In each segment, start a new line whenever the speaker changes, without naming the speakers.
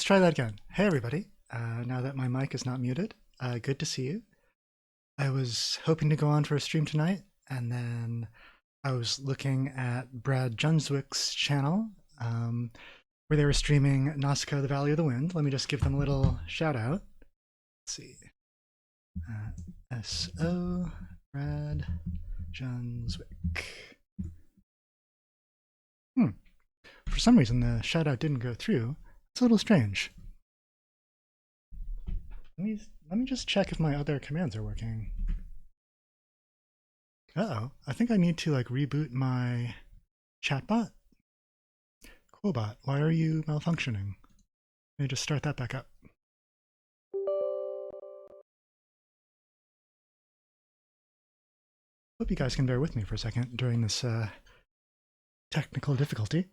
Let's try that again. Hey everybody, now that my mic is not muted, good to see you. I was hoping to go on for a stream tonight, and then I was looking at Brad Junswick's channel, where they were streaming Nausicaa, the Valley of the Wind. Let me just give them a little shout out. Let's see. S.O. Brad Junswick. For some reason, the shout out didn't go through. It's a little strange. Let me just check if my other commands are working. Uh-oh, I think I need to like reboot my chatbot. Quobot, why are you malfunctioning? Let me just start that back up. Hope you guys can bear with me for a second during this technical difficulty.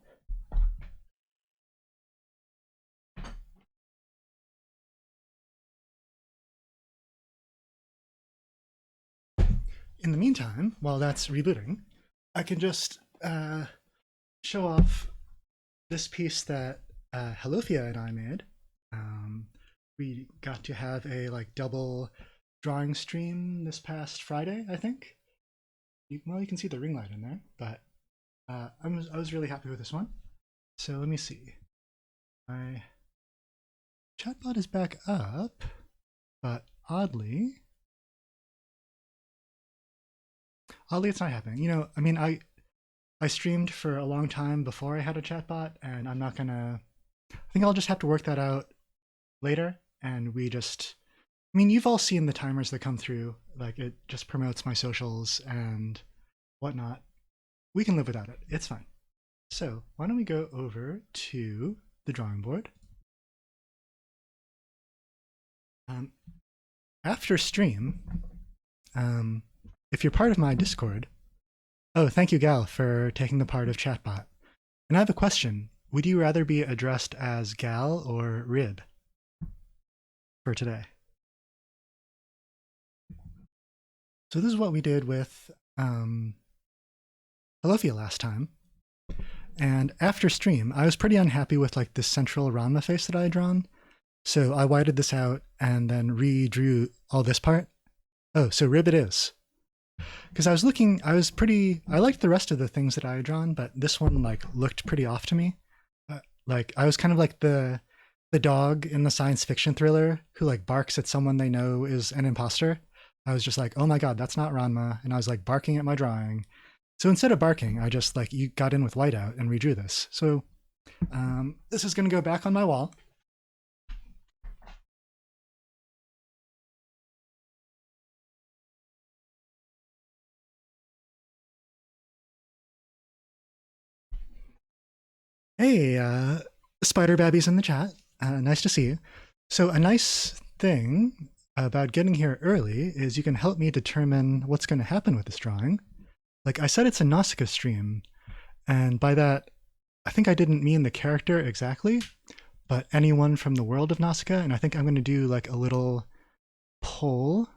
In the meantime, while that's rebooting, I can just show off this piece that Helofia and I made. We got to have a like double drawing stream this past Friday, I think. You can see the ring light in there, but I was really happy with this one. So let me see. My chatbot is back up, but oddly it's not happening. You know, I mean, I streamed for a long time before I had a chatbot, and I'm not gonna. I think I'll just have to work that out later. And I mean, you've all seen the timers that come through. Like, it just promotes my socials and whatnot. We can live without it. It's fine. So why don't we go over to the drawing board? After stream, if you're part of my Discord, oh, thank you, Gal, for taking the part of chatbot. And I have a question. Would you rather be addressed as Gal or Rib for today? So this is what we did with Helofia last time. And after stream, I was pretty unhappy with like this central Ranma face that I had drawn. So I whited this out and then redrew all this part. Oh, so Rib it is. Because I liked the rest of the things that I had drawn, but this one like looked pretty off to me. Like I was kind of like the dog in the science fiction thriller who like barks at someone they know is an imposter. I was just like, oh my god, that's not Ranma, and I was like barking at my drawing. So instead of barking, I just like got in with whiteout and redrew this. So this is going to go back on my wall. Hey, Spider Babby's in the chat. Nice to see you. So a nice thing about getting here early is you can help me determine what's going to happen with this drawing. Like I said, it's a Nausicaa stream, and by that, I think I didn't mean the character exactly, but anyone from the world of Nausicaa, and I think I'm going to do like a little poll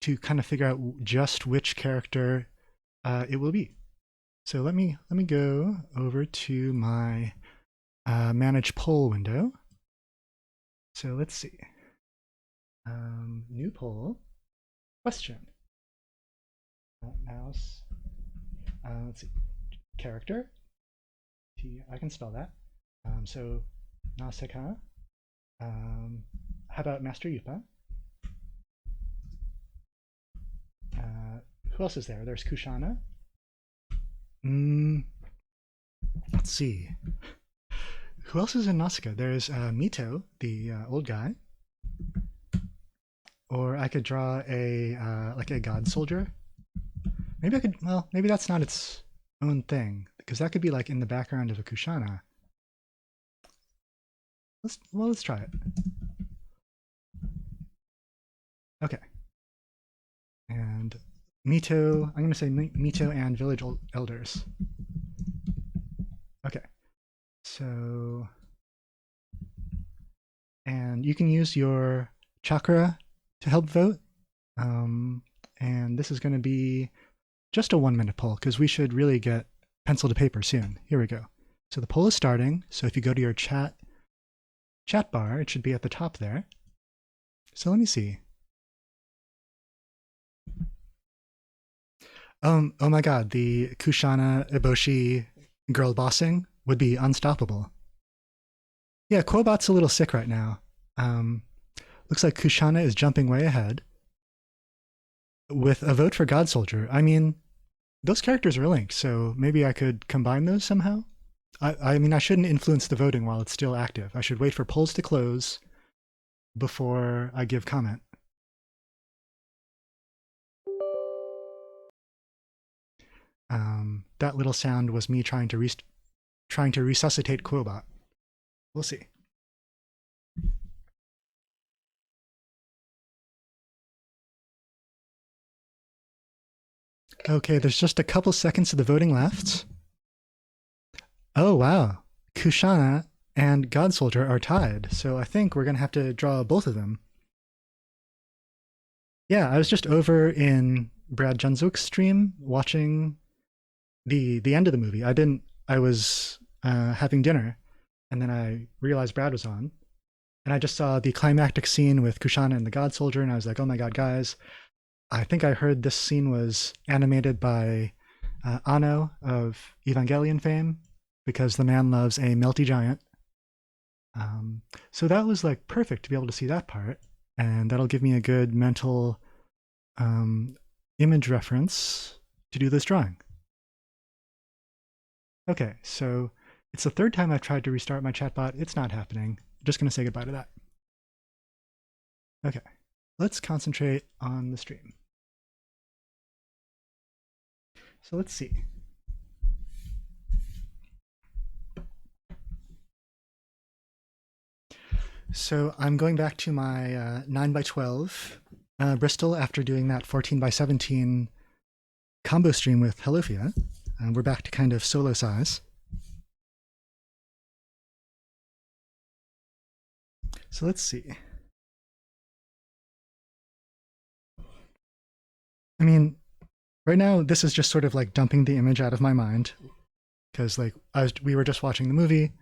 to kind of figure out just which character it will be. So let me go over to my manage poll window. So let's see. New poll. Question. Mouse. Let's see. Character. I can spell that. So Nausicaa. How about Master Yupa? Who else is there? There's Kushana. Let's see. Who else is in Nausicaa? There's Mito, the old guy. Or I could draw a like a god soldier. Maybe I could. Well, maybe that's not its own thing, because that could be like in the background of a Kushana. Let's try it. Okay. And Mito, I'm going to say Mito and village elders. Okay. So, and you can use your chakra to help vote. And this is going to be just a 1-minute poll because we should really get pencil to paper soon. Here we go. So the poll is starting. So if you go to your chat chat bar. It should be at the top there. So let me see. Oh my god, the Kushana Eboshi girl bossing would be unstoppable. Yeah, Quobot's a little sick right now. Looks like Kushana is jumping way ahead with a vote for God Soldier. I mean, those characters are linked, so maybe I could combine those somehow? I mean, I shouldn't influence the voting while it's still active. I should wait for polls to close before I give comment. That little sound was me trying to resuscitate Quobot. We'll see. Okay, there's just a couple seconds of the voting left. Oh wow, Kushana and God Soldier are tied, so I think we're gonna have to draw both of them. Yeah, I was just over in Brad Junzuk's stream watching the end of the movie. I was having dinner, and then I realized Brad was on, and I just saw the climactic scene with Kushana and the God Soldier, and I was like, oh my god, guys, I think I heard this scene was animated by Anno of Evangelion fame, because the man loves a melty giant. So that was like perfect to be able to see that part, and that'll give me a good mental image reference to do this drawing. Okay, so it's the third time I've tried to restart my chatbot. It's not happening. I'm just going to say goodbye to that. Okay, let's concentrate on the stream. So let's see. So I'm going back to my 9x12 Bristol after doing that 14x17 combo stream with Helofia. We're back to kind of solo size. So let's see. I mean, right now this is just sort of like dumping the image out of my mind, because like we were just watching the movie,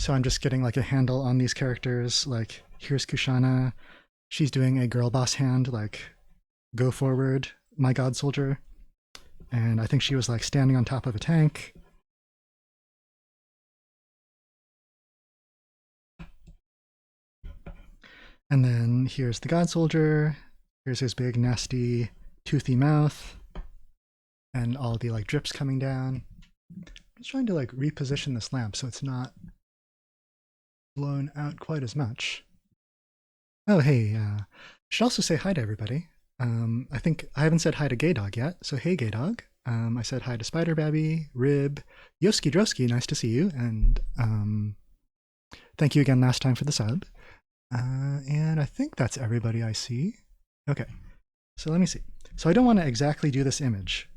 so I'm just getting like a handle on these characters. Like here's Kushana, she's doing a girl boss hand, like go forward, my God Soldier, and I think she was like standing on top of a tank. And then here's the God Soldier. Here's his big nasty toothy mouth and all the like drips coming down. I'm just trying to like reposition this lamp so it's not blown out quite as much. Oh hey, should also say hi to everybody. I think I haven't said hi to Gay Dog yet, so hey Gay Dog. I said hi to Spider Babby, Rib, Yoski Droski, nice to see you, and thank you again last time for the sub. And I think that's everybody I see. Okay, so let me see. So I don't want to exactly do this image,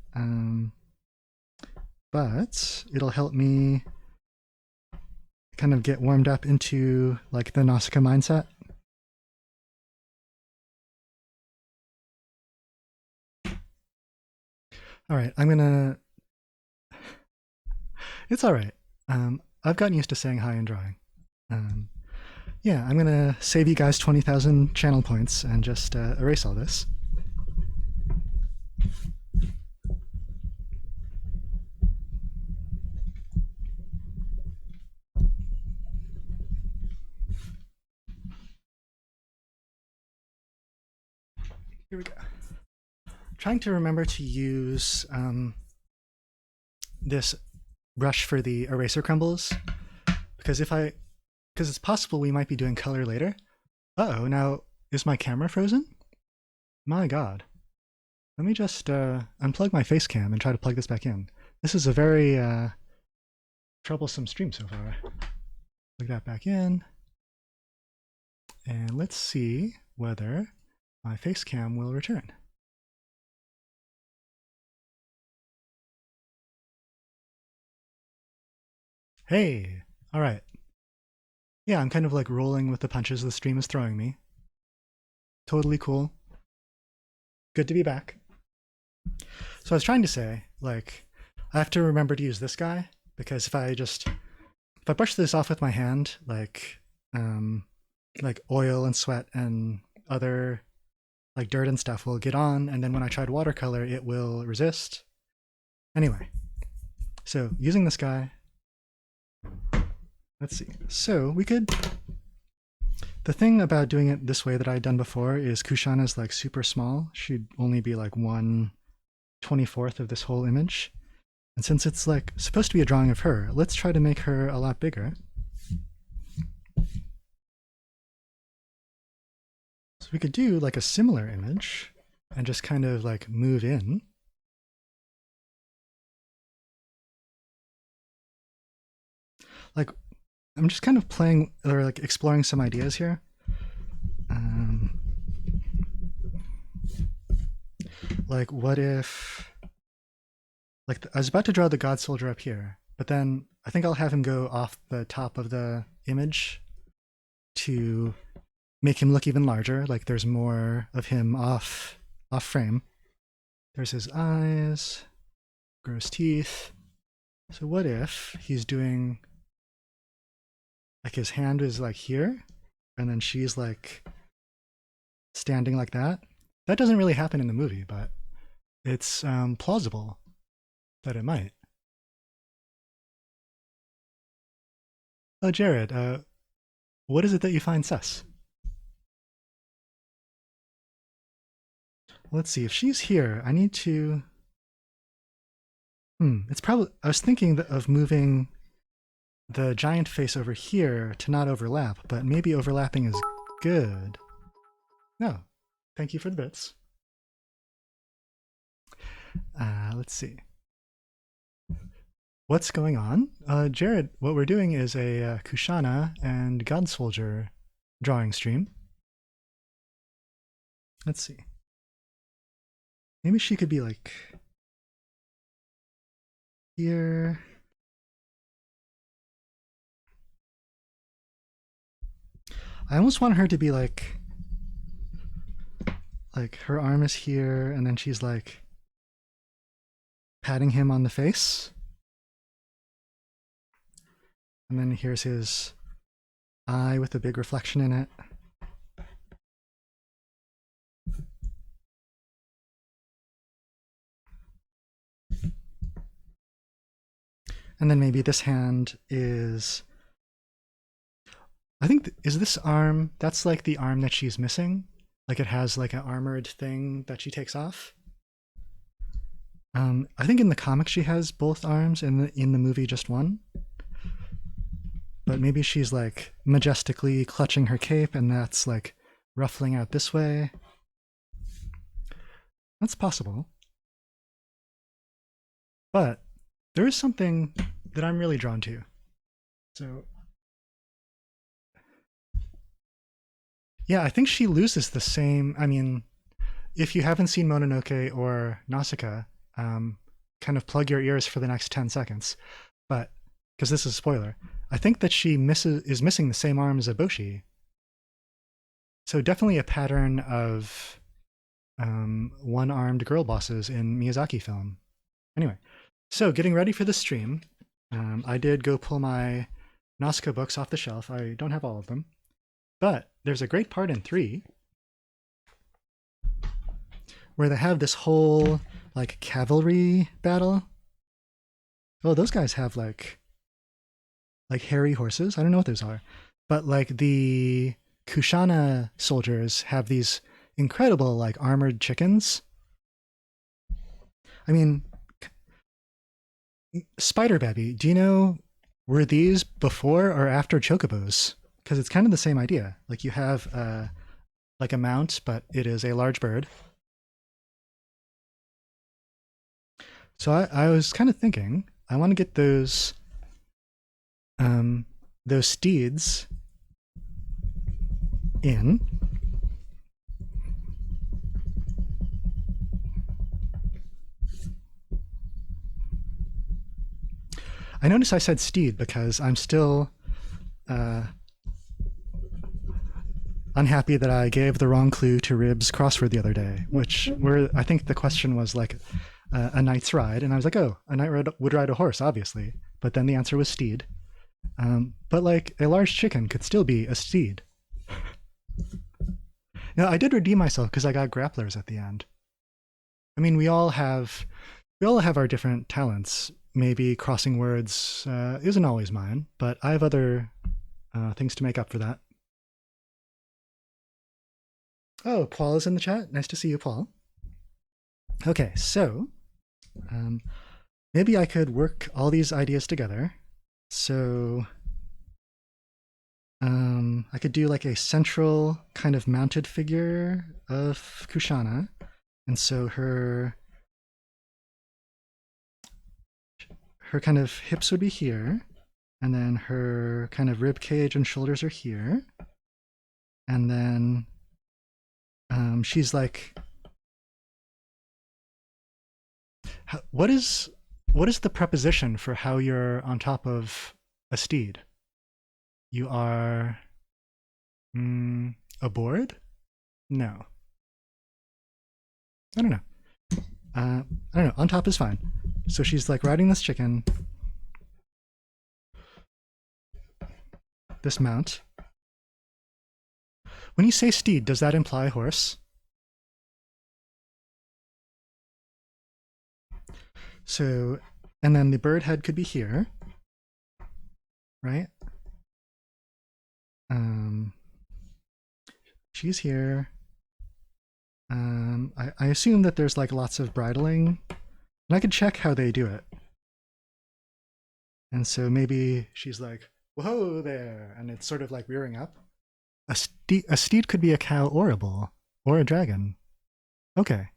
but it'll help me kind of get warmed up into like the Nausicaa mindset. All right, I'm gonna. It's all right. I've gotten used to saying hi and drawing. Yeah, I'm gonna save you guys 20,000 channel points and just erase all this. Here we go. Trying to remember to use this brush for the eraser crumbles, because it's possible we might be doing color later. Uh-oh, now is my camera frozen? My god. Let me just unplug my face cam and try to plug this back in. This is a very troublesome stream so far. Plug that back in. And let's see whether my face cam will return. Hey, all right. Yeah, I'm kind of like rolling with the punches the stream is throwing me. Totally cool. Good to be back. So I was trying to say, like, I have to remember to use this guy, because if I just if I brush this off with my hand, like oil and sweat and other like dirt and stuff will get on, and then when I try to watercolor, it will resist. Anyway, so using this guy, let's see. So we could, the thing about doing it this way that I'd done before is Kushana's like super small. She'd only be like 1/24th of this whole image. And since it's like supposed to be a drawing of her, let's try to make her a lot bigger. So we could do like a similar image and just kind of like move in. Like, I'm just kind of playing or like exploring some ideas here. Like, what if, like, I was about to draw the God Soldier up here, but then I think I'll have him go off the top of the image to make him look even larger. Like, there's more of him off frame. There's his eyes, gross teeth. So what if he's doing, like, his hand is like here, and then she's like standing like that? That doesn't really happen in the movie, but it's plausible that it might. Oh, Jared, what is it that you find sus? Let's see, if she's here, I need to... it's probably... I was thinking of moving the giant face over here to not overlap, but maybe overlapping is good. No, thank you for the bits. Let's see. What's going on? Jared, what we're doing is a Kushana and God Soldier drawing stream. Let's see. Maybe she could be like here. I almost want her to be like her arm is here and then she's like patting him on the face. And then here's his eye with a big reflection in it. And then maybe this hand is, I think, is this arm, that's like the arm that she's missing. Like it has like an armored thing that she takes off. I think in the comic she has both arms, and in the movie just one. But maybe she's like majestically clutching her cape and that's like ruffling out this way. That's possible. But there is something that I'm really drawn to. So yeah, I think she loses the same, I mean, if you haven't seen Mononoke or Nausicaa, kind of plug your ears for the next 10 seconds. But, because this is a spoiler, I think that she is missing the same arm as Eboshi. So definitely a pattern of one-armed girl bosses in Miyazaki film. Anyway, so getting ready for the stream, I did go pull my Nausicaa books off the shelf. I don't have all of them. But there's a great part in 3 where they have this whole like cavalry battle. Oh, those guys have like hairy horses. I don't know what those are. But like the Kushana soldiers have these incredible like armored chickens. I mean, Spider Baby, do you know, were these before or after chocobos? Because it's kind of the same idea. Like you have like a mount, but it is a large bird. So I was kind of thinking, I want to get those steeds in. I noticed I said steed because I'm still unhappy that I gave the wrong clue to Rib's crossword the other day, which I think the question was like a knight's ride, and I was like, oh, a knight would ride a horse, obviously, but then the answer was steed. But like a large chicken could still be a steed. Now I did redeem myself because I got grapplers at the end. I mean, we all have our different talents. Maybe crossing words isn't always mine, but I have other things to make up for that. Oh, Paul is in the chat. Nice to see you, Paul. Okay, so um, maybe I could work all these ideas together. So I could do like a central kind of mounted figure of Kushana. And so her kind of hips would be here, and then her kind of rib cage and shoulders are here, and then she's like, what is the preposition for how you're on top of a steed? You are aboard? No, I don't know. I don't know. On top is fine. So she's like riding this chicken, this mount. When you say steed, does that imply horse? So, and then the bird head could be here, right? She's here. I assume that there's like lots of bridling, and I could check how they do it. And so maybe she's like, whoa there, and it's sort of like rearing up. A steed could be a cow or a bull, or a dragon. Okay.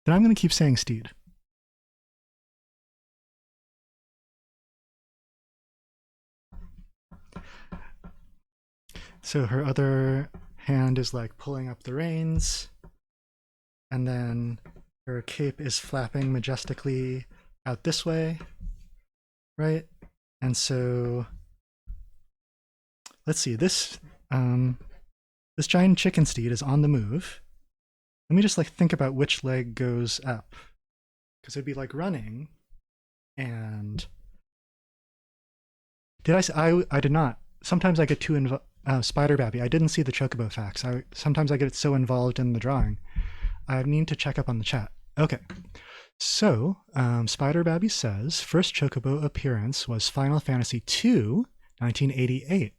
Then I'm going to keep saying steed. So her other hand is like pulling up the reins, and then her cape is flapping majestically out this way, right? And so let's see, this giant chicken steed is on the move. Let me just like think about which leg goes up, because it'd be like running, and I did not. Sometimes I get too involved. Spider Babby, I didn't see the chocobo facts. Sometimes I get so involved in the drawing. I need to check up on the chat. Okay, so Spider Babby says first chocobo appearance was Final Fantasy II, 1988.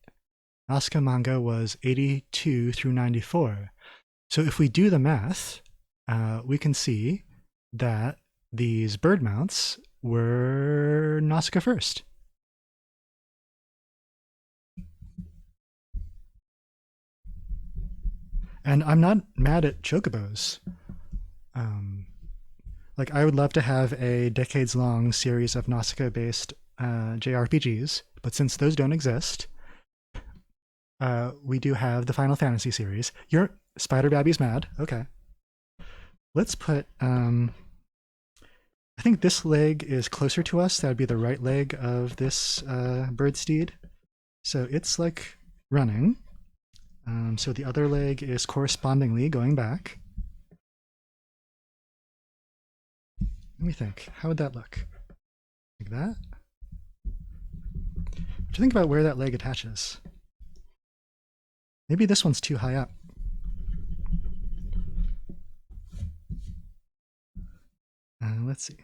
Nausicaa manga was 82 through 94. So if we do the math, we can see that these bird mounts were Nausicaa first. And I'm not mad at chocobos. Like, I would love to have a decades-long series of Nausicaa-based JRPGs, but since those don't exist, we do have the Final Fantasy series. Your Spider Babby's mad. Okay. Let's put... I think this leg is closer to us. That would be the right leg of this bird steed. So it's like running. So the other leg is correspondingly going back. Let me think. How would that look? Like that? To think about where that leg attaches. Maybe this one's too high up. Let's see.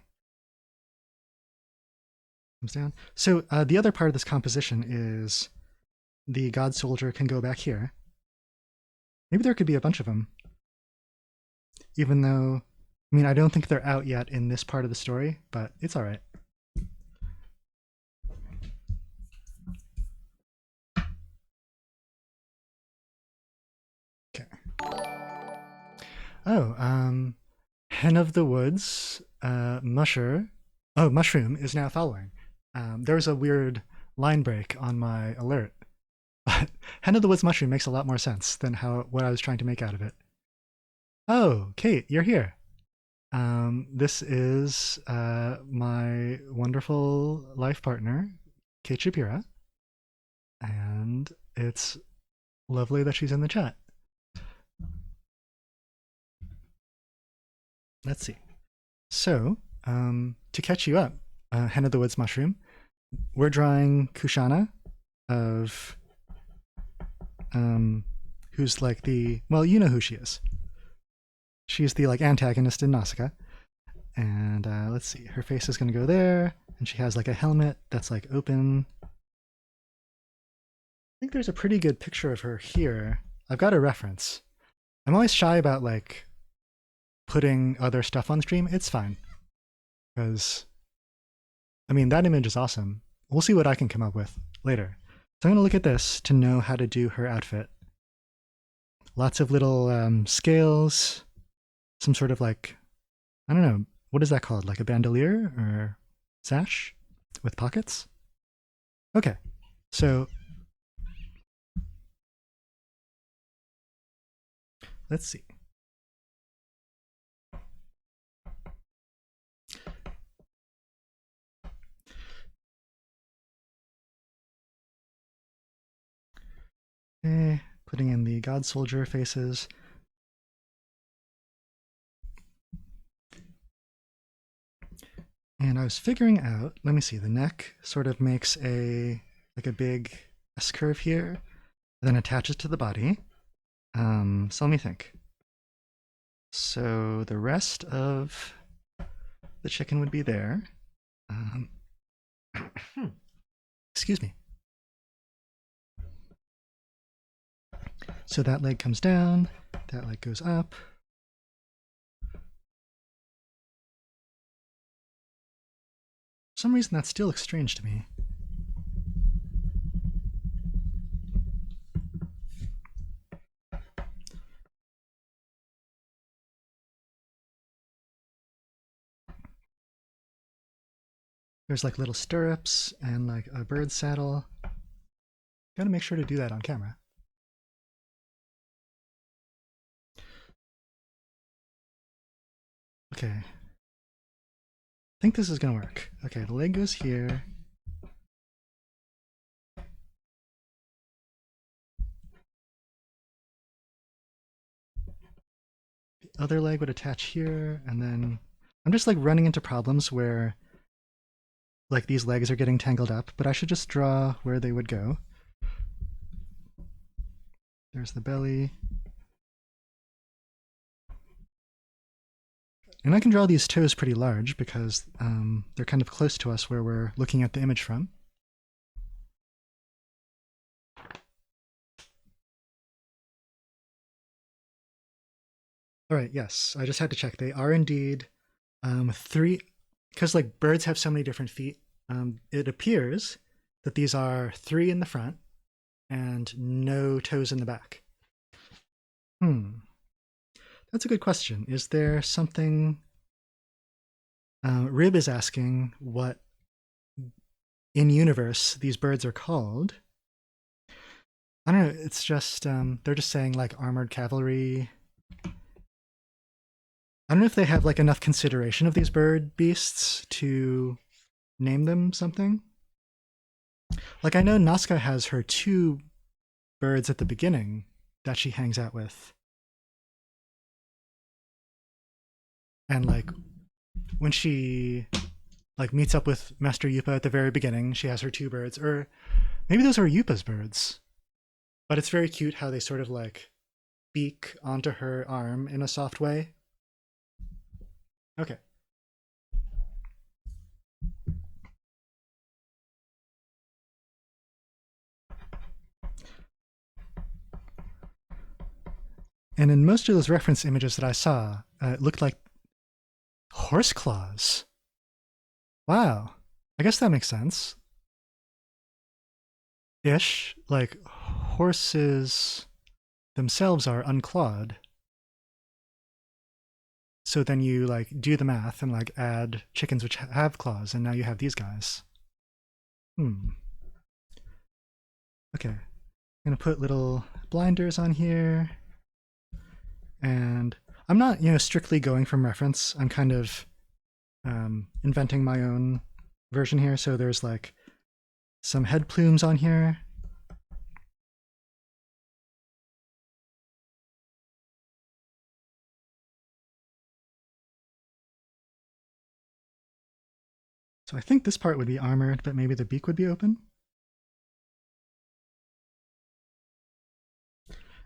Comes down. So the other part of this composition is the God Soldier can go back here. Maybe there could be a bunch of them. Even though, I mean, I don't think they're out yet in this part of the story, but it's all right. Okay. Oh, Hen of the Woods, Mushroom is now following. There was a weird line break on my alert. But Hen of the Woods Mushroom makes a lot more sense than what I was trying to make out of it. Oh, Kate, you're here. This is my wonderful life partner, Kate Shapira. And it's lovely that she's in the chat. Let's see. So, to catch you up, Hen of the Woods Mushroom, we're drawing Kushana of who's like the, well, you know who she is. She's the like antagonist in Nausicaa. And let's see, her face is going to go there, and she has like a helmet that's like open. I think there's a pretty good picture of her here. I've got a reference. I'm always shy about like putting other stuff on stream. It's fine, because I mean that image is awesome. We'll see what I can come up with later. So I'm going to look at this to know how to do her outfit. Lots of little scales, some sort of like, I don't know, what is that called? Like a bandolier or sash with pockets? Okay, so let's see. Okay, putting in the God Soldier faces. And I was figuring out, let me see, the neck sort of makes like a big S curve here, then attaches to the body. So let me think. So the rest of the chicken would be there. Excuse me. So that leg comes down, that leg goes up. For some reason that still looks strange to me. There's like little stirrups and like a bird saddle. Gotta make sure to do that on camera. Okay. I think this is gonna work. Okay, the leg goes here. The other leg would attach here, and then I'm just like running into problems where like these legs are getting tangled up, but I should just draw where they would go. There's the belly. And I can draw these toes pretty large because they're kind of close to us where we're looking at the image from. All right, yes, I just had to check. They are indeed 3, because like birds have so many different feet. It appears that these are 3 in the front and no toes in the back. That's a good question. Is there something... Rib is asking what in universe these birds are called. I don't know, it's just, they're just saying like armored cavalry. I don't know if they have like enough consideration of these bird beasts to name them something. Like I know Nausicaa has her 2 birds at the beginning that she hangs out with. And like when she like meets up with Master Yupa at the very beginning, she has her 2 birds, or maybe those are Yupa's birds. But it's very cute how they sort of like beak onto her arm in a soft way. Okay. And in most of those reference images that I saw, it looked like horse claws. Wow. I guess that makes sense. Ish. Like, horses themselves are unclawed. So then you like do the math and like add chickens which have claws, and now you have these guys. Okay. I'm gonna put little blinders on here. And I'm not, strictly going from reference. I'm kind of inventing my own version here. So there's like some head plumes on here. So I think this part would be armored, but maybe the beak would be open.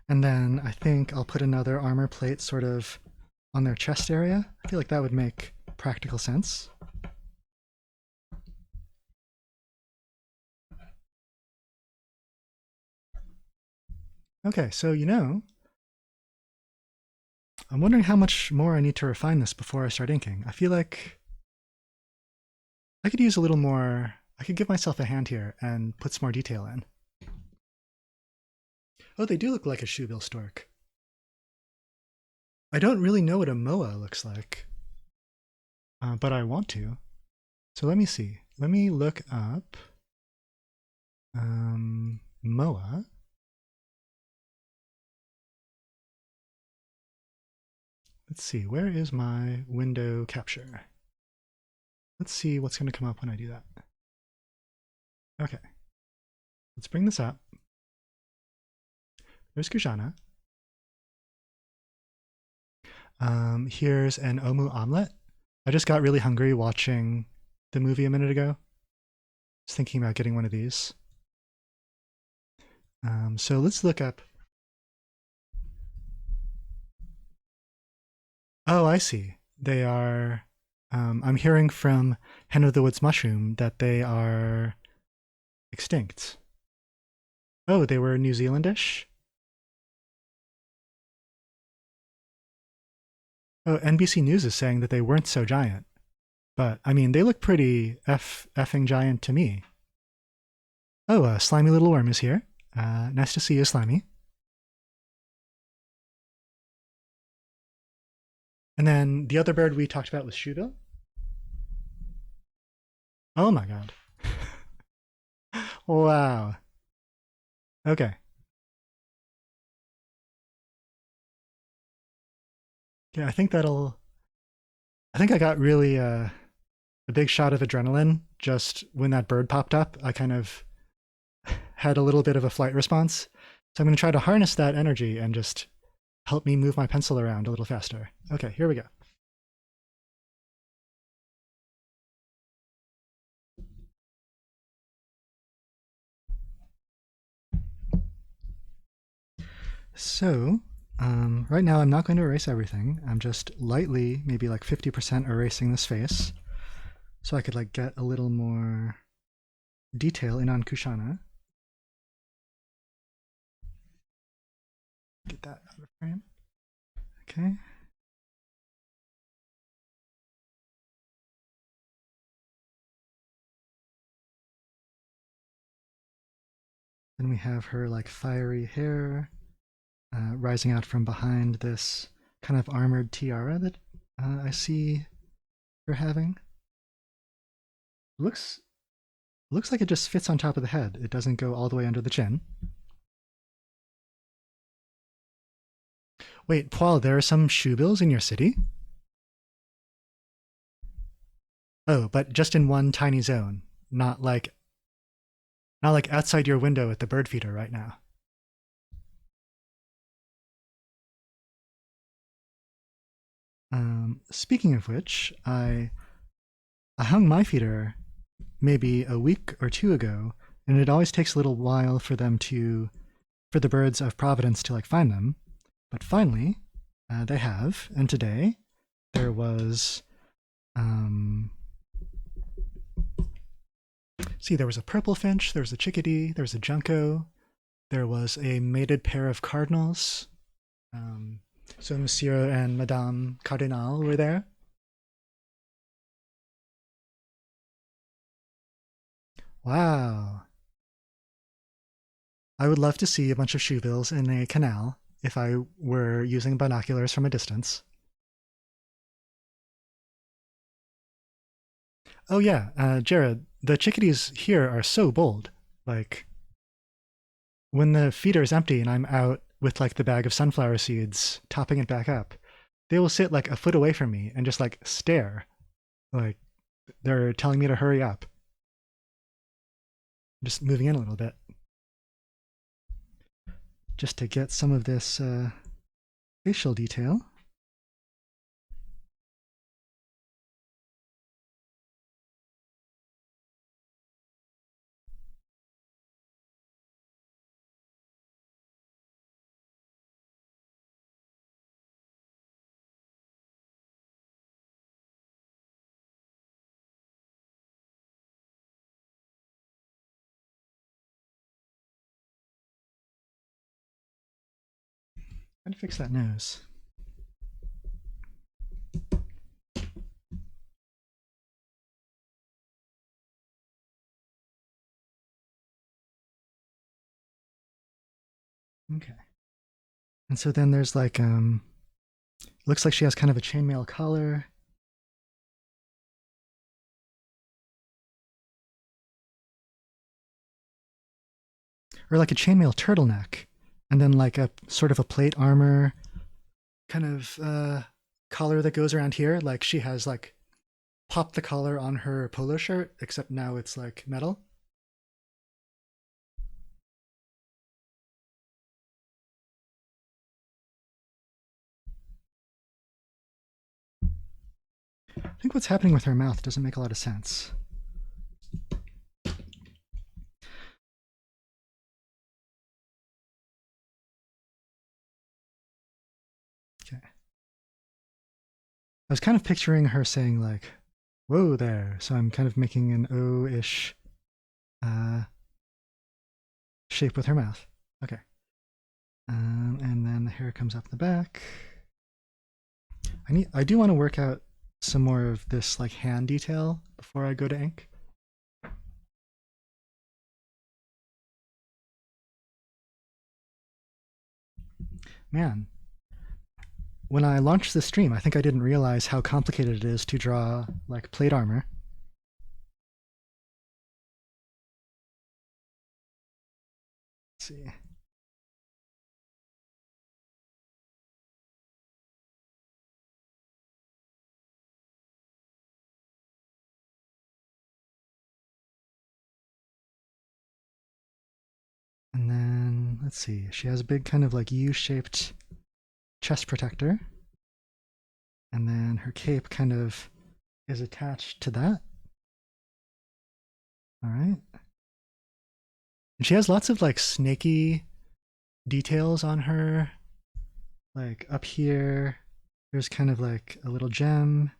And then I think I'll put another armor plate sort of on their chest area. I feel like that would make practical sense. Okay, so I'm wondering how much more I need to refine this before I start inking. I feel like I could use a little more. I could give myself a hand here and put some more detail in. Oh, they do look like a shoebill stork. I don't really know what a moa looks like, but I want to. So let me see. Let me look up moa. Let's see, where is my window capture? Let's see what's going to come up when I do that. Okay, let's bring this up. There's Kushana. Here's an omu omelet. I just got really hungry watching the movie a minute ago. I was thinking about getting one of these. So let's look up. Oh, I see. They are. I'm hearing from Hen of the Woods Mushroom that they are extinct. Oh, they were New Zealandish? Oh, NBC News is saying that they weren't so giant. But, I mean, they look pretty effing giant to me. Oh, a slimy little worm is here. Nice to see you, Slimy. And then the other bird we talked about was Shoebill. Oh my god. Wow. Okay. Yeah, I think I got really a big shot of adrenaline just when that bird popped up. I kind of had a little bit of a flight response. So I'm going to try to harness that energy and just help me move my pencil around a little faster. Okay, here we go. So, right now I'm not going to erase everything. I'm just lightly, maybe like 50% erasing this face. So I could like get a little more detail in on Kushana. Get that out of frame. Okay. Then we have her like fiery hair rising out from behind this kind of armored tiara that I see her having. Looks like it just fits on top of the head. It doesn't go all the way under the chin. Wait, Paul, there are some shoebills in your city? Oh, but just in one tiny zone, not like outside your window at the bird feeder right now. Speaking of which, I hung my feeder maybe a week or two ago, and it always takes a little while for the birds of Providence to like find them. But finally, they have, and today there was there was a purple finch, there was a chickadee, there was a junco, there was a mated pair of cardinals. So Monsieur and Madame Cardinal were there. Wow. I would love to see a bunch of shoebills in a canal if I were using binoculars from a distance. Oh yeah, Jared, the chickadees here are so bold. Like, when the feeder is empty and I'm out with like the bag of sunflower seeds, topping it back up, they will sit like a foot away from me and just like stare. Like, they're telling me to hurry up. I'm just moving in a little bit. Just to get some of this facial detail. Trying to fix that nose. Okay. And so then there's like, looks like she has kind of a chainmail collar. Or like a chainmail turtleneck. And then like a sort of a plate armor kind of collar that goes around here. Like she has like popped the collar on her polo shirt, except now it's like metal. I think what's happening with her mouth doesn't make a lot of sense. Okay. I was kind of picturing her saying like, whoa there. So I'm kind of making an O-ish shape with her mouth. Okay. And then the hair comes up the back. I do want to work out some more of this like hand detail before I go to ink. Man, when I launched this stream, I think I didn't realize how complicated it is to draw like plate armor. Let's see. And then, let's see, she has a big kind of like U-shaped chest protector. And then her cape kind of is attached to that. All right. And she has lots of like snaky details on her. Like up here, there's kind of like a little gem,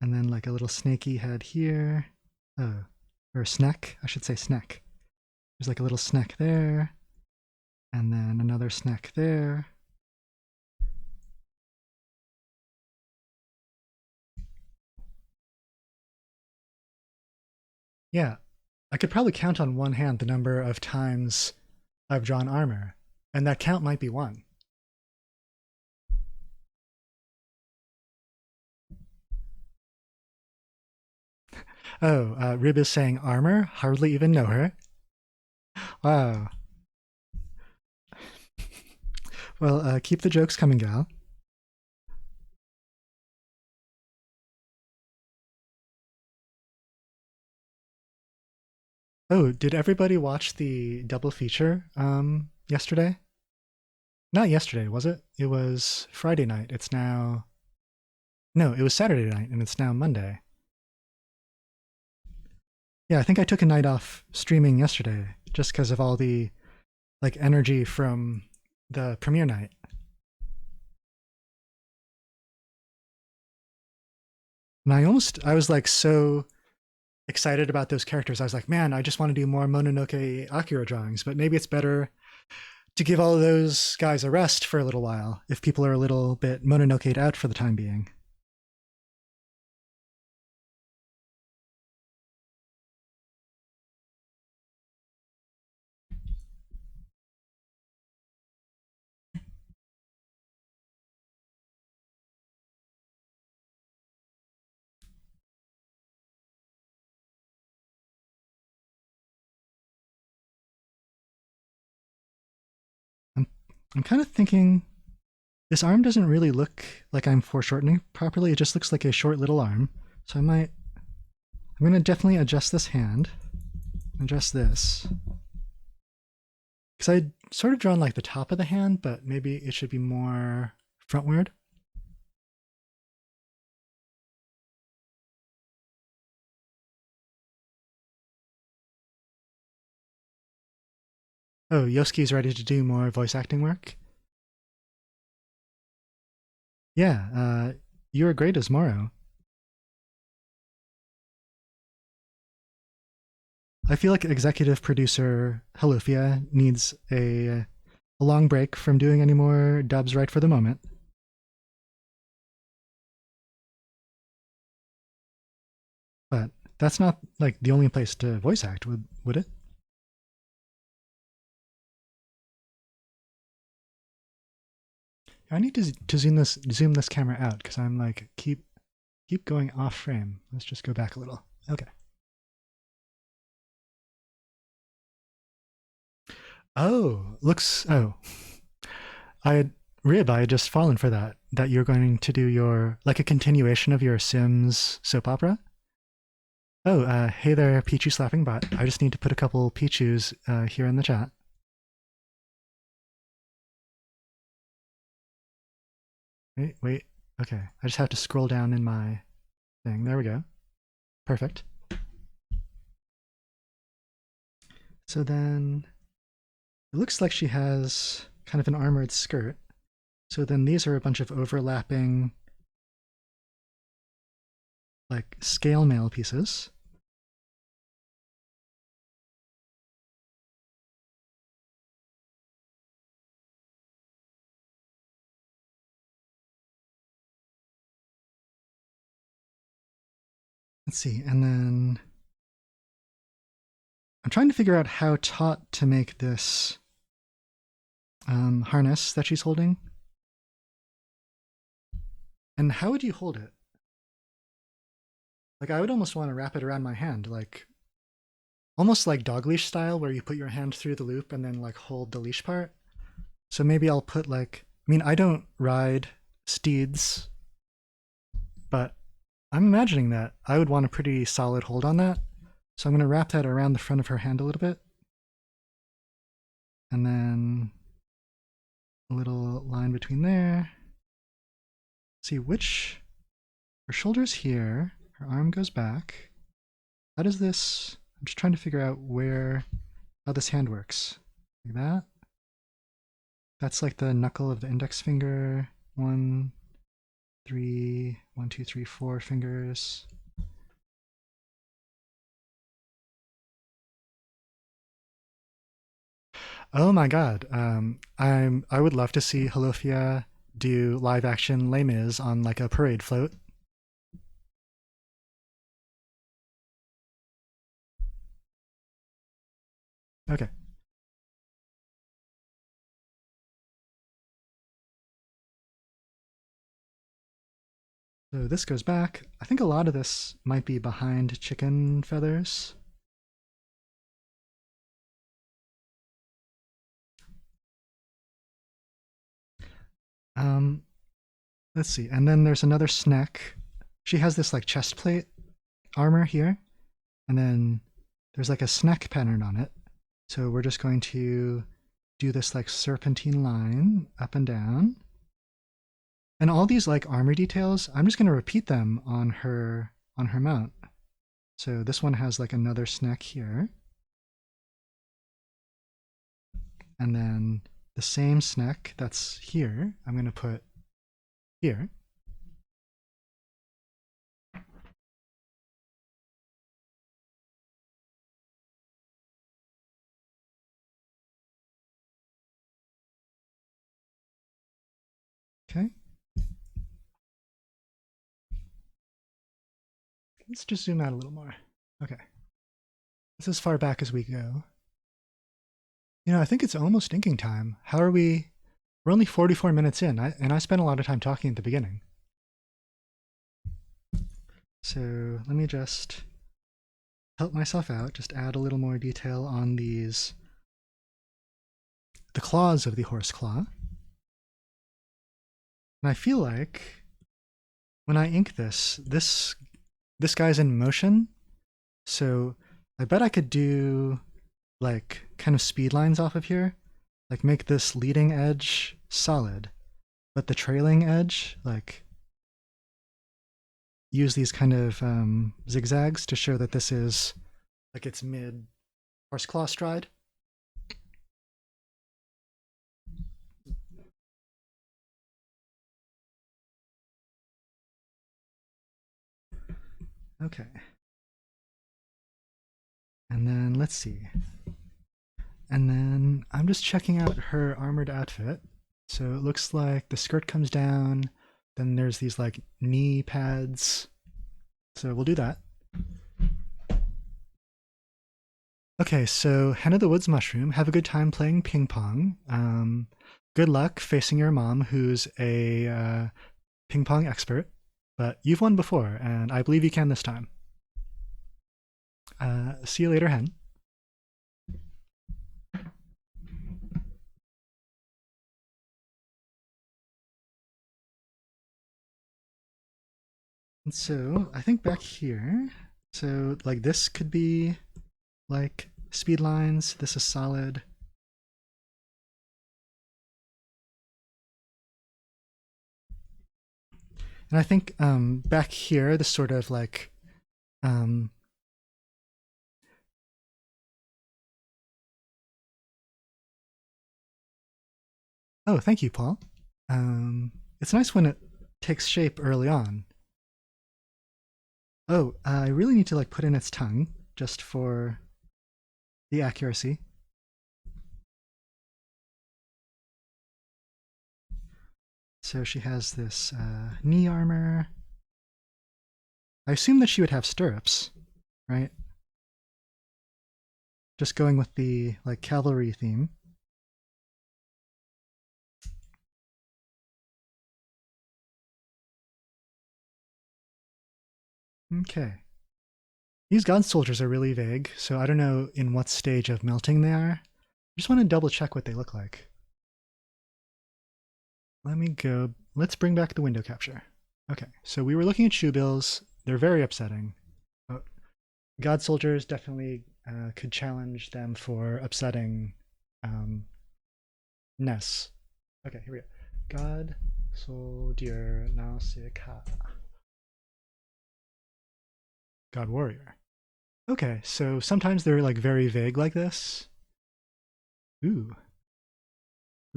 and then like a little snaky head here. Oh, or a snack, I should say snack. There's like a little snack there, and then another snack there. Yeah, I could probably count on one hand the number of times I've drawn armor, and that count might be one. Oh, Rib is saying armor? Hardly even know her. Wow. Well, keep the jokes coming, gal. Oh, did everybody watch the double feature yesterday? Not yesterday, was it? It was Friday night. It's now... No, it was Saturday night, and it's now Monday. Yeah, I think I took a night off streaming yesterday, just because of all the like energy from the premiere night. And I was like so excited about those characters. I was like, man, I just want to do more Mononoke Akira drawings, but maybe it's better to give all of those guys a rest for a little while if people are a little bit Mononoke'd out for the time being. I'm, I'm kind of thinking this arm doesn't really look like I'm foreshortening properly. It just looks like a short little arm. So I'm going to definitely adjust this hand, adjust this. Because I'd sort of drawn like the top of the hand, but maybe it should be more frontward. Oh, Yoski's ready to do more voice acting work? Yeah, you were great as Moro. I feel like executive producer Halofia needs a a long break from doing any more dubs right for the moment. But that's not like the only place to voice act, would it? I need to zoom this camera out because I'm like keep going off frame. Let's just go back a little. Okay. Oh, looks. Oh, I had I had just fallen for that. That you're going to do your like a continuation of your Sims soap opera. Oh, hey there, Pichu slapping bot. I just need to put a couple Pichus here in the chat. Wait. Okay, I just have to scroll down in my thing. There we go. Perfect. So then it looks like she has kind of an armored skirt. So then these are a bunch of overlapping like scale mail pieces. Let's see, and then I'm trying to figure out how taut to make this harness that she's holding. And how would you hold it? Like, I would almost want to wrap it around my hand, like almost like dog leash style, where you put your hand through the loop and then like hold the leash part. So maybe I'll put like, I mean, I don't ride steeds, but I'm imagining that I would want a pretty solid hold on that. So I'm going to wrap that around the front of her hand a little bit. And then a little line between there. See which, her shoulder's here, her arm goes back. How does this, I'm just trying to figure out how this hand works. Like that. That's like the knuckle of the index finger. 1, 3, 1, 2, 3, 4 fingers. Oh my god. I would love to see Halofia do live action Les Mis on like a parade float. Okay. So this goes back. I think a lot of this might be behind chicken feathers. Let's see. And then there's another snack. She has this like chest plate armor here. And then there's like a snack pattern on it. So we're just going to do this like serpentine line up and down. And all these like armor details, I'm just going to repeat them on her mount. So this one has like another snack here. And then the same snack that's here, I'm going to put here. Okay. Let's just zoom out a little more. Okay. This is as far back as we go. You know, I think it's almost inking time. How are we? We're only 44 minutes in, and I spent a lot of time talking at the beginning. So let me just help myself out, just add a little more detail on the claws of the horse claw. And I feel like when I ink this guy's in motion, so I bet I could do like kind of speed lines off of here, like make this leading edge solid, but the trailing edge, like use these kind of zigzags to show that this is like it's mid horse claw stride. Okay. And then let's see. And then I'm just checking out her armored outfit. So it looks like the skirt comes down, then there's these like knee pads. So we'll do that. Okay, so Hen of the Woods Mushroom, have a good time playing ping pong. Good luck facing your mom, who's a ping pong expert, but you've won before, and I believe you can this time. See you later, Hen. And so I think back here, so like this could be like speed lines. This is solid. And I think back here, this sort of like oh, thank you, Paul. It's nice when it takes shape early on. Oh, I really need to like put in its tongue just for the accuracy. So she has this knee armor. I assume that she would have stirrups, right? Just going with the like cavalry theme. Okay. These god soldiers are really vague, so I don't know in what stage of melting they are. I just want to double check what they look like. Let me go. Let's bring back the window capture. Okay, so we were looking at shoe bills. They're very upsetting. But god soldiers definitely could challenge them for upsetting Ness. Okay, here we go. God soldier Nausicaa. God warrior. Okay, so sometimes they're like very vague like this. Ooh.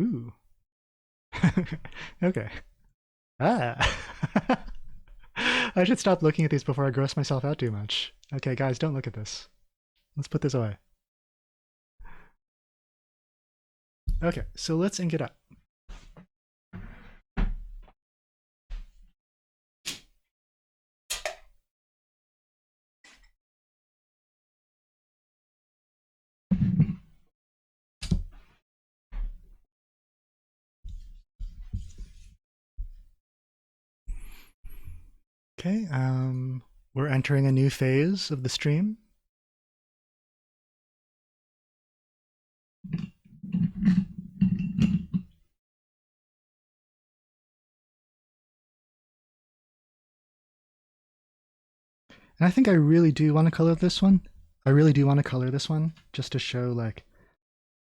Ooh. Okay. Ah. I should stop looking at these before I gross myself out too much. Okay, guys, don't look at this. Let's put this away. Okay, so let's ink it up. Okay, we're entering a new phase of the stream. And I think I really do want to color this one. I really do want to color this one just to show like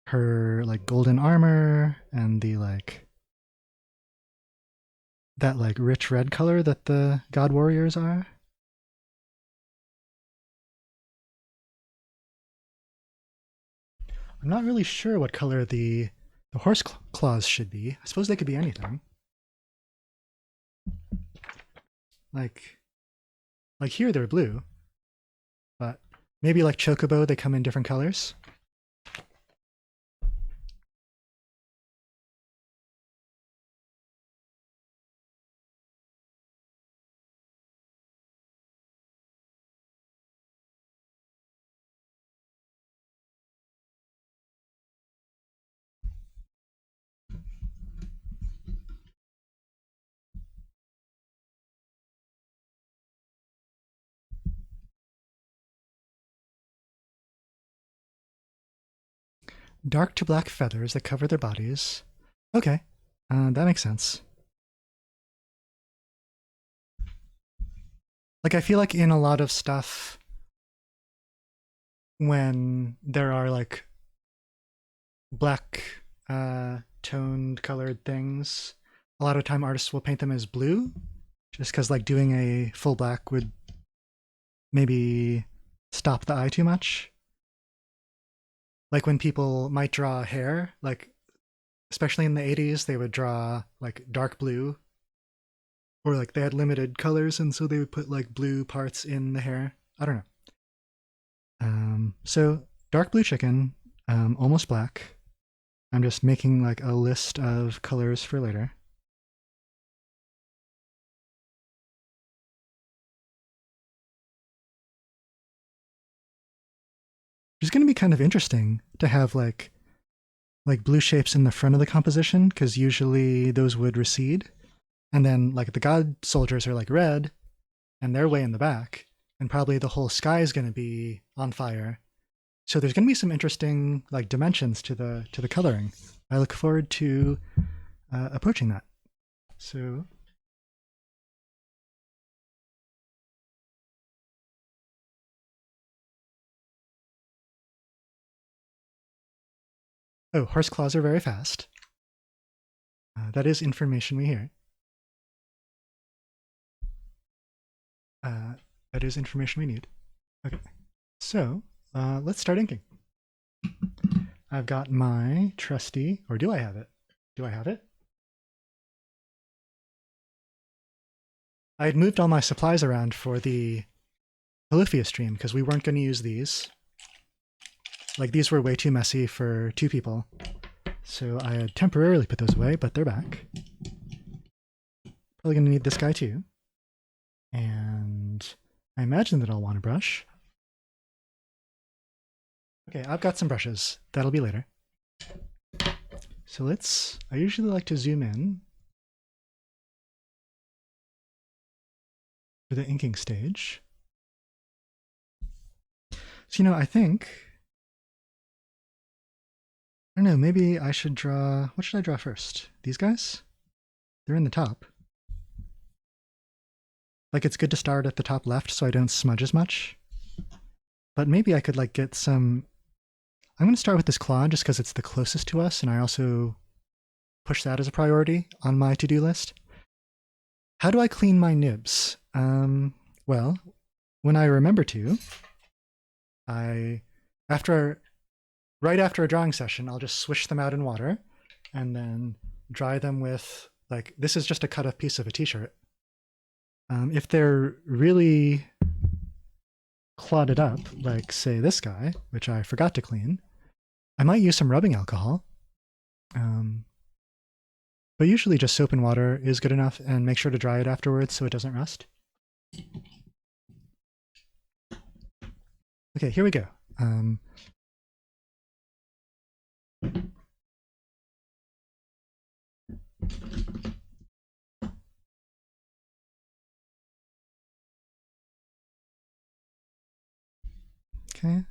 her like golden armor and the like that like rich red color that the god warriors are. I'm not really sure what color the horse claws should be. I suppose they could be anything. Like here they're blue, but maybe like Chocobo they come in different colors. Dark to black feathers that cover their bodies. Okay, that makes sense. Like I feel like in a lot of stuff, when there are like black toned colored things, a lot of time artists will paint them as blue, just because like doing a full black would maybe stop the eye too much. Like when people might draw hair, like especially in the 80s, they would draw like dark blue, or like they had limited colors, and so they would put like blue parts in the hair. I don't know. So dark blue chicken, almost black. I'm just making like a list of colors for later. It's going to be kind of interesting to have like blue shapes in the front of the composition, because usually those would recede. And then like the god soldiers are like red and they're way in the back, and probably the whole sky is going to be on fire. So there's going to be some interesting like dimensions to the coloring. I look forward to approaching that. So oh, horse claws are very fast. That is information we hear. That is information we need. Okay, so let's start inking. I've got my trusty, or do I have it? Do I have it? I had moved all my supplies around for the Polyphia stream because we weren't going to use these. Like, these were way too messy for 2 people. So I had temporarily put those away, but they're back. Probably going to need this guy too. And I imagine that I'll want a brush. Okay, I've got some brushes. That'll be later. So I usually like to zoom in for the inking stage. So, I think, I don't know, maybe I should draw, what should I draw first? These guys? They're in the top. Like, it's good to start at the top left so I don't smudge as much. But maybe I could like get some, I'm going to start with this claw just because it's the closest to us, and I also push that as a priority on my to-do list. How do I clean my nibs? Well, when I remember to, right after a drawing session, I'll just swish them out in water and then dry them with, like, this is just a cut-off piece of a t-shirt. If they're really clotted up, like say this guy, which I forgot to clean, I might use some rubbing alcohol. But usually just soap and water is good enough, and make sure to dry it afterwards so it doesn't rust. Okay, here we go. Okay.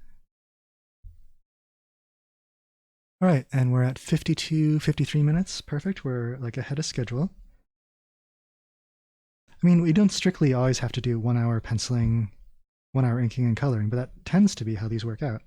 All right, and we're at 53 minutes. Perfect. We're like ahead of schedule. I mean, we don't strictly always have to do 1 hour penciling, 1 hour inking and coloring, but that tends to be how these work out.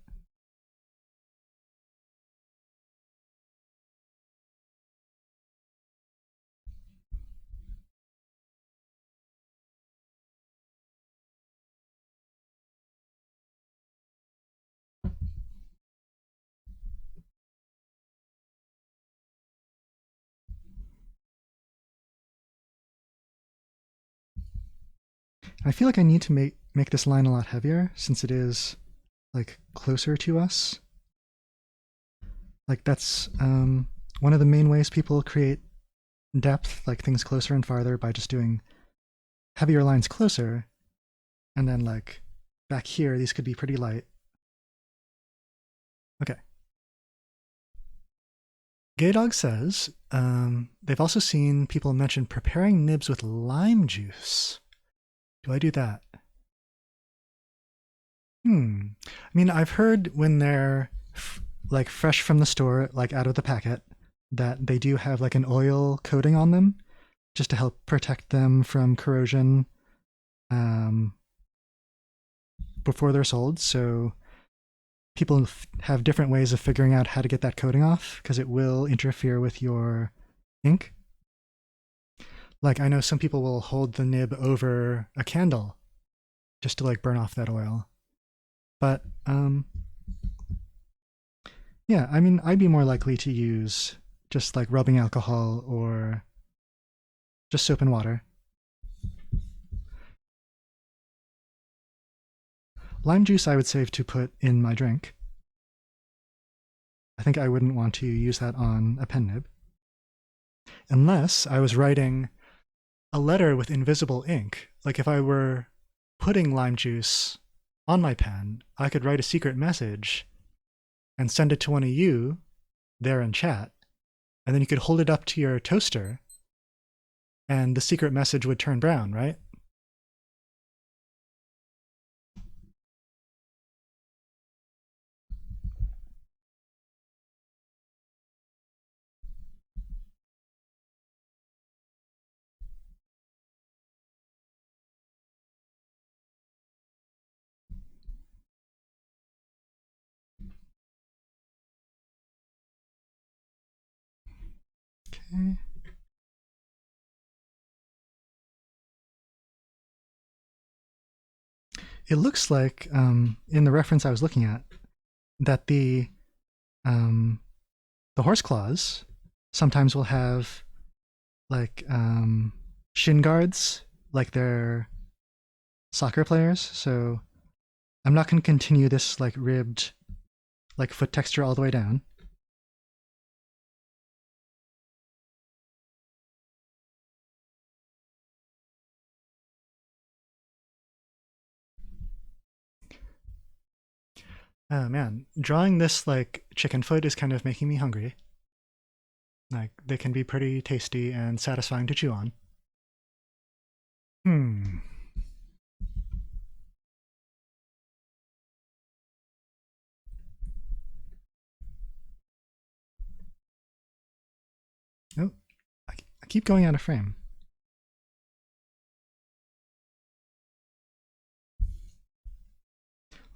I feel like I need to make this line a lot heavier since it is like closer to us. Like that's one of the main ways people create depth, like things closer and farther, by just doing heavier lines closer, and then like back here these could be pretty light. Okay. Gaydog says they've also seen people mention preparing nibs with lime juice. Do I do that? I mean, I've heard when they're like fresh from the store, like out of the packet, that they do have like an oil coating on them just to help protect them from corrosion before they're sold. So people have different ways of figuring out how to get that coating off because it will interfere with your ink. Like, I know some people will hold the nib over a candle just to like burn off that oil. But yeah, I mean, I'd be more likely to use just like rubbing alcohol or just soap and water. Lime juice I would save to put in my drink. I think I wouldn't want to use that on a pen nib. Unless I was writing a letter with invisible ink, like if I were putting lime juice on my pen, I could write a secret message and send it to one of you there in chat, and then you could hold it up to your toaster and the secret message would turn brown, right? Okay. It looks like, in the reference I was looking at, that the horse claws sometimes will have like shin guards, like they're soccer players. So I'm not going to continue this like ribbed, like foot texture all the way down. Oh man, drawing this like chicken foot is kind of making me hungry. Like they can be pretty tasty and satisfying to chew on. Hmm. Oh, I keep going out of frame.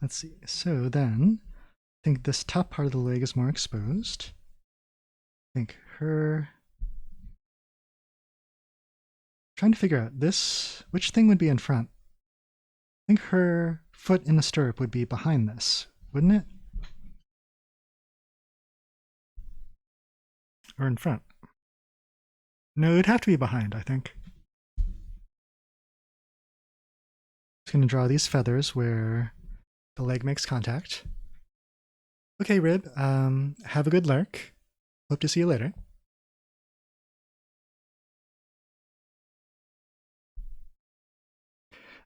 Let's see. So then, I think this top part of the leg is more exposed. I think her. Trying to figure out this, which thing would be in front? I think her foot in the stirrup would be behind this, wouldn't it? Or in front? No, it'd have to be behind, I think. Just gonna draw these feathers where the leg makes contact. Okay, Rib, have a good lurk. Hope to see you later.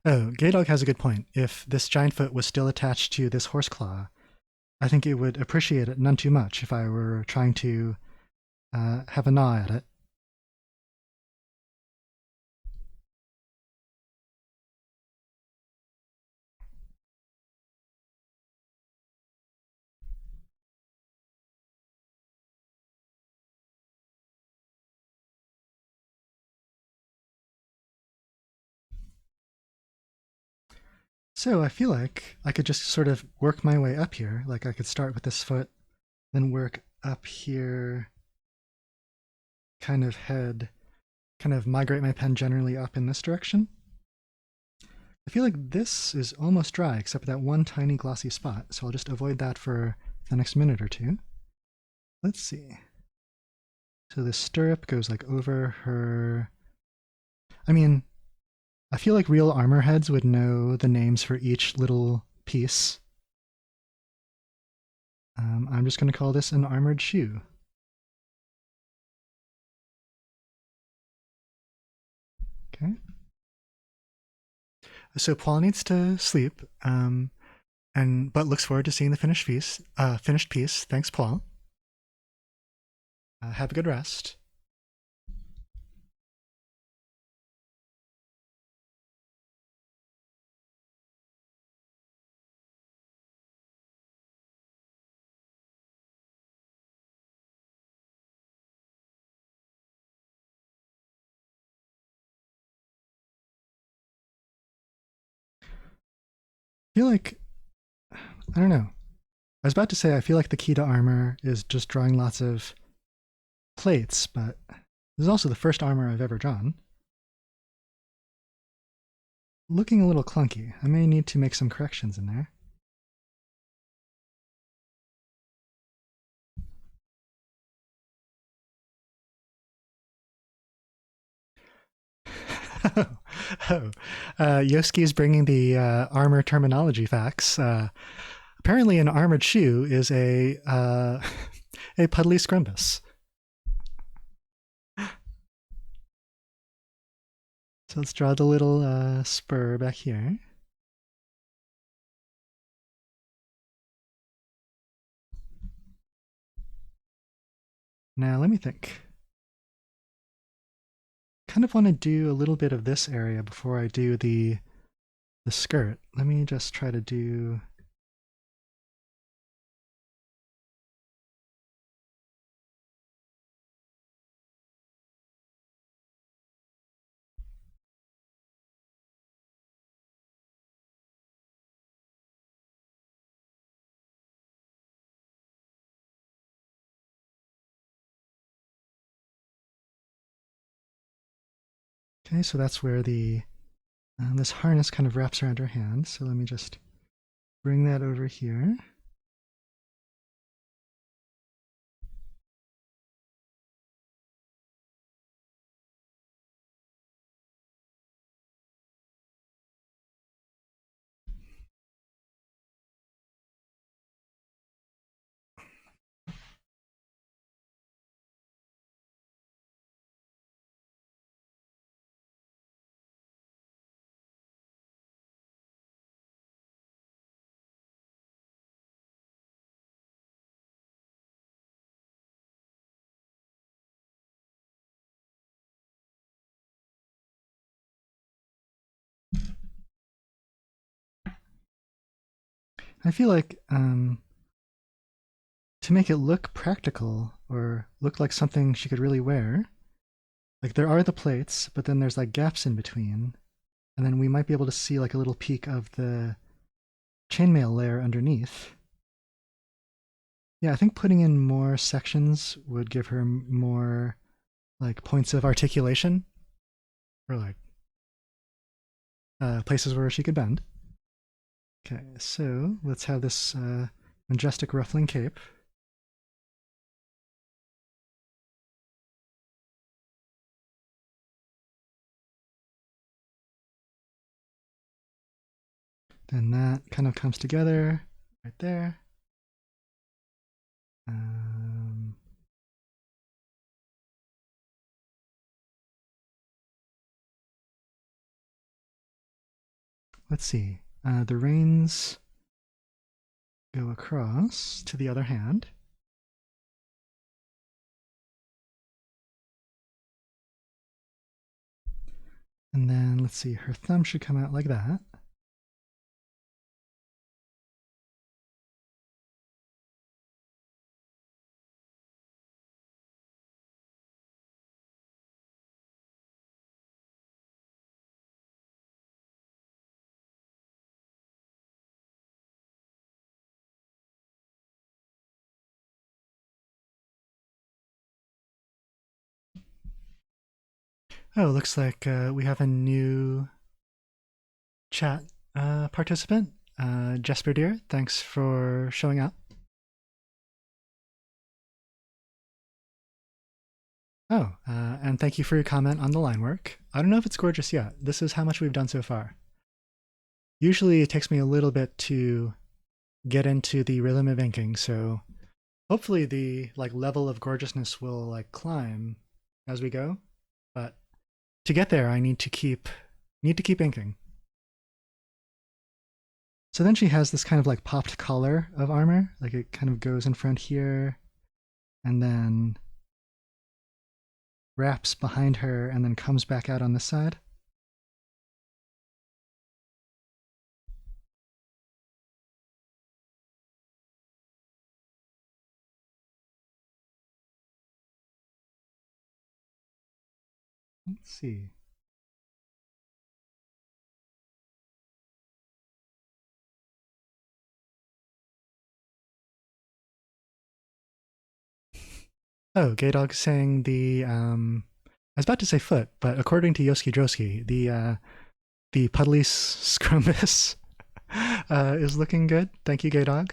Oh, Gaydog has a good point. If this giant foot was still attached to this horse claw, I think it would appreciate it none too much if I were trying to have a gnaw at it. So I feel like I could just sort of work my way up here. Like I could start with this foot, then work up here, kind of migrate my pen generally up in this direction. I feel like this is almost dry except for that one tiny glossy spot, so I'll just avoid that for the next minute or two. Let's see. So the stirrup goes like over her. I mean, I feel like real armor heads would know the names for each little piece. I'm just going to call this an armored shoe. Okay. So Paul needs to sleep, but looks forward to seeing the finished piece. Thanks, Paul. Have a good rest. I feel like, I don't know. I was about to say I feel like the key to armor is just drawing lots of plates, but this is also the first armor I've ever drawn. Looking a little clunky. I may need to make some corrections in there. Yoski is bringing the armor terminology facts. Apparently, an armored shoe is a A puddly scrumpus. So let's draw the little spur back here. Now let me think. Kind of want to do a little bit of this area before I do the skirt. Let me just try to do... Okay, so that's where the this harness kind of wraps around her hand. So let me just bring that over here. I feel like to make it look practical or look like something she could really wear, like there are the plates, but then there's like gaps in between, and then we might be able to see like a little peek of the chainmail layer underneath. Yeah, I think putting in more sections would give her more like points of articulation, or like places where she could bend. Okay, so let's have this majestic ruffling cape. Then that kind of comes together right there. Let's see. The reins go across to the other hand. And then let's see, her thumb should come out like that. Oh, looks like we have a new chat participant. Jesper Deer, thanks for showing up. Oh, and thank you for your comment on the line work. I don't know if it's gorgeous yet. This is how much we've done so far. Usually it takes me a little bit to get into the rhythm of inking, so hopefully the like level of gorgeousness will like climb as we go. But to get there, I need to keep inking. So then she has this kind of like popped collar of armor, like it kind of goes in front here, and then wraps behind her, and then comes back out on this side. Let's see. Oh, Gaydog saying the I was about to say foot, but according to Yoski Droski, the puddly scrumbus is looking good. Thank you, Gaydog.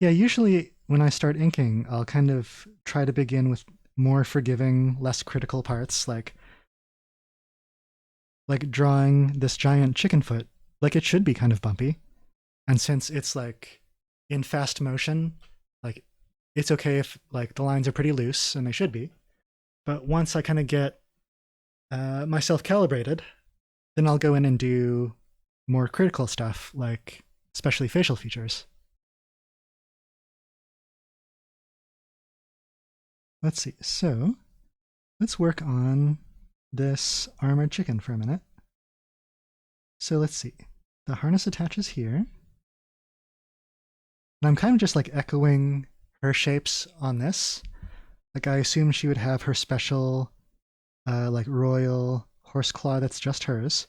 Yeah, usually when I start inking, I'll kind of try to begin with more forgiving, less critical parts, like drawing this giant chicken foot like it should be kind of bumpy. And since it's like in fast motion, like it's okay if like the lines are pretty loose, and they should be. But once I kind of get myself calibrated, then I'll go in and do more critical stuff, like especially facial features. Let's see. So let's work on this armored chicken for a minute. So let's see. The harness attaches here. And I'm kind of just like echoing her shapes on this. Like I assume she would have her special like royal horse claw that's just hers.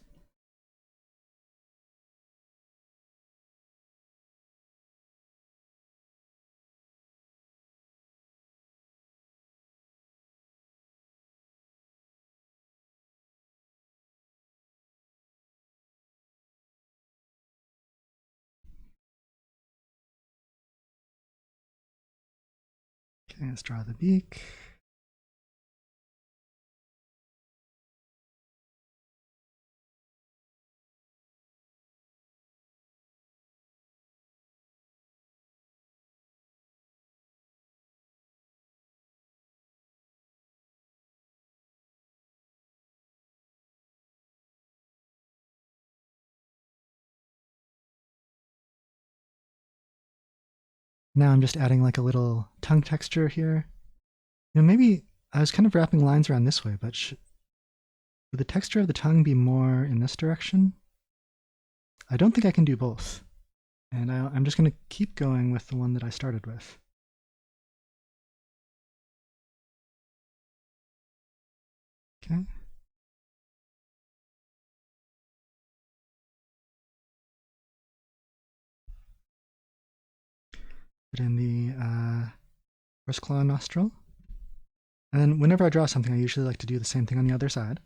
Okay, let's draw the beak. Now I'm just adding like a little tongue texture here. You know, maybe I was kind of wrapping lines around this way, but should the texture of the tongue be more in this direction? I don't think I can do both. And I'm just going to keep going with the one that I started with. Okay. Put in the horse claw nostril. And then whenever I draw something, I usually like to do the same thing on the other side.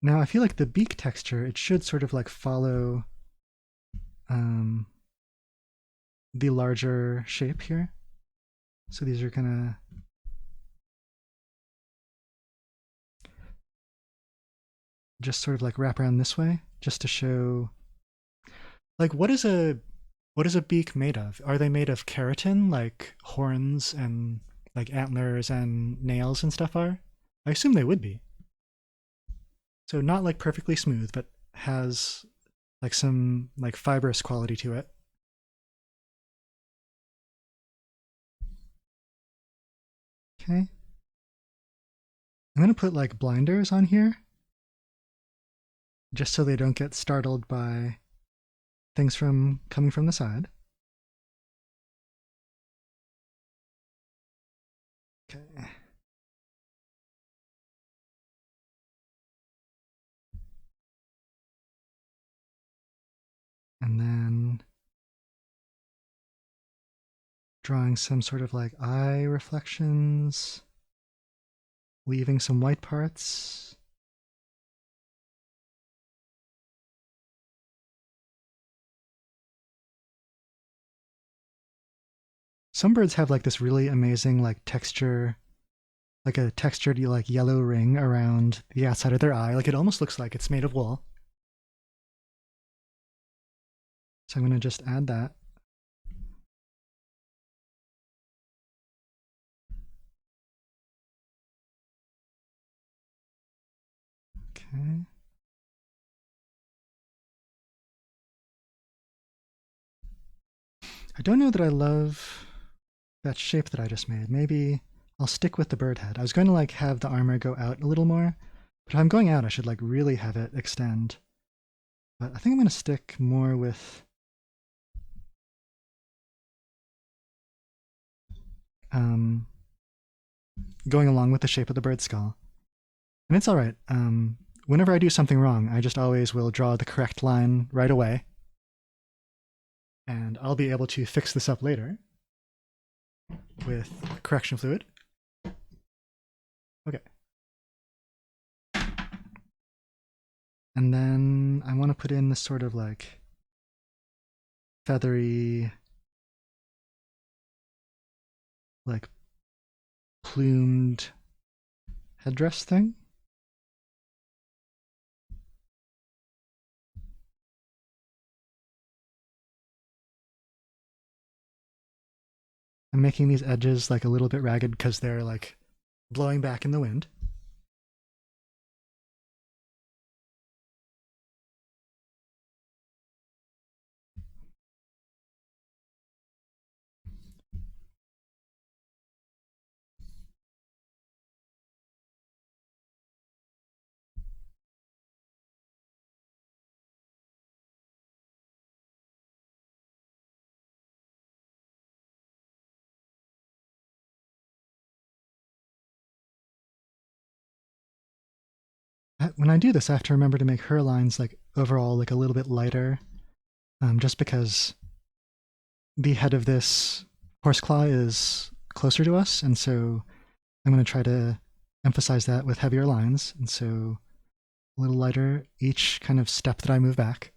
Now I feel like the beak texture, it should sort of like follow the larger shape here. So these are gonna just sort of like wrap around this way, just to show like what is a beak made of? Are they made of keratin, like horns and like antlers and nails and stuff are? I assume they would be. So not like perfectly smooth, but has like some like fibrous quality to it. Okay. I'm gonna put like blinders on here, just so they don't get startled by things from coming from the side. Okay. And then drawing some sort of like eye reflections, leaving some white parts. Some birds have like this really amazing like texture, like a textured like yellow ring around the outside of their eye. Like it almost looks like it's made of wool. So I'm going to just add that. Okay. I don't know that I love that shape that I just made. Maybe I'll stick with the bird head. I was going to like have the armor go out a little more, but if I'm going out, I should like really have it extend. But I think I'm going to stick more with going along with the shape of the bird skull. And it's all right. Whenever I do something wrong, I just always will draw the correct line right away. And I'll be able to fix this up later with correction fluid. Okay. And then I want to put in this sort of like feathery, like plumed headdress thing. I'm making these edges like a little bit ragged because they're like blowing back in the wind. When I do this, I have to remember to make her lines like overall like a little bit lighter, just because the head of this horseclaw is closer to us, and so I'm going to try to emphasize that with heavier lines, and so a little lighter each kind of step that I move back.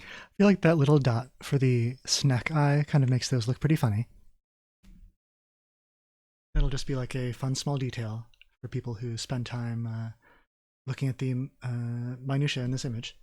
I feel like that little dot for the snack eye kind of makes those look pretty funny. It'll just be like a fun small detail for people who spend time looking at the minutia in this image.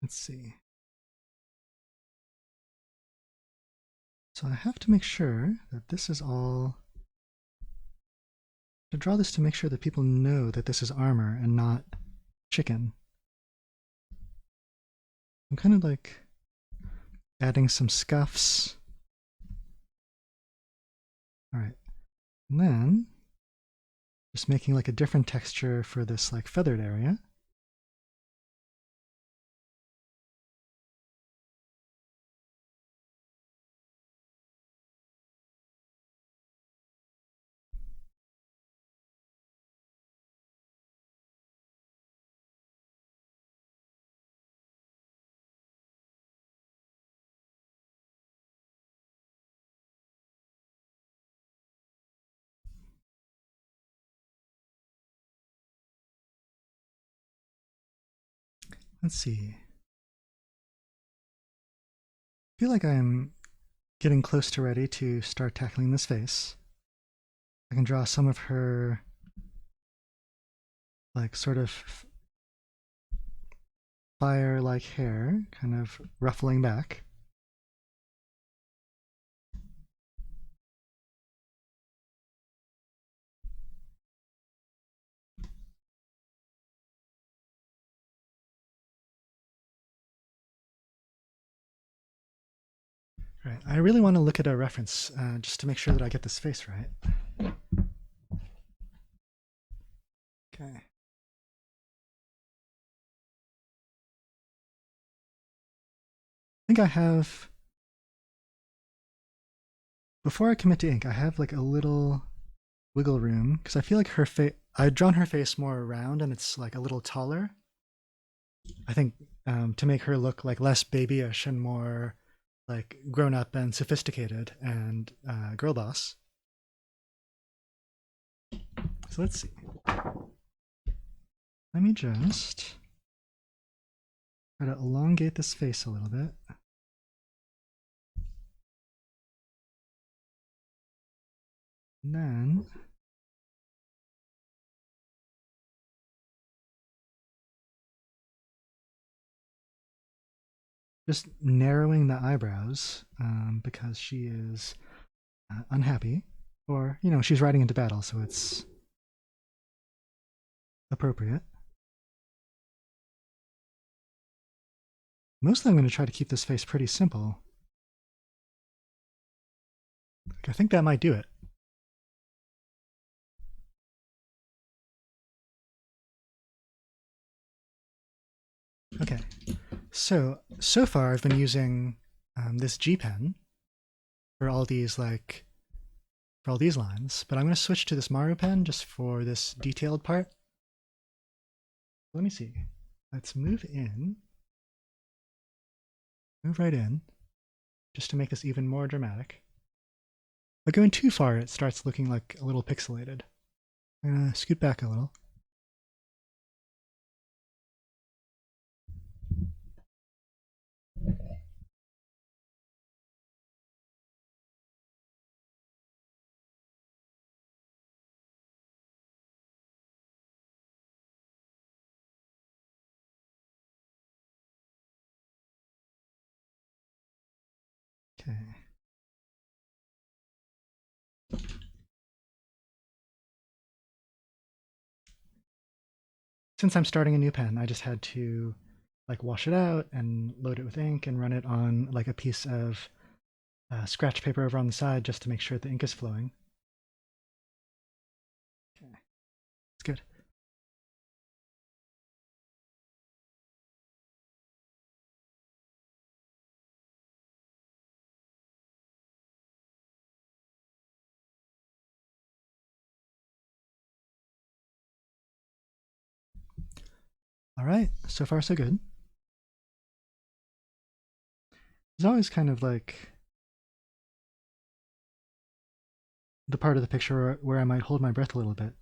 Let's see. So I have to make sure that this is all, to draw this to make sure that people know that this is armor and not chicken. I'm kind of like adding some scuffs. All right, and then just making like a different texture for this like feathered area. Let's see. I feel like I'm getting close to ready to start tackling this face. I can draw some of her like sort of fire-like hair kind of ruffling back. Right. I really want to look at a reference just to make sure that I get this face right. Okay. I think I have, before I commit to ink, I have like a little wiggle room because I feel like her face, I've drawn her face more round and it's like a little taller. I think to make her look like less babyish and more like grown up and sophisticated and girl boss. So let's see. Let me just try to elongate this face a little bit. And then just narrowing the eyebrows because she is unhappy, or, you know, she's riding into battle, so it's appropriate. Mostly I'm going to try to keep this face pretty simple. Like, I think that might do it. Okay, so far I've been using this G pen for all these lines, but I'm going to switch to this Maru pen just for this detailed part. Let me see. Let's move right in, just to make this even more dramatic. But going too far, it starts looking like a little pixelated. I'm going to scoot back a little. Okay. Since I'm starting a new pen, I just had to like wash it out and load it with ink and run it on like a piece of scratch paper over on the side just to make sure the ink is flowing. Okay, it's good. All right, so far so good. There's always kind of like the part of the picture where I might hold my breath a little bit,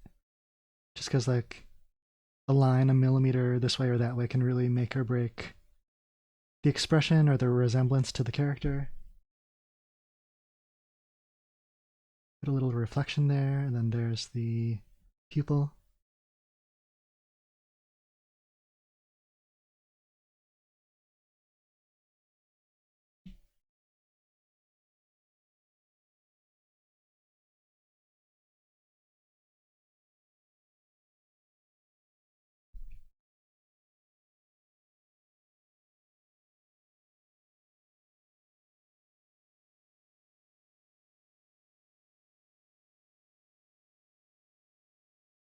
just because like a line a millimeter this way or that way can really make or break the expression or the resemblance to the character. Put a little reflection there, and then there's the pupil.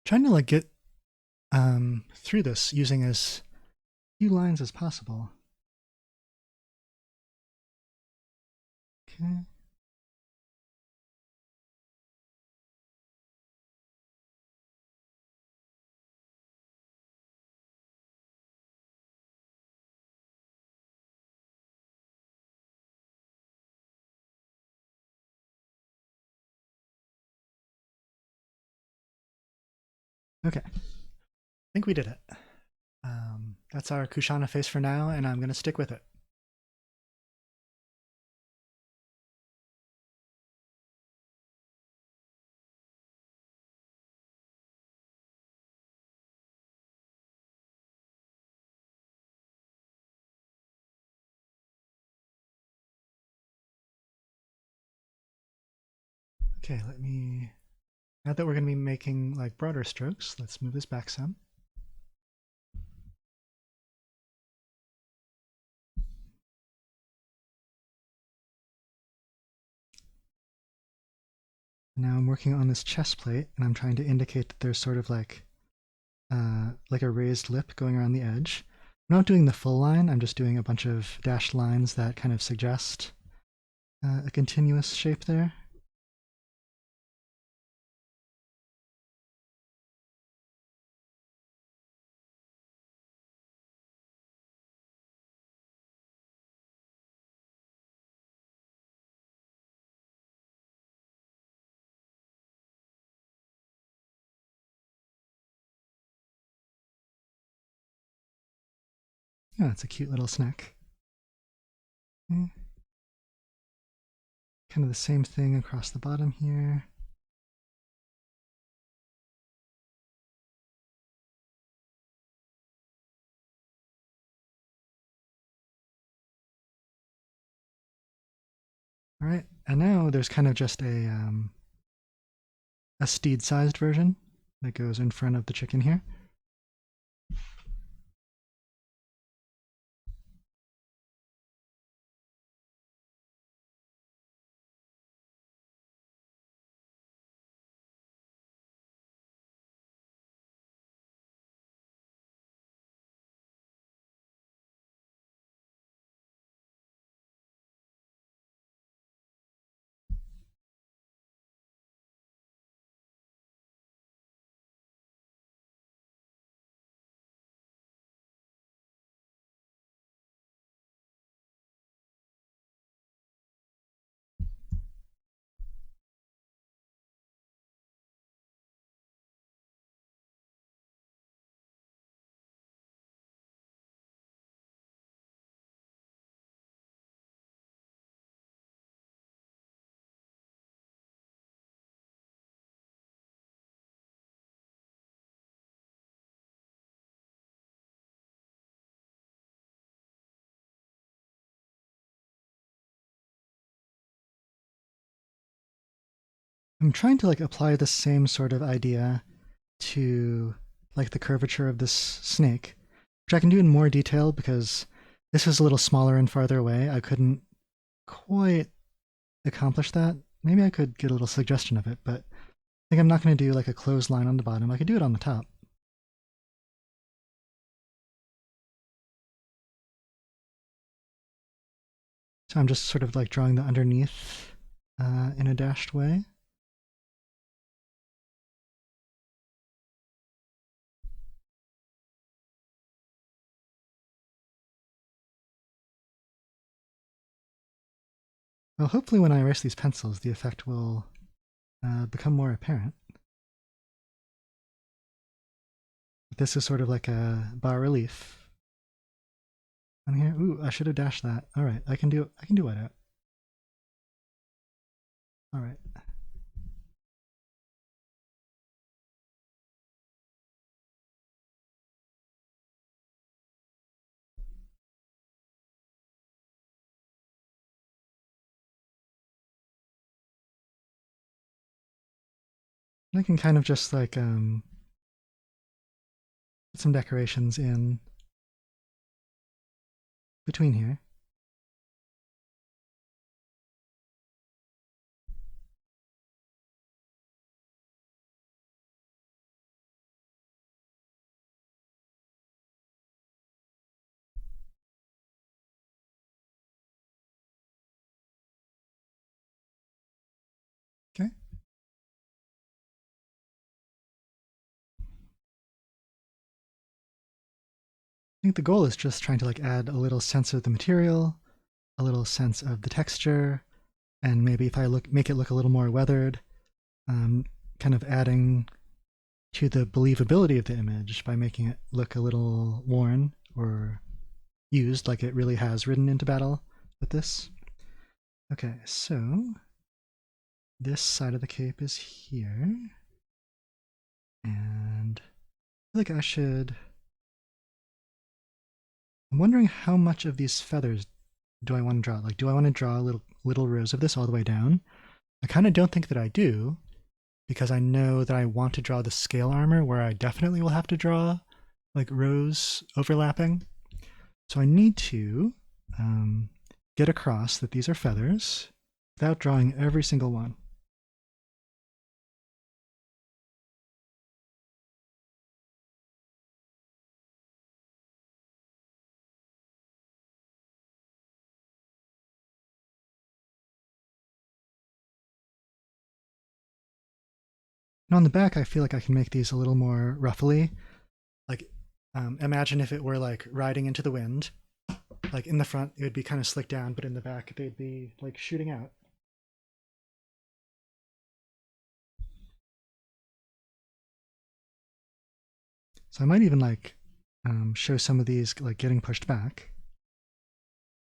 Trying to like get through this using as few lines as possible. Okay. Okay. I think we did it. That's our Kushana face for now, and I'm going to stick with it. Okay, now that we're going to be making like broader strokes, let's move this back some. Now I'm working on this chest plate, and I'm trying to indicate that there's sort of like a raised lip going around the edge. I'm not doing the full line, I'm just doing a bunch of dashed lines that kind of suggest a continuous shape there. Yeah, it's a cute little snack. Okay. Kind of the same thing across the bottom here. All right, and now there's kind of just a steed-sized version that goes in front of the chicken here. I'm trying to like apply the same sort of idea to like the curvature of this snake, which I can do in more detail because this is a little smaller and farther away. I couldn't quite accomplish that. Maybe I could get a little suggestion of it, but I think I'm not going to do like a closed line on the bottom. I could do it on the top. So I'm just sort of like drawing the underneath in a dashed way. Well, hopefully when I erase these pencils, the effect will become more apparent. This is sort of like a bas relief on here. Ooh, I should have dashed that. All right, I can do whiteout. All right. I can kind of just like put some decorations in between here. Okay. I think the goal is just trying to like add a little sense of the material, a little sense of the texture, and maybe if I make it look a little more weathered, kind of adding to the believability of the image by making it look a little worn or used like it really has ridden into battle with this. Okay, so this side of the cape is here. And I feel like I should. I'm wondering how much of these feathers do I want to draw? Like, do I want to draw little rows of this all the way down? I kind of don't think that I do, because I know that I want to draw the scale armor where I definitely will have to draw like rows overlapping. So I need to get across that these are feathers without drawing every single one. And on the back, I feel like I can make these a little more ruffly. Like, imagine if it were like riding into the wind. Like in the front, it would be kind of slicked down, but in the back, they'd be like shooting out. So I might even like show some of these like getting pushed back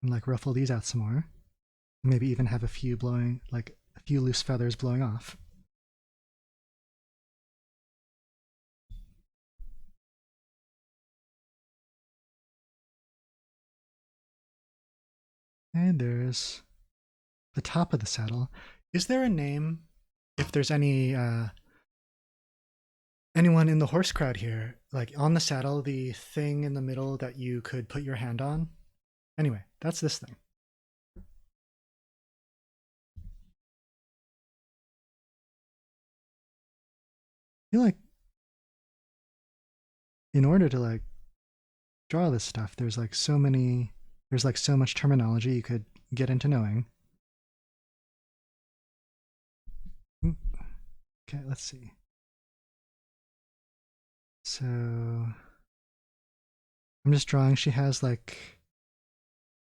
and like ruffle these out some more. Maybe even have a few blowing, like a few loose feathers blowing off. And there's the top of the saddle. Is there a name, if there's anyone in the horse crowd here, like on the saddle, the thing in the middle that you could put your hand on? Anyway, that's this thing. I feel like in order to like draw this stuff, there's like so much terminology you could get into knowing. Okay, let's see. So I'm just drawing. She has like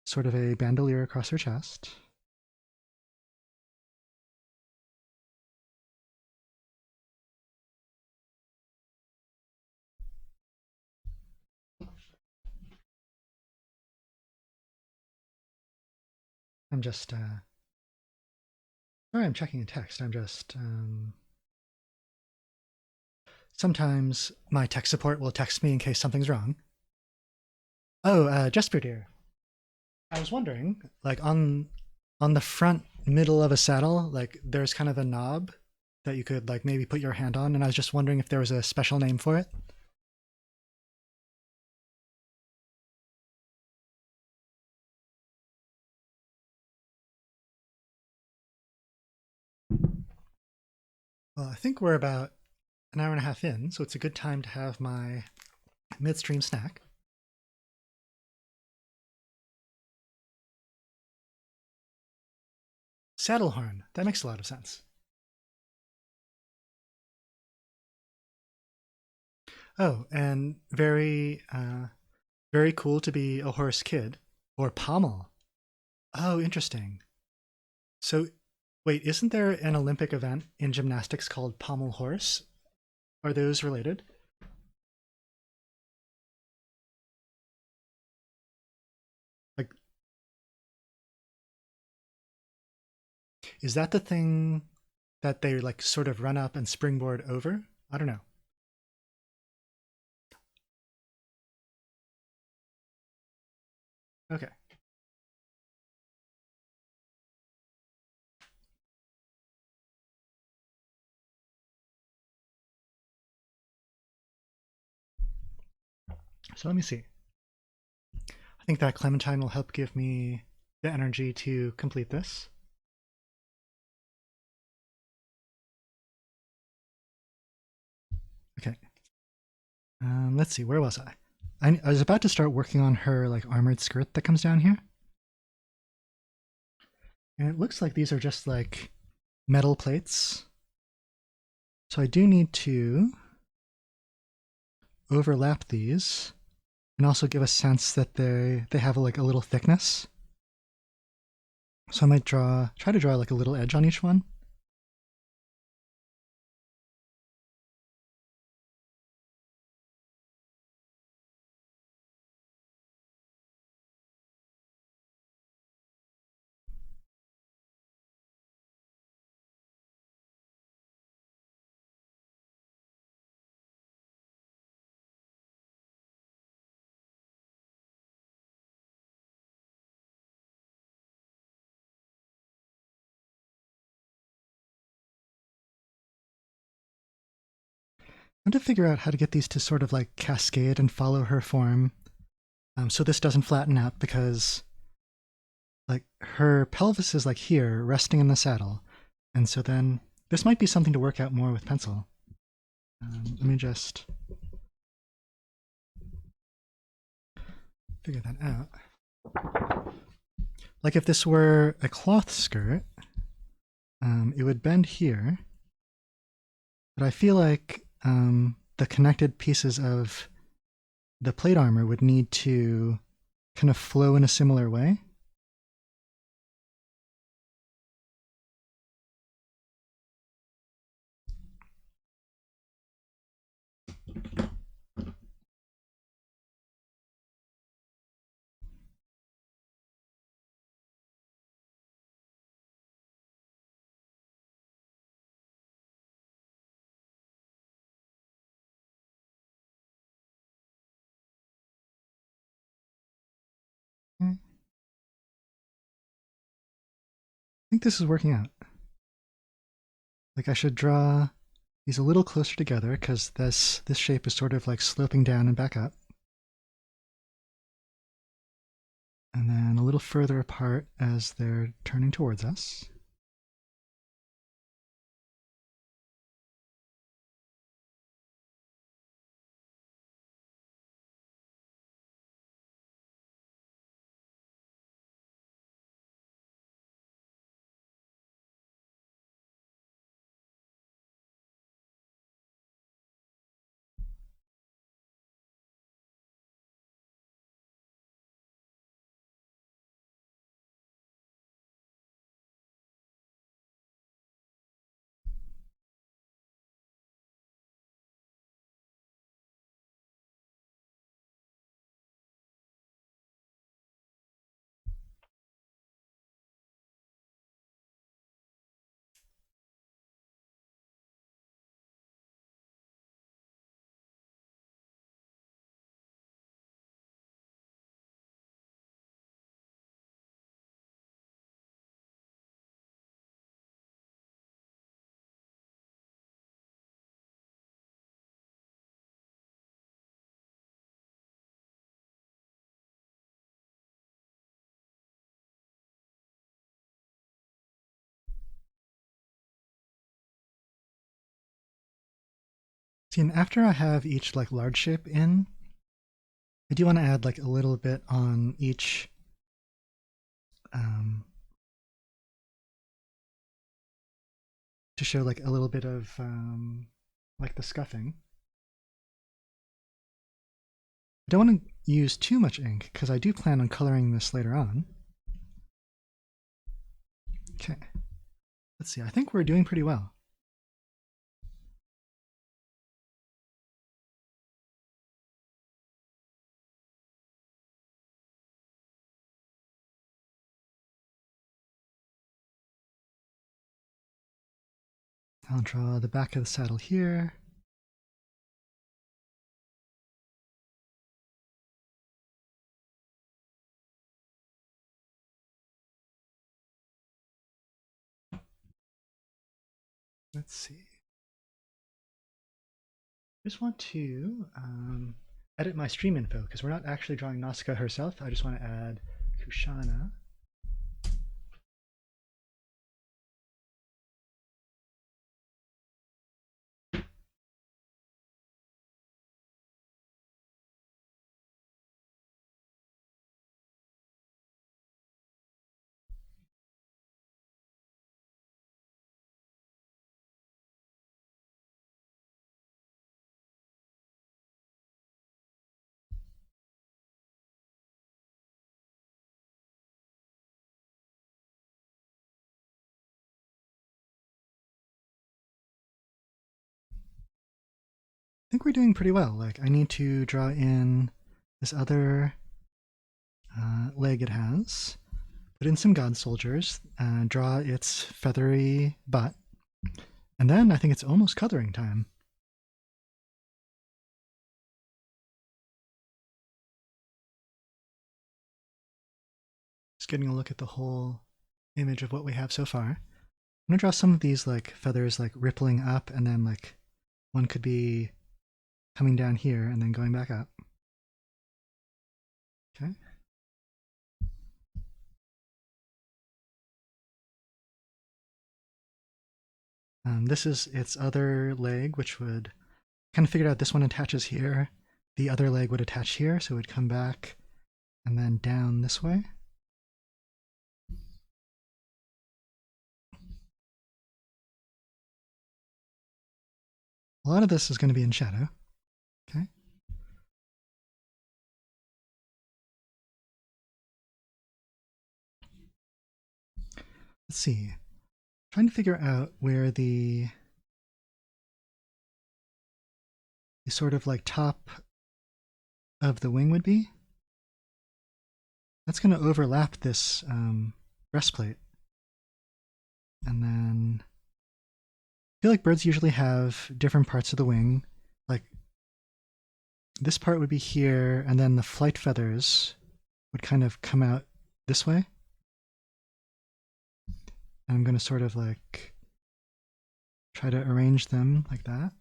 sort of a bandolier across her chest. I'm just sorry, I'm checking a text. I'm just sometimes my tech support will text me in case something's wrong. Oh, Jesper dear, I was wondering, like on the front middle of a saddle, like there's kind of a knob that you could like maybe put your hand on, and I was just wondering if there was a special name for it. Well, I think we're about an hour and a half in, so it's a good time to have my midstream snack. Saddle horn. That makes a lot of sense. Oh, and very cool to be a horse kid or pommel. Oh, interesting. So, wait, isn't there an Olympic event in gymnastics called pommel horse? Are those related? Like, is that the thing that they like sort of run up and springboard over? I don't know. Okay. So let me see. I think that Clementine will help give me the energy to complete this. Okay. Let's see, where was I? I was about to start working on her like armored skirt that comes down here. And it looks like these are just like metal plates. So I do need to overlap these and also give a sense that they have like a little thickness. So I might try to draw like a little edge on each one. I want to figure out how to get these to sort of like cascade and follow her form, so this doesn't flatten out, because like her pelvis is like here resting in the saddle, and so then this might be something to work out more with pencil. Let me just figure that out. Like if this were a cloth skirt, it would bend here, but I feel like the connected pieces of the plate armor would need to kind of flow in a similar way. think this is working out. Like I should draw these a little closer together because this shape is sort of like sloping down and back up. And then a little further apart as they're turning towards us. See, and after I have each like large shape in, I do want to add like a little bit on each to show like a little bit of like the scuffing. I don't want to use too much ink because I do plan on coloring this later on. Okay, let's see, I think we're doing pretty well. I'll draw the back of the saddle here. Let's see. I just want to edit my stream info because we're not actually drawing Nausicaa herself. I just want to add Kushana. I think we're doing pretty well. Like I need to draw in this other leg it has, put in some god soldiers, draw its feathery butt, and then I think it's almost coloring time. Just getting a look at the whole image of what we have so far. I'm gonna draw some of these like feathers like rippling up, and then like one could be coming down here and then going back up. Okay. This is its other leg, which would kind of figure out this one attaches here. The other leg would attach here, so it would come back and then down this way. A lot of this is going to be in shadow. Okay. Let's see. Trying to figure out where the sort of like top of the wing would be. That's going to overlap this breastplate. And then I feel like birds usually have different parts of the wing. Like this part would be here, and then the flight feathers would kind of come out this way. I'm going to sort of like try to arrange them like that.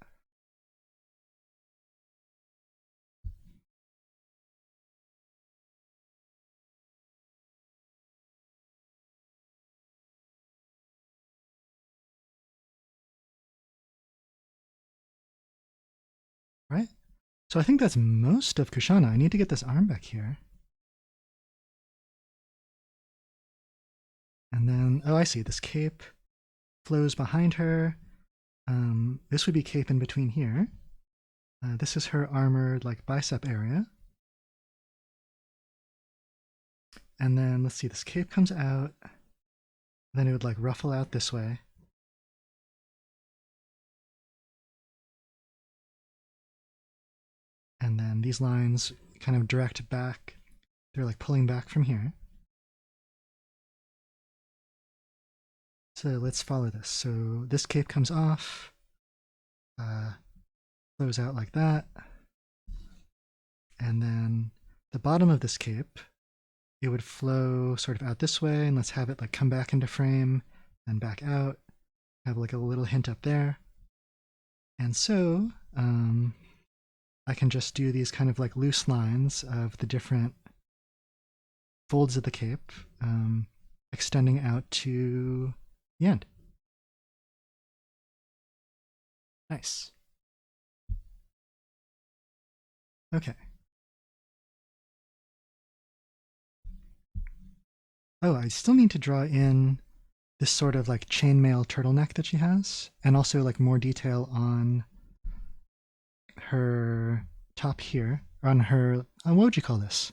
Right? So I think that's most of Kushana. I need to get this arm back here. And then, oh, I see. This cape flows behind her. This would be cape in between here. This is her armored like bicep area. And then let's see, this cape comes out. Then it would like ruffle out this way. And then these lines kind of direct back. They're like pulling back from here. So let's follow this. So this cape comes off, flows out like that. And then the bottom of this cape, it would flow sort of out this way, and let's have it like come back into frame, then back out, have like a little hint up there. And so I can just do these kind of like loose lines of the different folds of the cape, extending out to the end. Nice. Okay. Oh, I still need to draw in this sort of like chainmail turtleneck that she has, and also like more detail on her top here, or on her, what would you call this?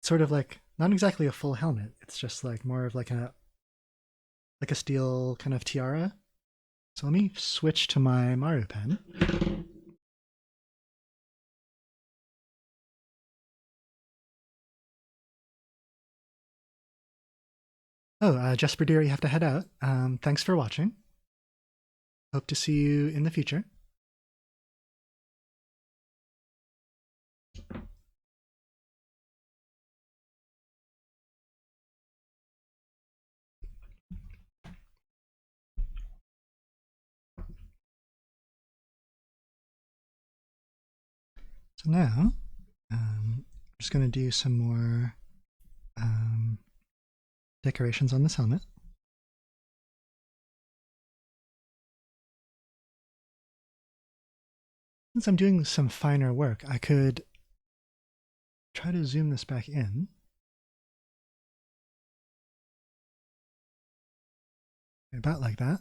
Sort of like, not exactly a full helmet, it's just like more of like a steel kind of tiara. So let me switch to my Maru pen. Oh, Jesper dear, you have to head out. Thanks for watching. Hope to see you in the future. So now, I'm just going to do some more decorations on this helmet. Since I'm doing some finer work, I could try to zoom this back in. About like that.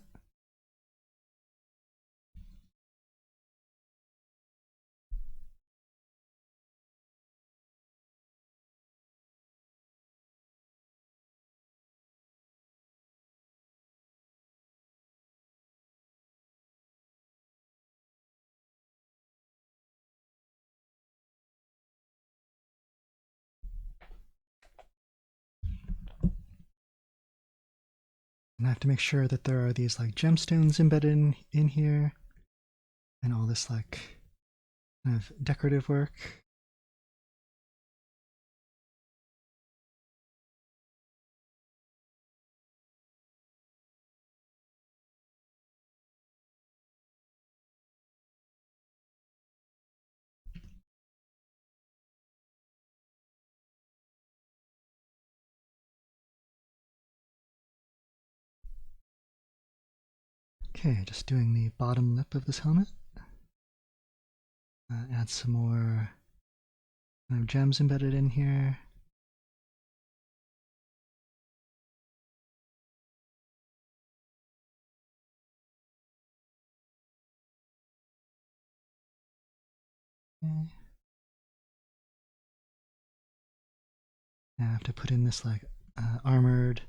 And I have to make sure that there are these like gemstones embedded in here, and all this like kind of decorative work. Okay, just doing the bottom lip of this helmet. Add some more kind of gems embedded in here. Okay. Now I have to put in this like armored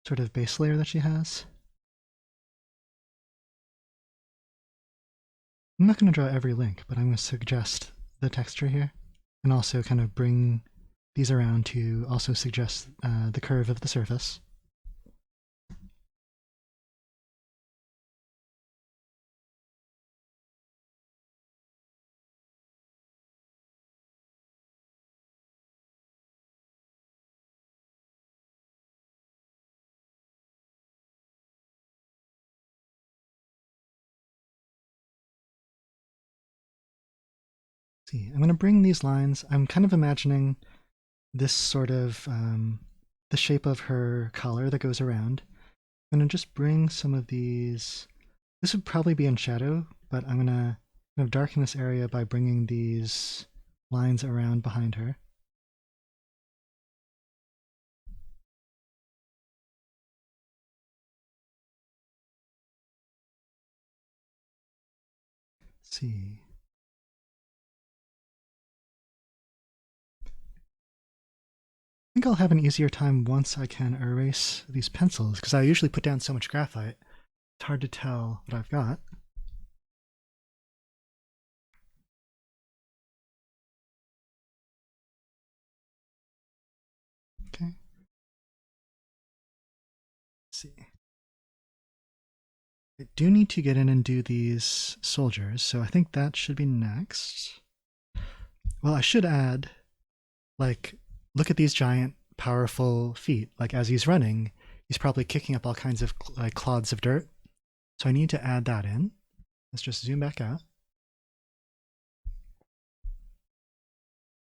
sort of base layer that she has. I'm not going to draw every link, but I'm going to suggest the texture here, and also kind of bring these around to also suggest the curve of the surface. See, I'm going to bring these lines. I'm kind of imagining this sort of the shape of her collar that goes around. I'm going to just bring some of these. This would probably be in shadow, but I'm going to kind of darken this area by bringing these lines around behind her. Let's see. I think I'll have an easier time once I can erase these pencils, because I usually put down so much graphite, it's hard to tell what I've got. Okay. Let's see. I do need to get in and do these soldiers, so I think that should be next. Well, I should add, like, look at these giant, powerful feet. Like, as he's running, he's probably kicking up all kinds of like clods of dirt. So I need to add that in. Let's just zoom back out.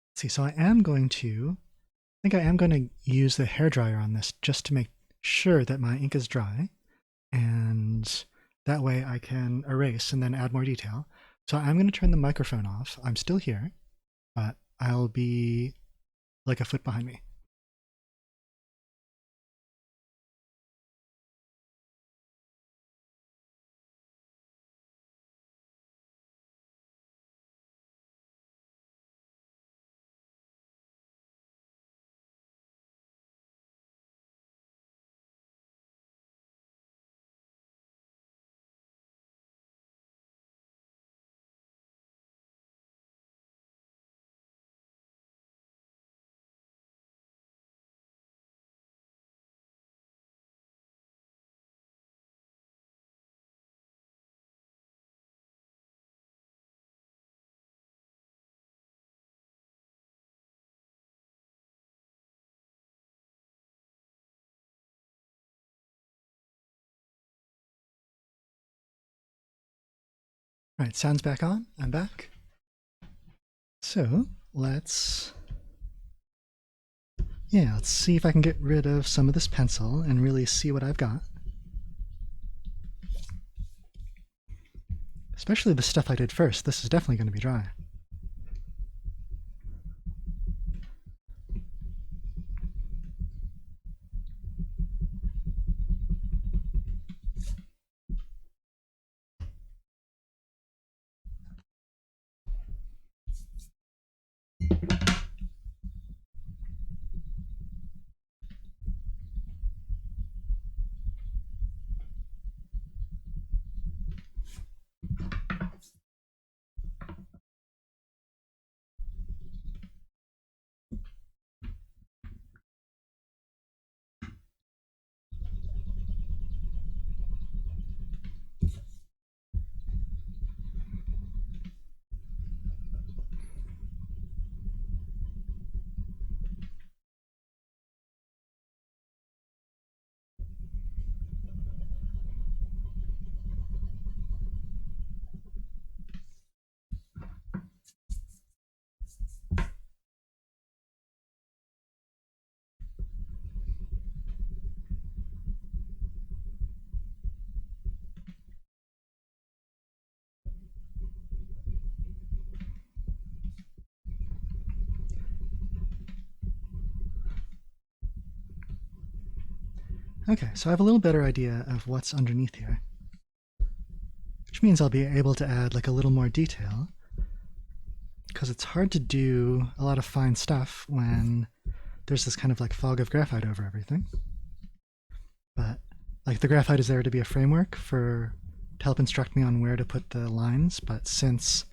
Let's see, so I am going to, I think I am going to use the hairdryer on this just to make sure that my ink is dry. And that way I can erase and then add more detail. So I'm going to turn the microphone off. I'm still here, but I'll be like a foot behind me. All right, sound's back on. I'm back. So let's see if I can get rid of some of this pencil and really see what I've got. Especially the stuff I did first. This is definitely going to be dry. Okay, so I have a little better idea of what's underneath here, which means I'll be able to add like a little more detail, because it's hard to do a lot of fine stuff when there's this kind of like fog of graphite over everything. But like the graphite is there to be a framework to help instruct me on where to put the lines, but since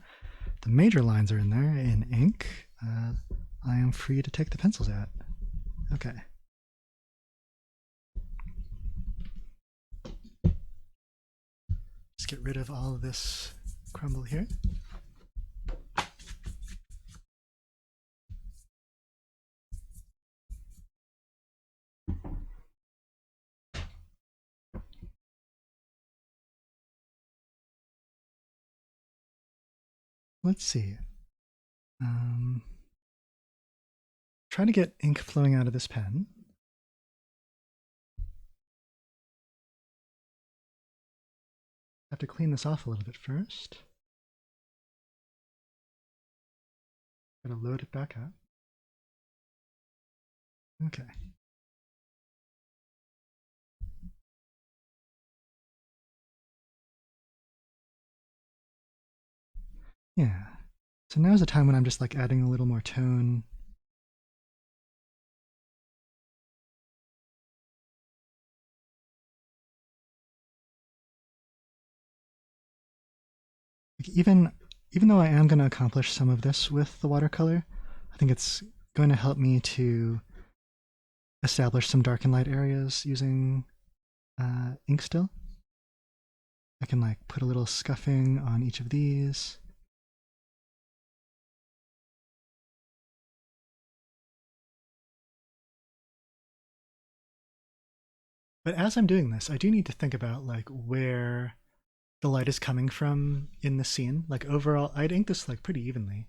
the major lines are in there in ink, I am free to take the pencils out. Okay. Just get rid of all of this crumble here. Let's see. Trying to get ink flowing out of this pen. Have to clean this off a little bit first. Gotta load it back up. Okay. Yeah. So now's the time when I'm just like adding a little more tone. Like even though I am going to accomplish some of this with the watercolor, I think it's going to help me to establish some dark and light areas using ink still. I can like put a little scuffing on each of these. But as I'm doing this, I do need to think about like where the light is coming from in the scene. Like overall, I'd ink this like pretty evenly.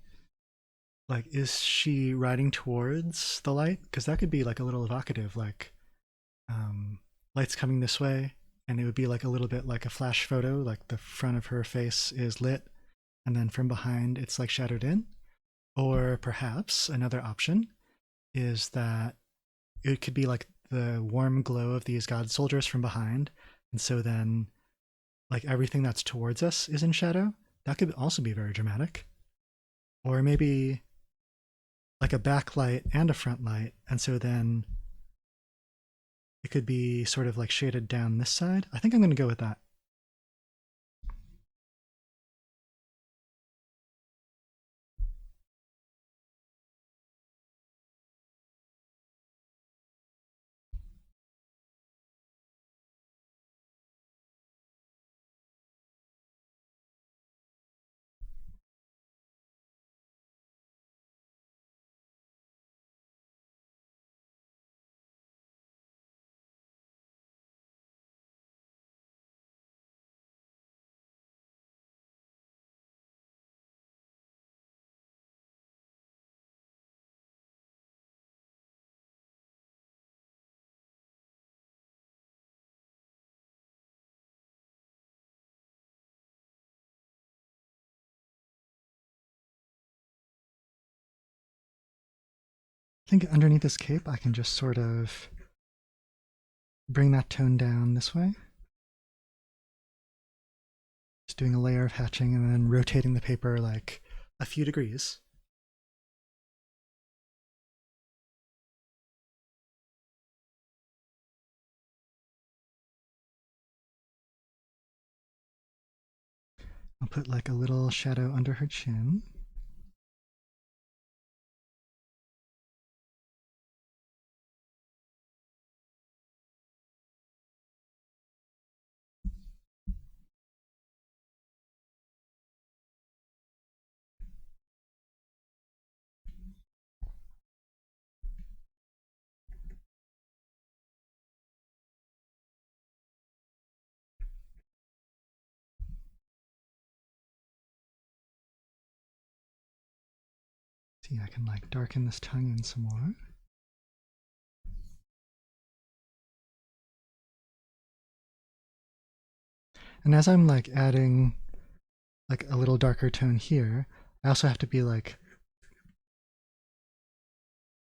Like, is she riding towards the light? Because that could be like a little evocative, like light's coming this way, and it would be like a little bit like a flash photo, like the front of her face is lit, and then from behind it's like shadowed in. Or perhaps another option is that it could be like the warm glow of these god soldiers from behind, and so then like everything that's towards us is in shadow. That could also be very dramatic. Or maybe like a backlight and a front light, and so then it could be sort of like shaded down this side. I think I'm going to go with that. I think underneath this cape, I can just sort of bring that tone down this way. Just doing a layer of hatching and then rotating the paper like a few degrees. I'll put like a little shadow under her chin. See, I can like darken this tongue in some more. And as I'm like adding like a little darker tone here, I also have to be like,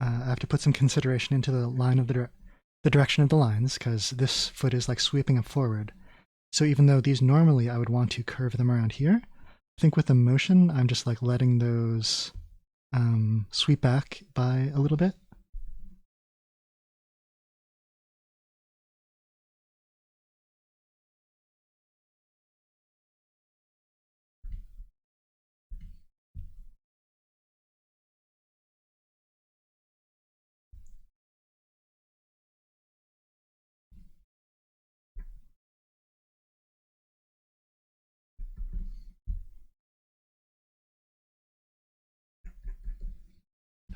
I have to put some consideration into the line of the direction of the lines, because this foot is like sweeping up forward. So even though these normally I would want to curve them around here, I think with the motion, I'm just like letting those sweep back by a little bit.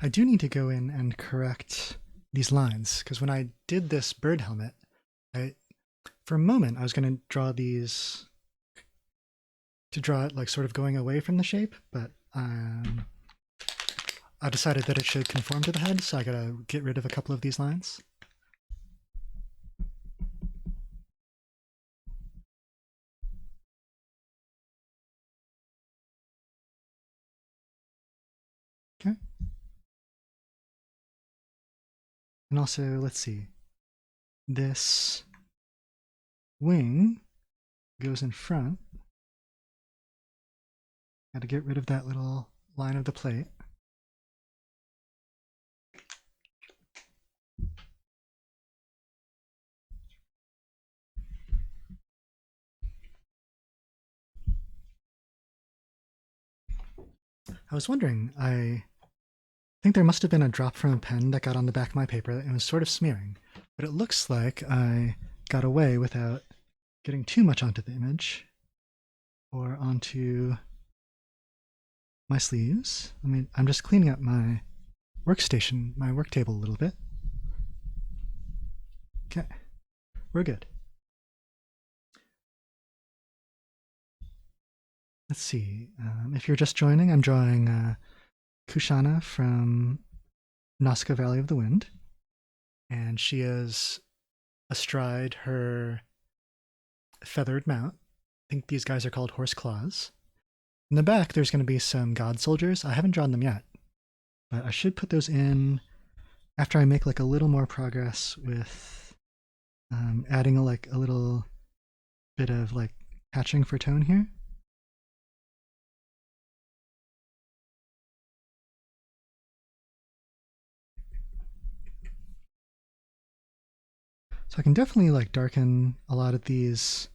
I do need to go in and correct these lines, because when I did this bird helmet, for a moment I was going to draw these to draw it like sort of going away from the shape, but I decided that it should conform to the head, so I gotta get rid of a couple of these lines. Okay. And also, let's see. This wing goes in front. Gotta get rid of that little line of the plate. I was wondering, I think there must have been a drop from a pen that got on the back of my paper and was sort of smearing, but it looks like I got away without getting too much onto the image or onto my sleeves. I mean, I'm just cleaning up my workstation, my work table a little bit. Okay, we're good. Let's see, if you're just joining, I'm drawing Kushana from Nausicaa Valley of the Wind, and she is astride her feathered mount. I think these guys are called horse claws. In the back, there's going to be some god soldiers. I haven't drawn them yet, but I should put those in after I make like a little more progress with adding like a little bit of like hatching for tone here. So I can definitely like darken a lot of these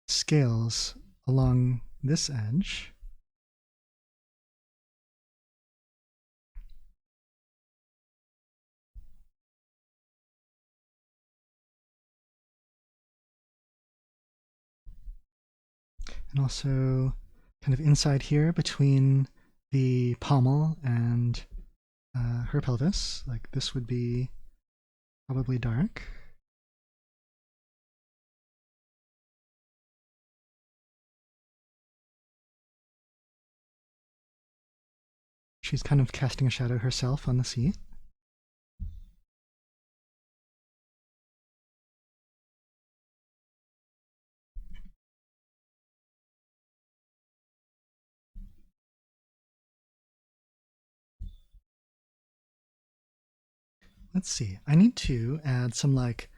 scales along this edge. And also kind of inside here between the pommel and her pelvis, like this would be probably dark. She's kind of casting a shadow herself on the seat. Let's see. I need to add some like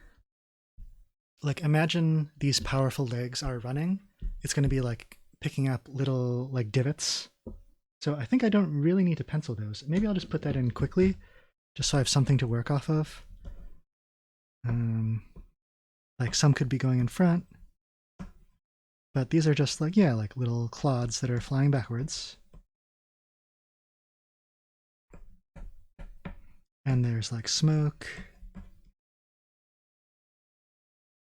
imagine these powerful legs are running. It's going to be like picking up little like divots. So I think I don't really need to pencil those. Maybe I'll just put that in quickly, just so I have something to work off of. Like some could be going in front, but these are just like, yeah, like little clods that are flying backwards. And there's like smoke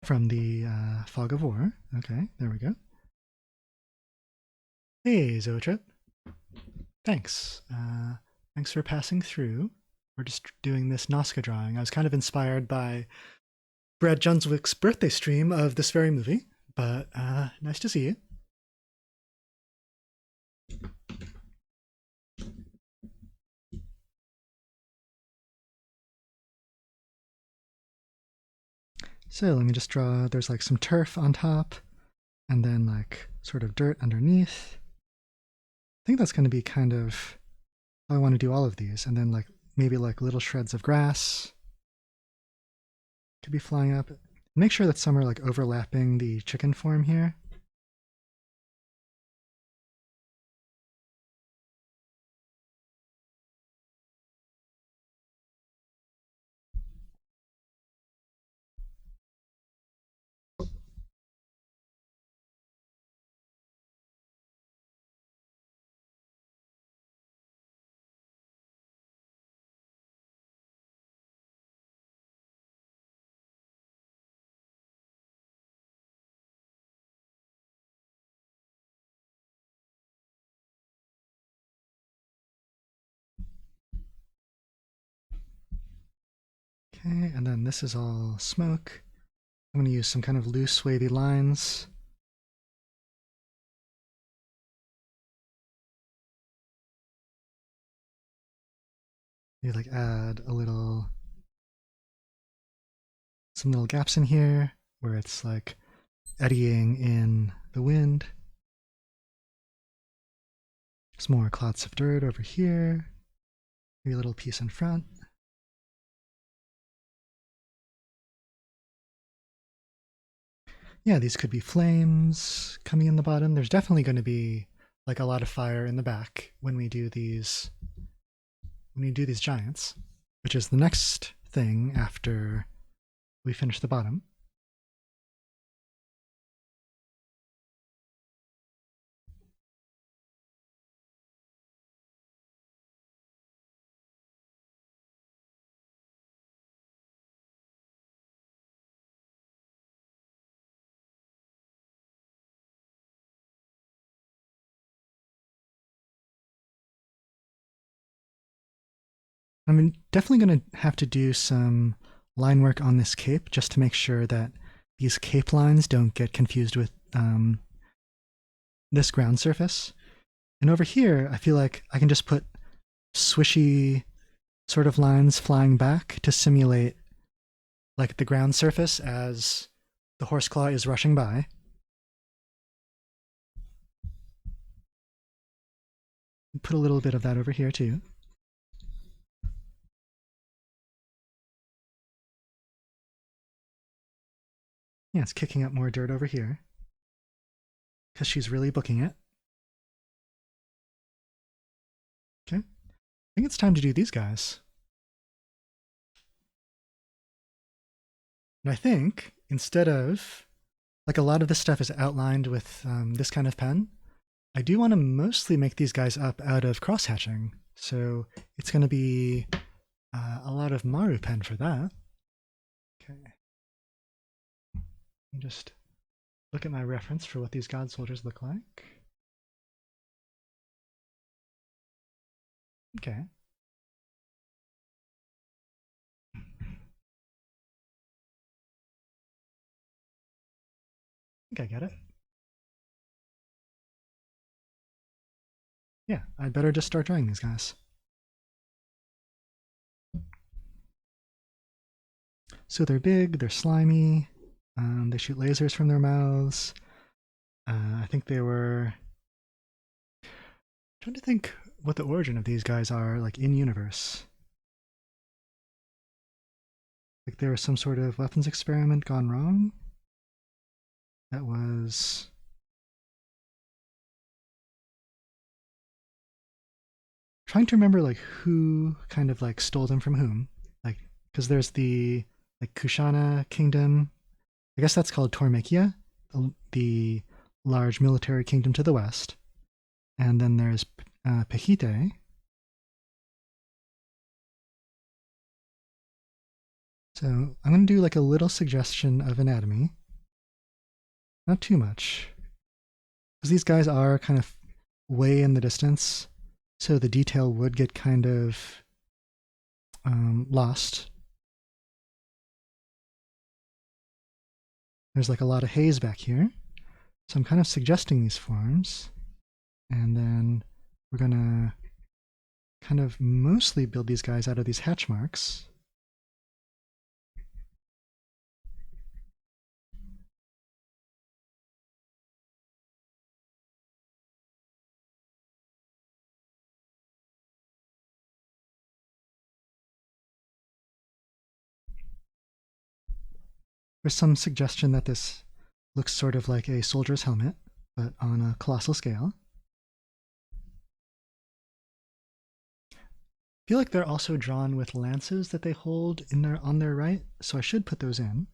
from the fog of war. Okay, there we go. Hey, Zoetrip. Thanks. Thanks for passing through. We're just doing this Nausicaa drawing. I was kind of inspired by Brad Johnswick's birthday stream of this very movie, but nice to see you. So let me just draw, there's like some turf on top, and then like sort of dirt underneath. I think that's going to be kind of how I want to do all of these, and then like maybe like little shreds of grass could be flying up. Make sure that some are like overlapping the chicken form here. Okay, and then this is all smoke. I'm going to use some kind of loose wavy lines. maybe like add some little gaps in here where it's like eddying in the wind. Some more clots of dirt over here. Maybe a little piece in front. Yeah, these could be flames coming in the bottom. There's definitely going to be like a lot of fire in the back when we do these giants, which is the next thing after we finish the bottom. I'm definitely going to have to do some line work on this cape just to make sure that these cape lines don't get confused with this ground surface. And over here, I feel like I can just put swishy sort of lines flying back to simulate like the ground surface as the horseclaw is rushing by. Put a little bit of that over here too. Yeah, it's kicking up more dirt over here because she's really booking it. Okay, I think it's time to do these guys. And I think instead of, like a lot of this stuff is outlined with this kind of pen, I do want to mostly make these guys up out of cross-hatching. So it's going to be a lot of Maru pen for that. Okay. Let me just look at my reference for what these god soldiers look like. Okay. I think I get it. Yeah, I'd better just start drawing these guys. So they're big, they're slimy, they shoot lasers from their mouths. I think they were... I'm trying to think what the origin of these guys are, like in universe. Like there was some sort of weapons experiment gone wrong. That was... trying to remember like who kind of like stole them from whom. Like, because there's the like Kushana kingdom. I guess that's called Tormekia, the large military kingdom to the west. And then there's Pehite. So I'm going to do like a little suggestion of anatomy. Not too much. Because these guys are kind of way in the distance, so the detail would get kind of lost. There's like a lot of haze back here. So I'm kind of suggesting these forms. And then we're going to kind of mostly build these guys out of these hatch marks. There's some suggestion that this looks sort of like a soldier's helmet, but on a colossal scale. I feel like they're also drawn with lances that they hold on their right, so I should put those in.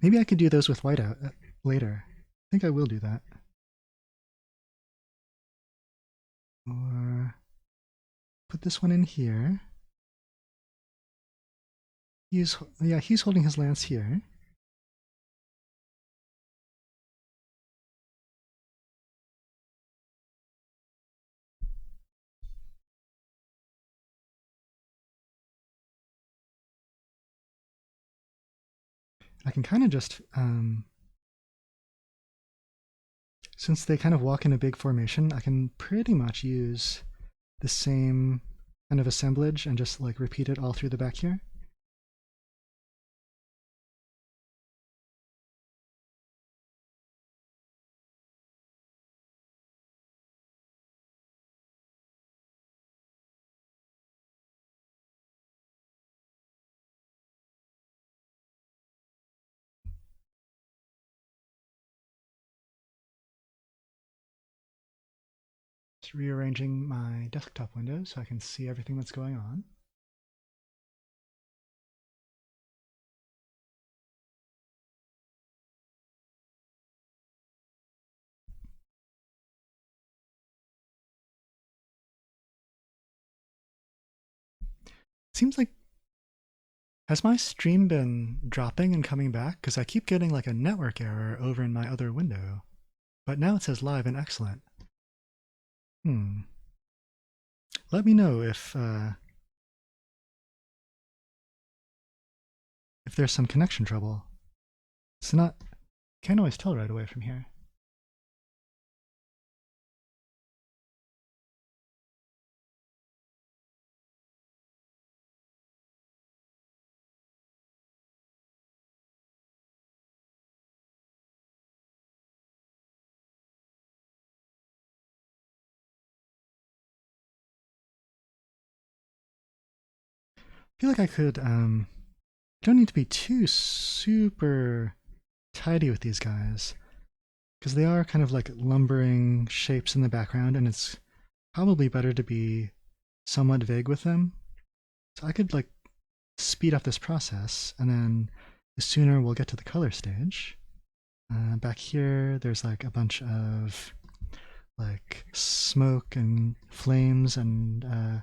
Maybe I could do those with whiteout later. I think I will do that. Or put this one in here. He's holding his lance here. I can kind of just, since they kind of walk in a big formation, I can pretty much use the same kind of assemblage and just like repeat it all through the back here. Just rearranging my desktop windows so I can see everything that's going on. Seems like, has my stream been dropping and coming back? Because I keep getting like a network error over in my other window. But now it says live and excellent. Let me know if there's some connection trouble. It's not, can't always tell right away from here. I feel like I could, don't need to be too super tidy with these guys, because they are kind of like lumbering shapes in the background, and it's probably better to be somewhat vague with them. So I could like speed up this process, and then the sooner we'll get to the color stage. Back here, there's like a bunch of like smoke and flames and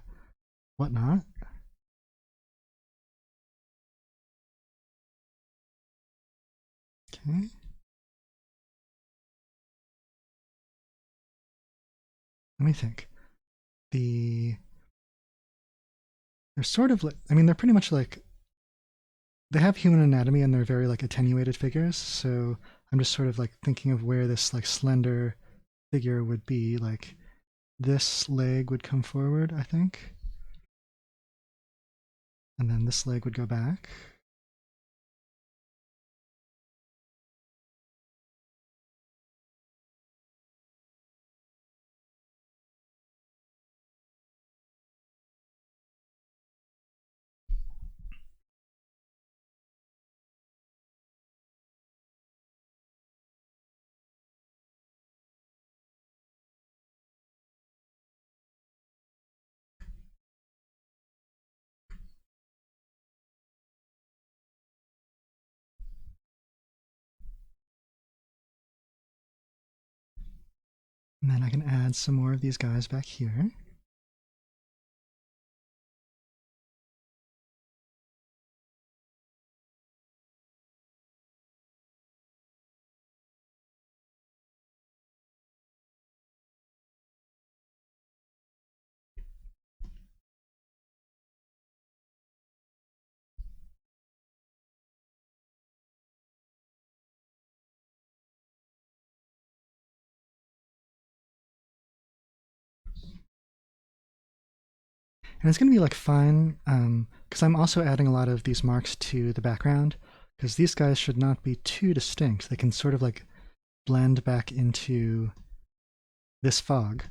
whatnot. Okay. Let me think. They're sort of like, I mean, they're pretty much like, they have human anatomy and they're very like attenuated figures. So I'm just sort of like thinking of where this like slender figure would be. Like this leg would come forward, I think. And then this leg would go back. And then I can add some more of these guys back here. And it's going to be like fine, because I'm also adding a lot of these marks to the background, because these guys should not be too distinct. They can sort of like blend back into this fog.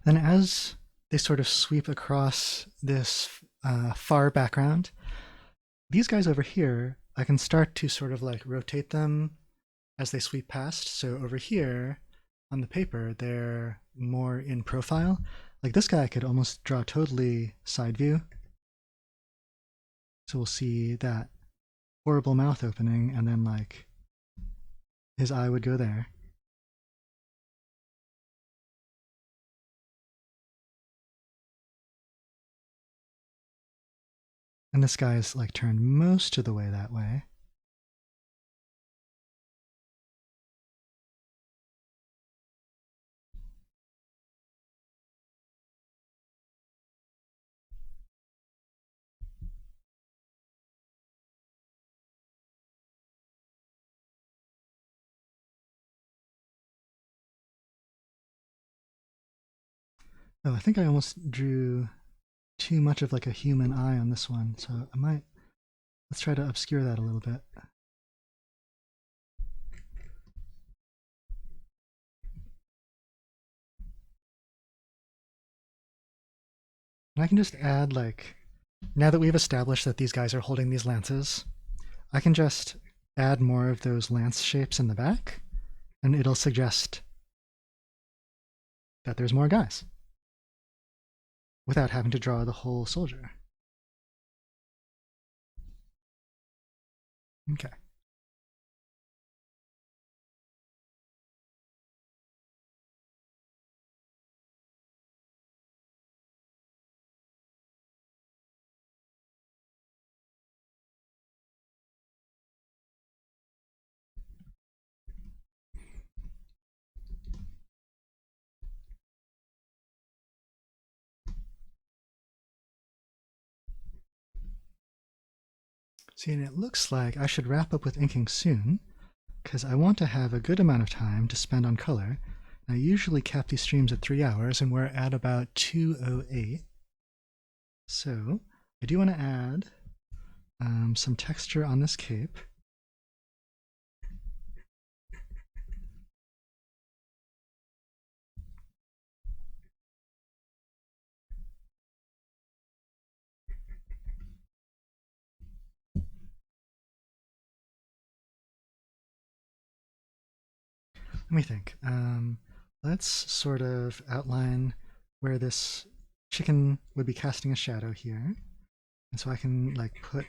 Then as they sort of sweep across this far background, these guys over here, I can start to sort of like rotate them as they sweep past. So over here on the paper, they're more in profile. Like this guy I could almost draw totally side view. So we'll see that horrible mouth opening, and then like his eye would go there. And this guy is like turned most of the way that way. Oh, I think I almost drew too much of like a human eye on this one, so I might, let's try to obscure that a little bit. And I can just add like, now that we've established that these guys are holding these lances, I can just add more of those lance shapes in the back, and it'll suggest that there's more guys without having to draw the whole soldier. Okay. See, and it looks like I should wrap up with inking soon, because I want to have a good amount of time to spend on color. I usually cap these streams at 3 hours, and we're at about 2:08. So I do want to add some texture on this cape. Let me think. Let's sort of outline where this chicken would be casting a shadow here. And so I can like put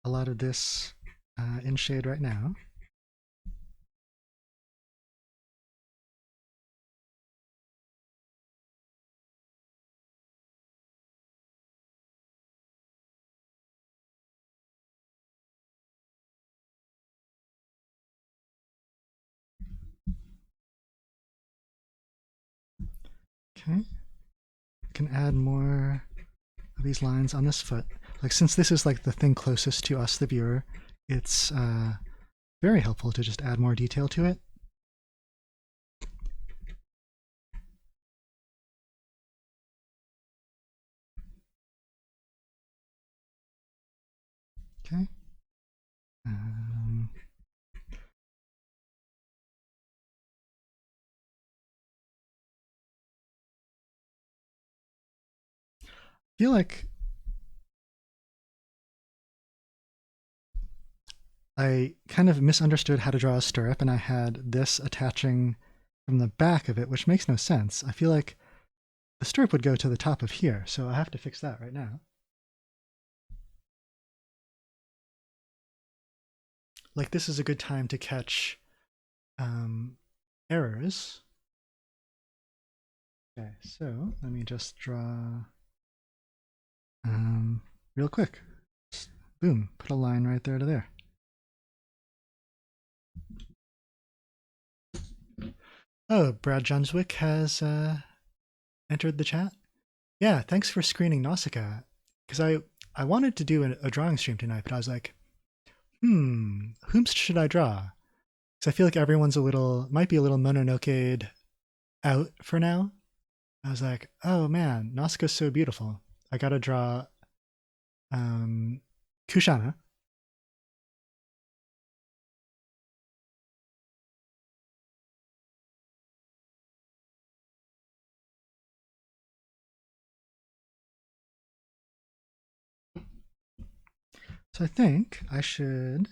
a lot of this in shade right now. Okay. I can add more of these lines on this foot. Like since this is like the thing closest to us, the viewer, it's very helpful to just add more detail to it. Okay. I feel like I kind of misunderstood how to draw a stirrup, and I had this attaching from the back of it, which makes no sense. I feel like the stirrup would go to the top of here, so I have to fix that right now. Like this is a good time to catch errors. Okay, so let me just draw real quick. Boom, put a line right there to there. Oh, Brad Johnswick has entered the chat. Yeah, thanks for screening Nausicaa. Because I wanted to do a drawing stream tonight, but I was like, whom should I draw? Because I feel like everyone's might be a little Mononoke'd out for now. I was like, oh man, Nausicaa's so beautiful. I gotta draw Kushana. So I think I'm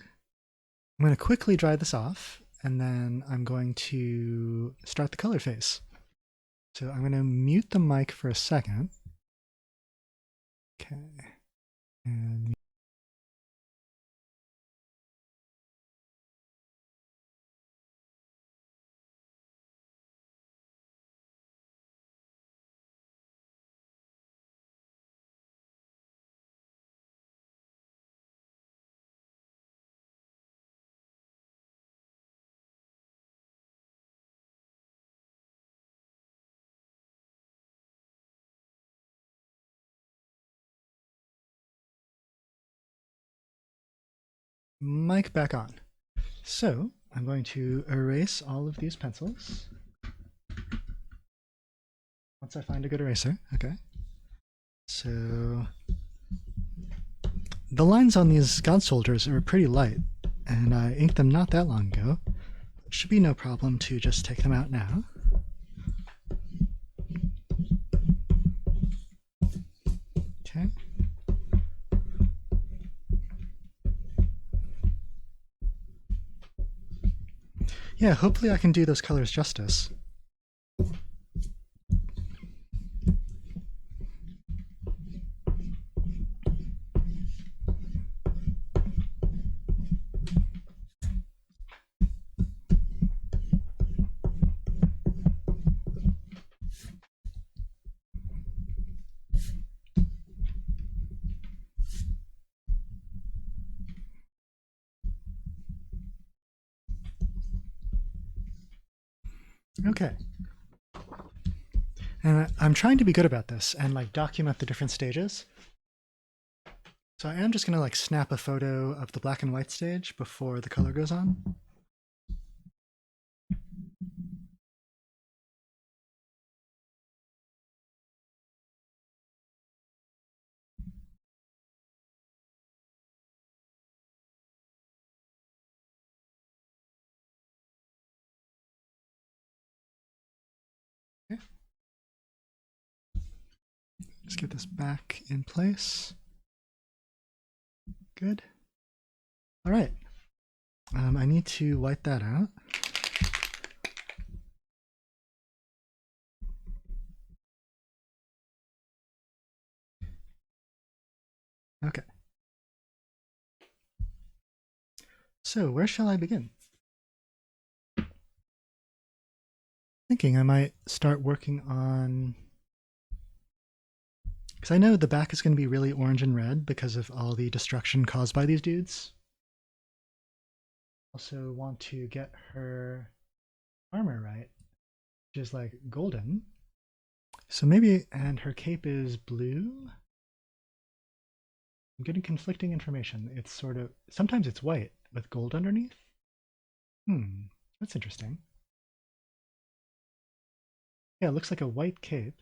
going to quickly dry this off, and then I'm going to start the color phase. So I'm going to mute the mic for a second. Okay. And mic back on. So I'm going to erase all of these pencils. Once I find a good eraser, okay. So the lines on these god soldiers are pretty light, and I inked them not that long ago. It should be no problem to just take them out now. Okay. Yeah, hopefully I can do those colors justice. Okay. And I'm trying to be good about this and like document the different stages. So I am just going to like snap a photo of the black and white stage before the color goes on. Okay. Just get this back in place. Good. All right. I need to white that out. Okay. So where shall I begin? Thinking I might start working on, because I know the back is going to be really orange and red because of all the destruction caused by these dudes. Also want to get her armor right, which is like golden. So maybe, and her cape is blue. I'm getting conflicting information. It's sort of, sometimes it's white with gold underneath. That's interesting. Yeah, it looks like a white cape,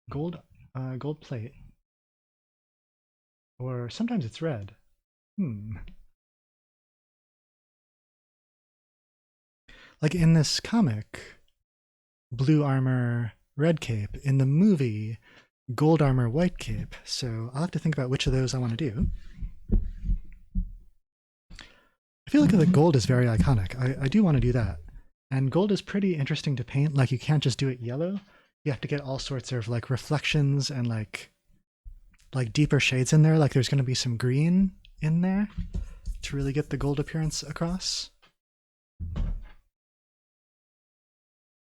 gold plate, or sometimes it's red. Like in this comic, blue armor, red cape. In the movie, gold armor, white cape. So I'll have to think about which of those I want to do. I feel like the gold is very iconic. I do want to do that. And gold is pretty interesting to paint. Like you can't just do it yellow. You have to get all sorts of like reflections and like deeper shades in there. Like there's going to be some green in there to really get the gold appearance across.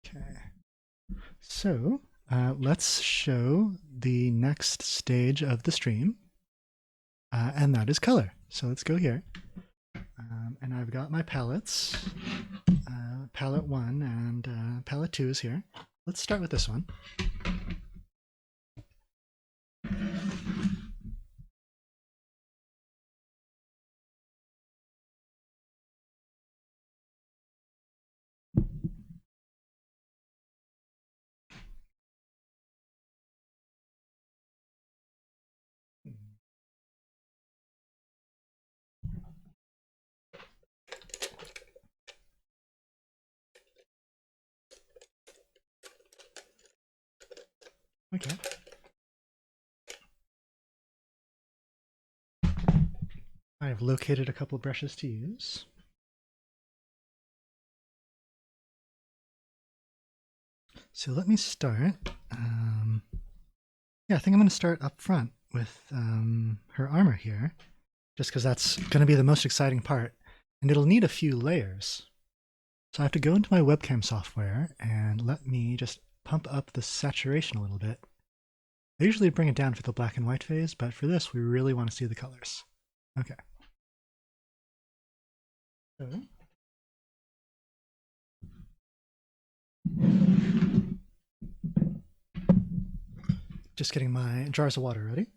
Okay. So let's show the next stage of the stream. And that is color. So let's go here. And I've got my palettes. Palette 1 and palette 2 is here. Let's start with this one. Okay. I've located a couple brushes to use. So let me start. Yeah, I think I'm going to start up front with her armor here, just because that's going to be the most exciting part, and it'll need a few layers. So I have to go into my webcam software and let me just pump up the saturation a little bit. I usually bring it down for the black and white phase, but for this we really want to see the colors. Okay. So, just getting my jars of water ready.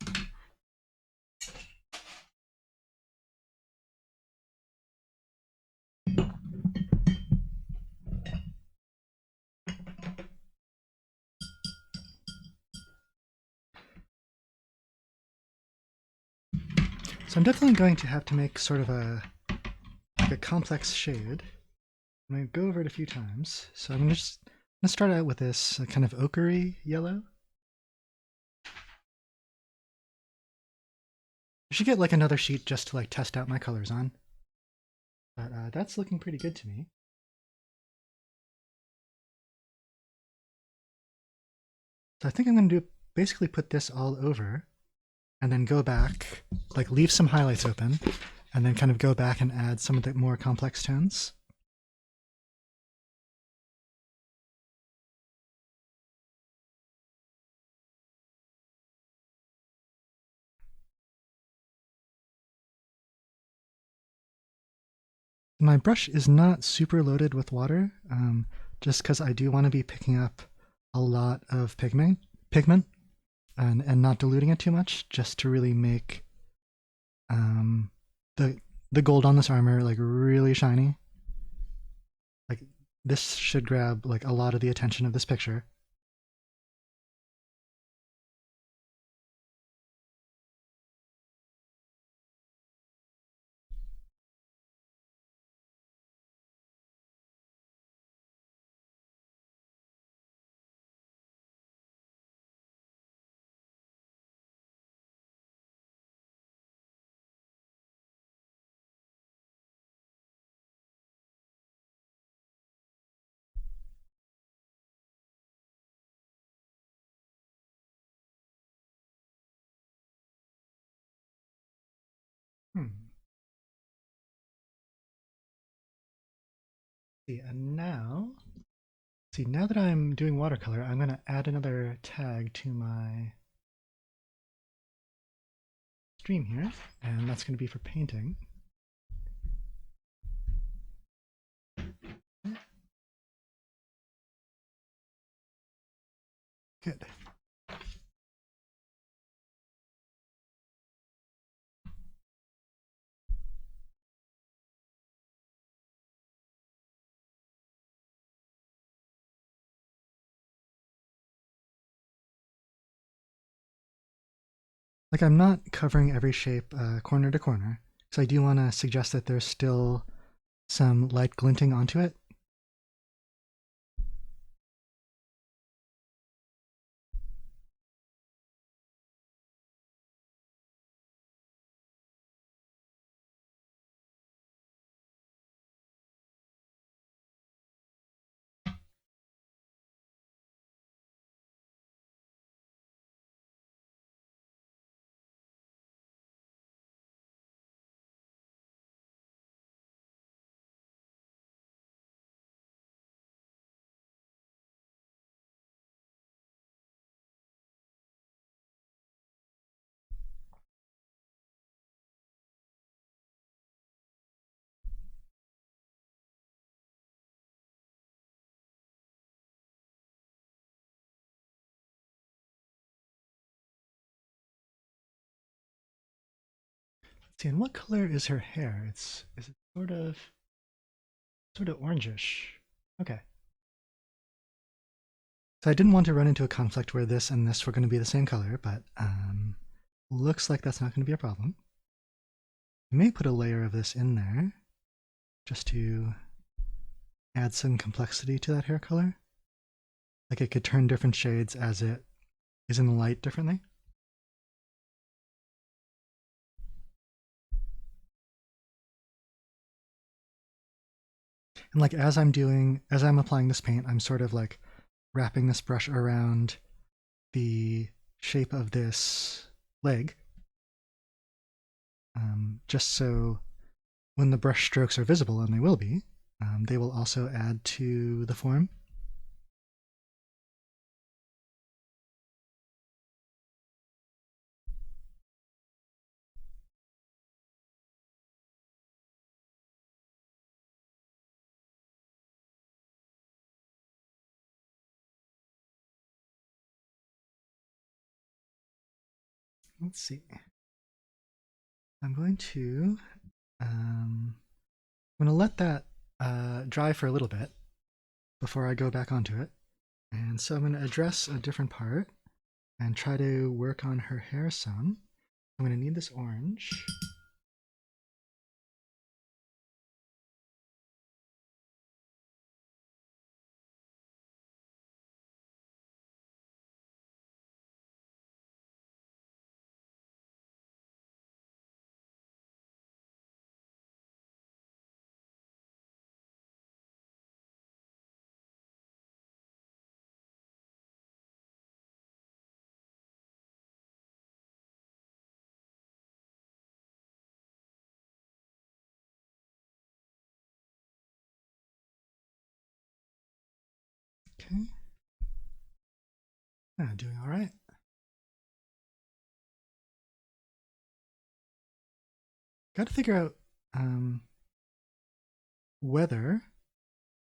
So I'm definitely going to have to make sort of a complex shade. I'm going to go over it a few times. So I'm going to start out with this kind of ochre-y yellow. I should get like another sheet just to like test out my colors on. But that's looking pretty good to me. So I think I'm going to basically put this all over and then go back, like leave some highlights open, and then kind of go back and add some of the more complex tones. My brush is not super loaded with water, just because I do want to be picking up a lot of pigment and not diluting it too much, just to really make the gold on this armor like really shiny. Like this should grab like a lot of the attention of this picture. See, and now, now that I'm doing watercolor, I'm going to add another tag to my stream here, and that's going to be for painting. Good. Like I'm not covering every shape corner to corner, so I do want to suggest that there's still some light glinting onto it. Let's see, and what color is her hair? Is it sort of orangish? Okay. So I didn't want to run into a conflict where this and this were going to be the same color, but looks like that's not going to be a problem. I may put a layer of this in there just to add some complexity to that hair color. Like it could turn different shades as it is in the light differently. And like as I'm applying this paint, I'm sort of like wrapping this brush around the shape of this leg, just so when the brush strokes are visible, and they will be, they will also add to the form. Let's see. I'm going to let that dry for a little bit before I go back onto it. And so I'm going to address a different part and try to work on her hair some. I'm going to need this orange. Okay. Doing all right. Got to figure out whether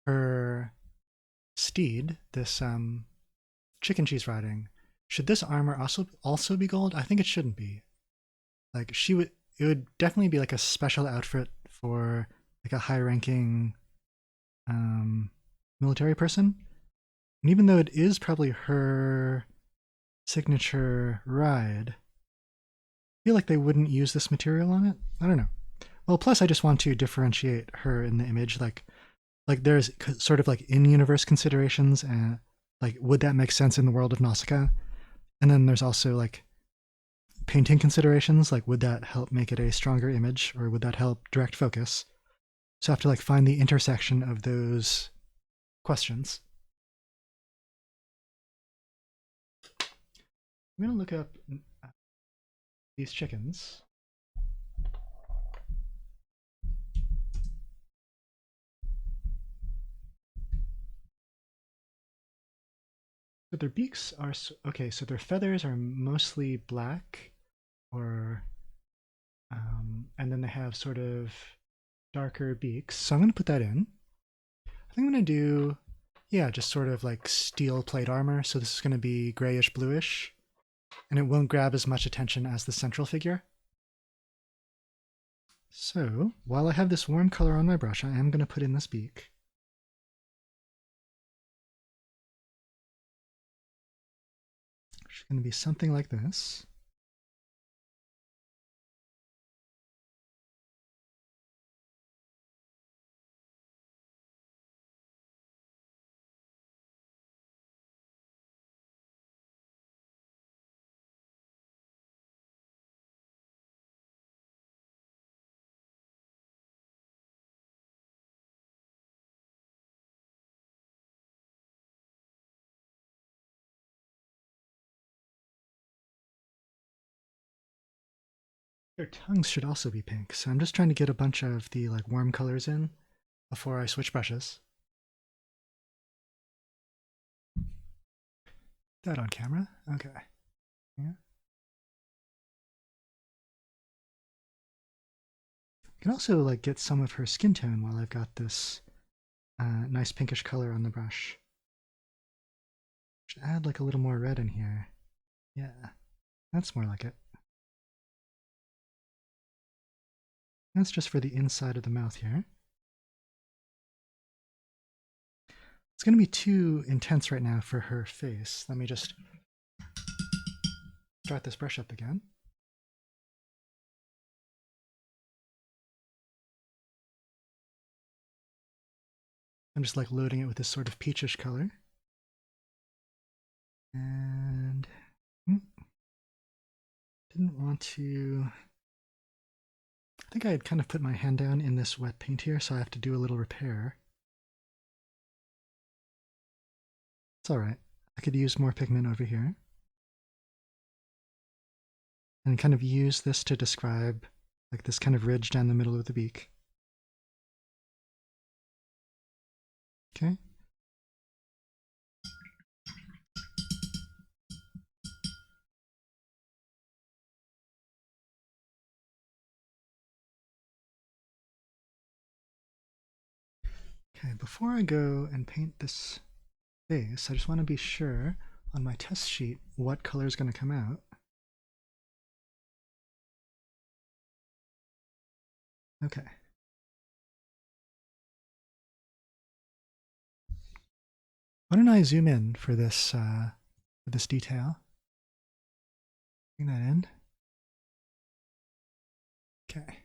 her steed, this chicken she's riding, should this armor also be gold? I think it shouldn't be. Like it would definitely be like a special outfit for like a high-ranking military person. And even though it is probably her signature ride, I feel like they wouldn't use this material on it. I don't know. Well, plus I just want to differentiate her in the image. Like there's sort of like in-universe considerations, and like would that make sense in the world of Nausicaa? And then there's also like painting considerations. Like would that help make it a stronger image, or would that help direct focus? So I have to like find the intersection of those questions. I'm gonna look up these chickens. So their beaks are okay. So their feathers are mostly black, or and then they have sort of darker beaks. So I'm gonna put that in. I think I'm gonna do, yeah, just sort of like steel plate armor. So this is gonna be grayish bluish, and it won't grab as much attention as the central figure. So while I have this warm color on my brush, I am gonna put in this beak. It's gonna be something like this. Their tongues should also be pink, so I'm just trying to get a bunch of the like warm colors in before I switch brushes. That on camera? Okay. Yeah. I can also like get some of her skin tone while I've got this nice pinkish color on the brush. Should add like a little more red in here. Yeah, that's more like it. That's just for the inside of the mouth here. It's going to be too intense right now for her face. Let me just start this brush up again. I'm just like loading it with this sort of peachish color. And didn't want to, I think I had kind of put my hand down in this wet paint here, so I have to do a little repair. It's all right. I could use more pigment over here. And kind of use this to describe like this kind of ridge down the middle of the beak. Okay. Okay, before I go and paint this face, I just want to be sure on my test sheet what color is going to come out. Okay. Why don't I zoom in for this detail? Bring that in. Okay.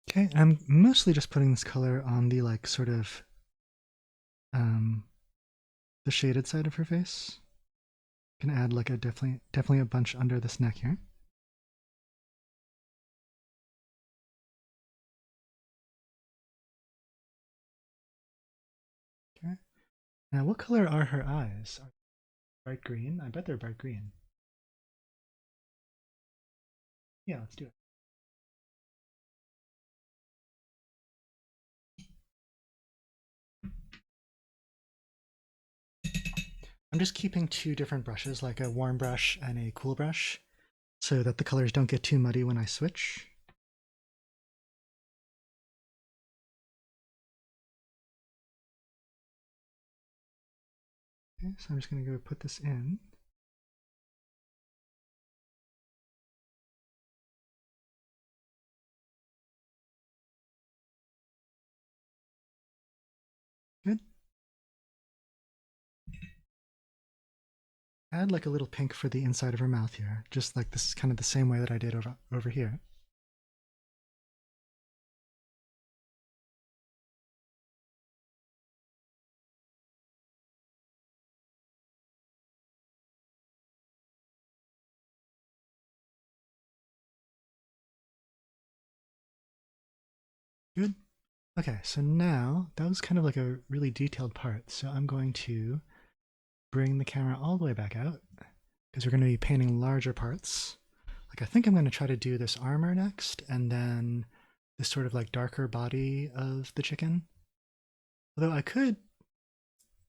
Okay, I'm mostly just putting this color on the like sort of the shaded side of her face. Can add like a definitely a bunch under this neck here. Okay. Now, what color are her eyes? Are they bright green? I bet they're bright green. Yeah, let's do it. I'm just keeping two different brushes, like a warm brush and a cool brush, so that the colors don't get too muddy when I switch. Okay, so I'm just going to go put this in. Good. Add like a little pink for the inside of her mouth here, just like this is kind of the same way that I did over here. Good. Okay, so now that was kind of like a really detailed part. So I'm going to bring the camera all the way back out because we're going to be painting larger parts. Like I think I'm going to try to do this armor next and then this sort of like darker body of the chicken. Although I could,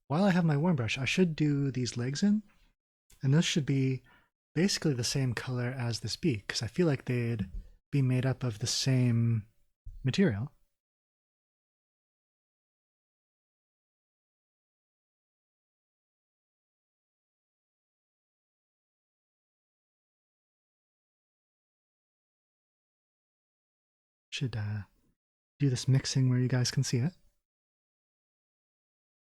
while I have my warm brush, I should do these legs in, and those should be basically the same color as this beak because I feel like they'd be made up of the same material. Should do this mixing where you guys can see it.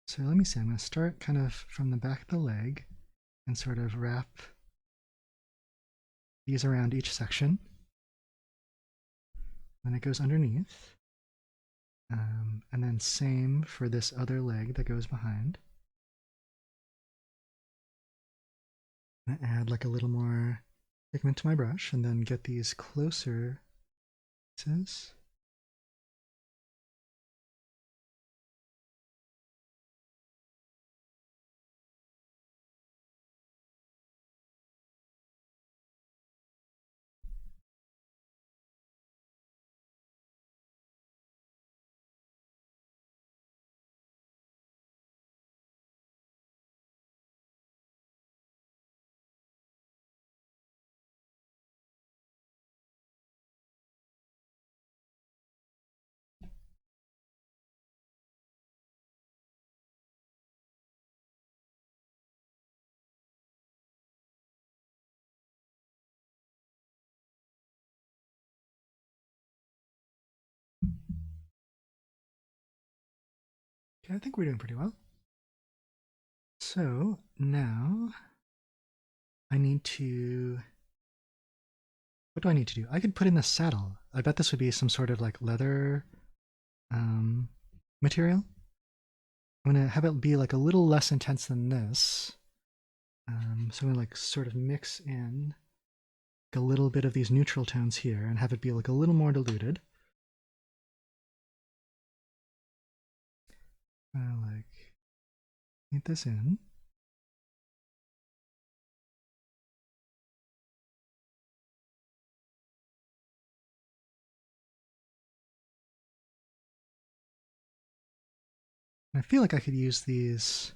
So let me see, I'm going to start kind of from the back of the leg and sort of wrap these around each section. Then it goes underneath. And then same for this other leg that goes behind. I'm going to add like a little more pigment to my brush and then get these closer pieces. Okay, I think we're doing pretty well. So now I need to... What do I need to do? I could put in a saddle. I bet this would be some sort of like leather material. I'm gonna have it be like a little less intense than this. So I'm gonna like sort of mix in like a little bit of these neutral tones here and have it be like a little more diluted. Like paint this in. And I feel like I could use these,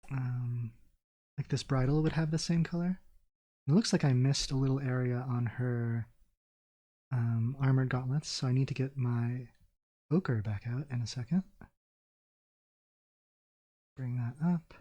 like this bridle would have the same color. It looks like I missed a little area on her armored gauntlets, so I need to get my ochre back out in a second. Bring that up.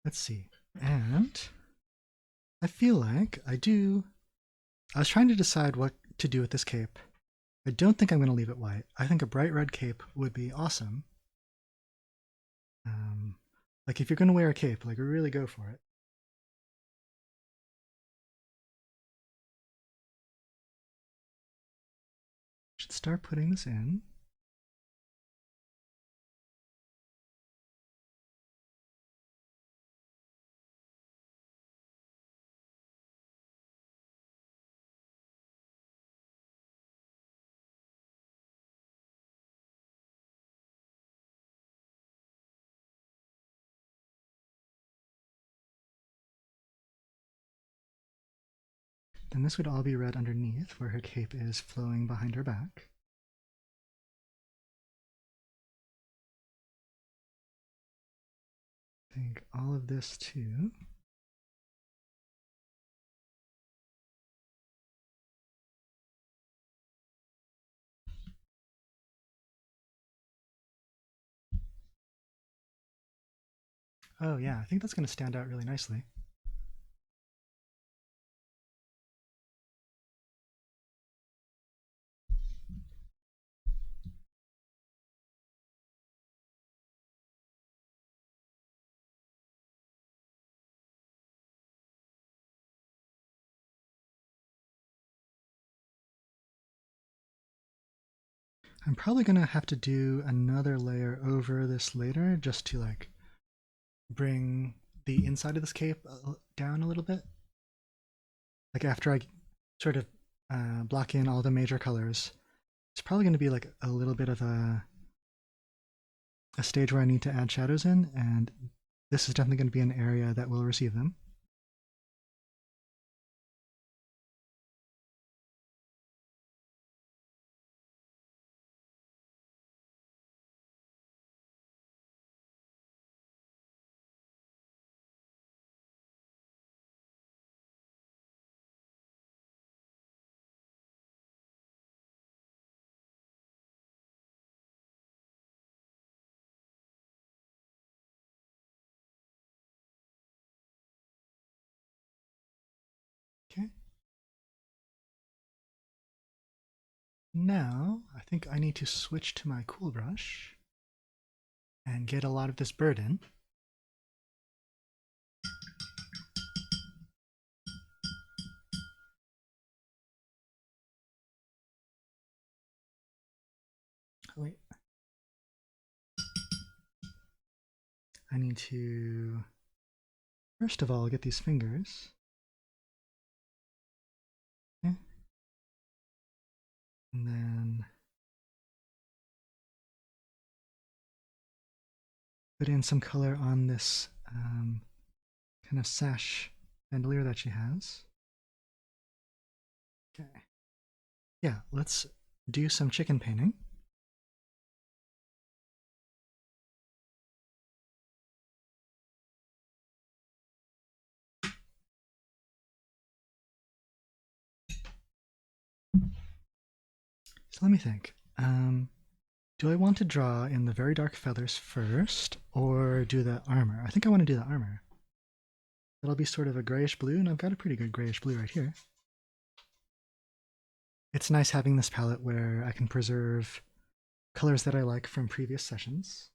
Let's see. And I feel like I was trying to decide what to do with this cape. I don't think I'm going to leave it white. I think a bright red cape would be awesome. Like if you're going to wear a cape, like really go for it. Should start putting this in. Then this would all be red underneath where her cape is flowing behind her back. I think all of this too. Oh yeah, I think that's going to stand out really nicely. I'm probably going to have to do another layer over this later just to like bring the inside of this cape down a little bit. Like after I sort of block in all the major colors, it's probably going to be like a little bit of a stage where I need to add shadows in, and this is definitely going to be an area that will receive them. Okay. Now, I think I need to switch to my cool brush and get a lot of this bird in. Oh, wait. I need to, first of all, get these fingers. Okay. And then put in some color on this kind of sash bandolier that she has. Okay. Yeah, let's do some chicken painting. So let me think. Do I want to draw in the very dark feathers first, or do the armor? I think I want to do the armor. That'll be sort of a grayish blue, and I've got a pretty good grayish blue right here. It's nice having this palette where I can preserve colors that I like from previous sessions.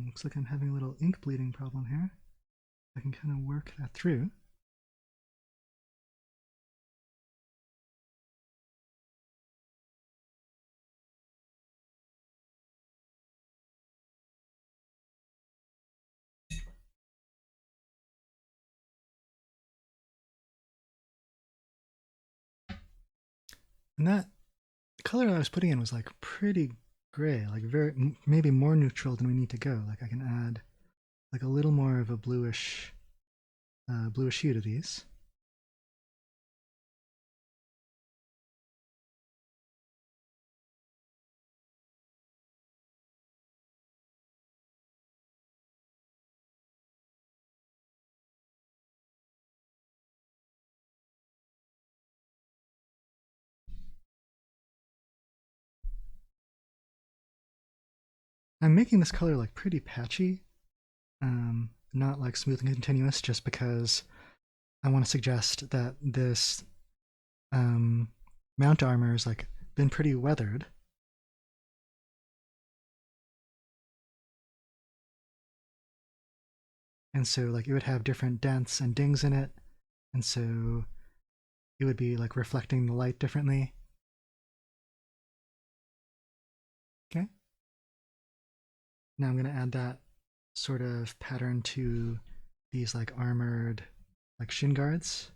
Looks like I'm having a little ink bleeding problem here. I can kind of work that through. And that color I was putting in was like pretty gray, like very maybe more neutral than we need to go. Like I can add like a little more of a bluish hue to these. I'm making this color like pretty patchy, not like smooth and continuous, just because I want to suggest that this mount armor has like been pretty weathered. And so like it would have different dents and dings in it, and so it would be like reflecting the light differently. Okay. Now I'm going to add that sort of pattern to these like armored like shin guards.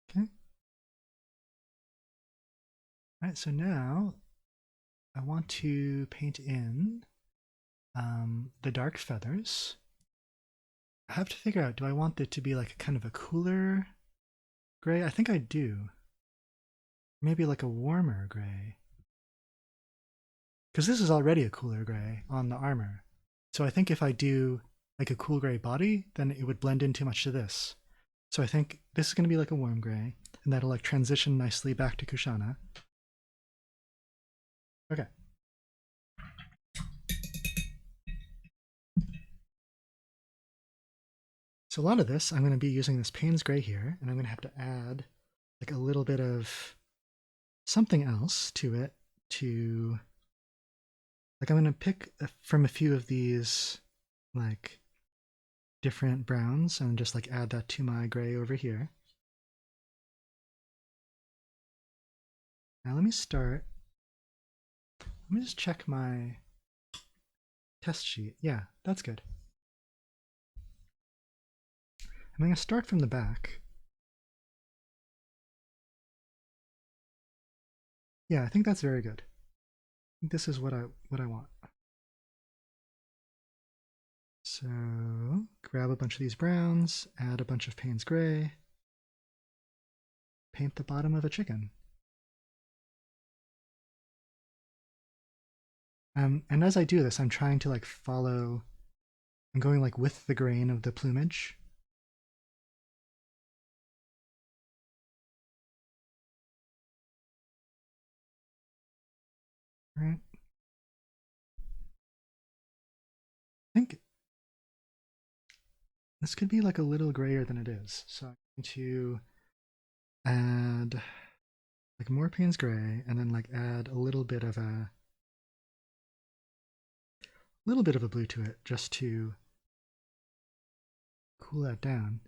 Okay. All right, so now I want to paint in the dark feathers. I have to figure out, do I want it to be like kind of a cooler gray? I think I do. Maybe like a warmer gray. Because this is already a cooler gray on the armor. So I think if I do like a cool gray body, then it would blend in too much to this. So I think this is going to be like a warm gray, and that'll like transition nicely back to Kushana. Okay. So a lot of this, I'm going to be using this Payne's Gray here, and I'm going to have to add like a little bit of something else to it to, like I'm going to pick from a few of these like different browns and just like add that to my gray over here. Now let me start. Let me just check my test sheet. Yeah, that's good. I'm going to start from the back. Yeah, I think that's very good. I think this is what I want. So grab a bunch of these browns, add a bunch of Payne's Gray, paint the bottom of a chicken. And as I do this, I'm trying to like follow, I'm going like with the grain of the plumage. Right. I think this could be like a little grayer than it is. So I'm going to add like more Payne's Gray and then like add a little bit of a blue to it just to cool that down.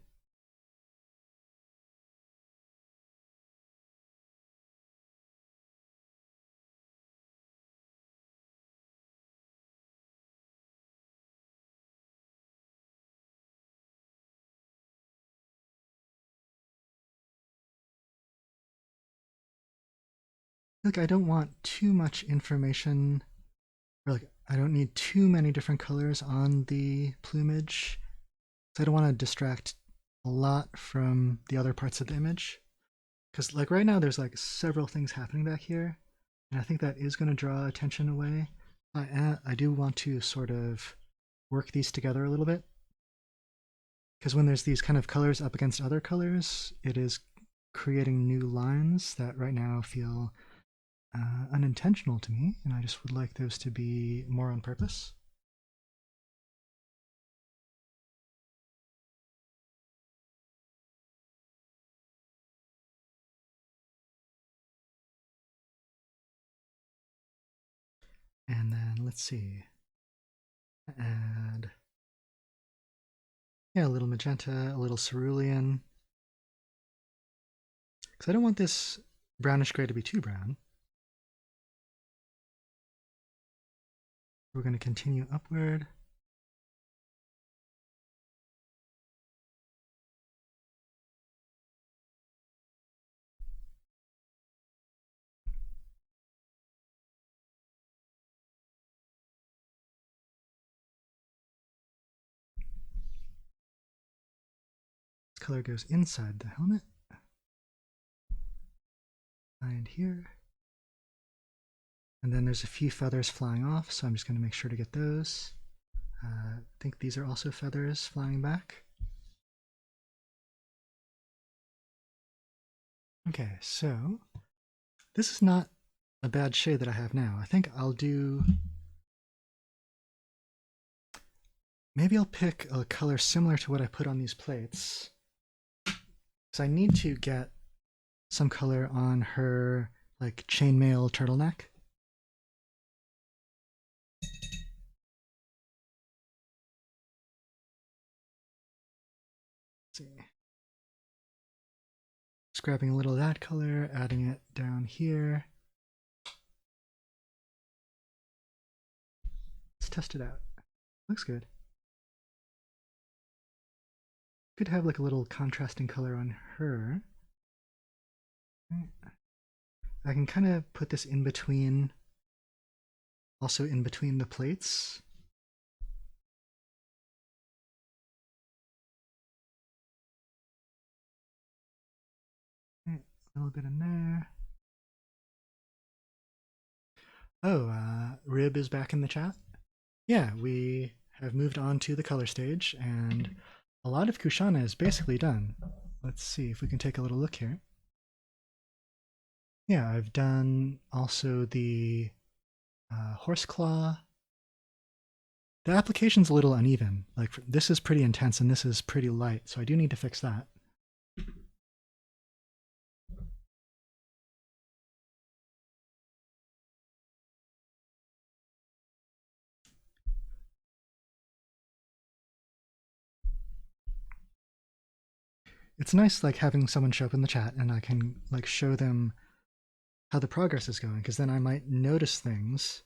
Like I don't want too much information, or like I don't need too many different colors on the plumage. So I don't want to distract a lot from the other parts of the image. Because like right now there's like several things happening back here, and I think that is going to draw attention away. I do want to sort of work these together a little bit. Because when there's these kind of colors up against other colors, it is creating new lines that right now feel unintentional to me, and I just would like those to be more on purpose. And then let's see, add, yeah, a little magenta, a little cerulean, because I don't want this brownish gray to be too brown. We're going to continue upward. This color goes inside the helmet. And here. And then there's a few feathers flying off, so I'm just going to make sure to get those. I think these are also feathers flying back. Okay, so this is not a bad shade that I have now. I think I'll do... Maybe I'll pick a color similar to what I put on these plates. So I need to get some color on her like chainmail turtleneck. Let's see. Just grabbing a little of that color, adding it down here. Let's test it out. Looks good. Could have like a little contrasting color on her. I can kind of put this in between, also in between the plates. A little bit in there. Oh, Rib is back in the chat. Yeah, we have moved on to the color stage, and a lot of Kushana is basically done. Let's see if we can take a little look here. Yeah, I've done also the horse claw. The application's a little uneven. Like this is pretty intense and this is pretty light, so I do need to fix that. It's nice like having someone show up in the chat and I can like show them how the progress is going, because then I might notice things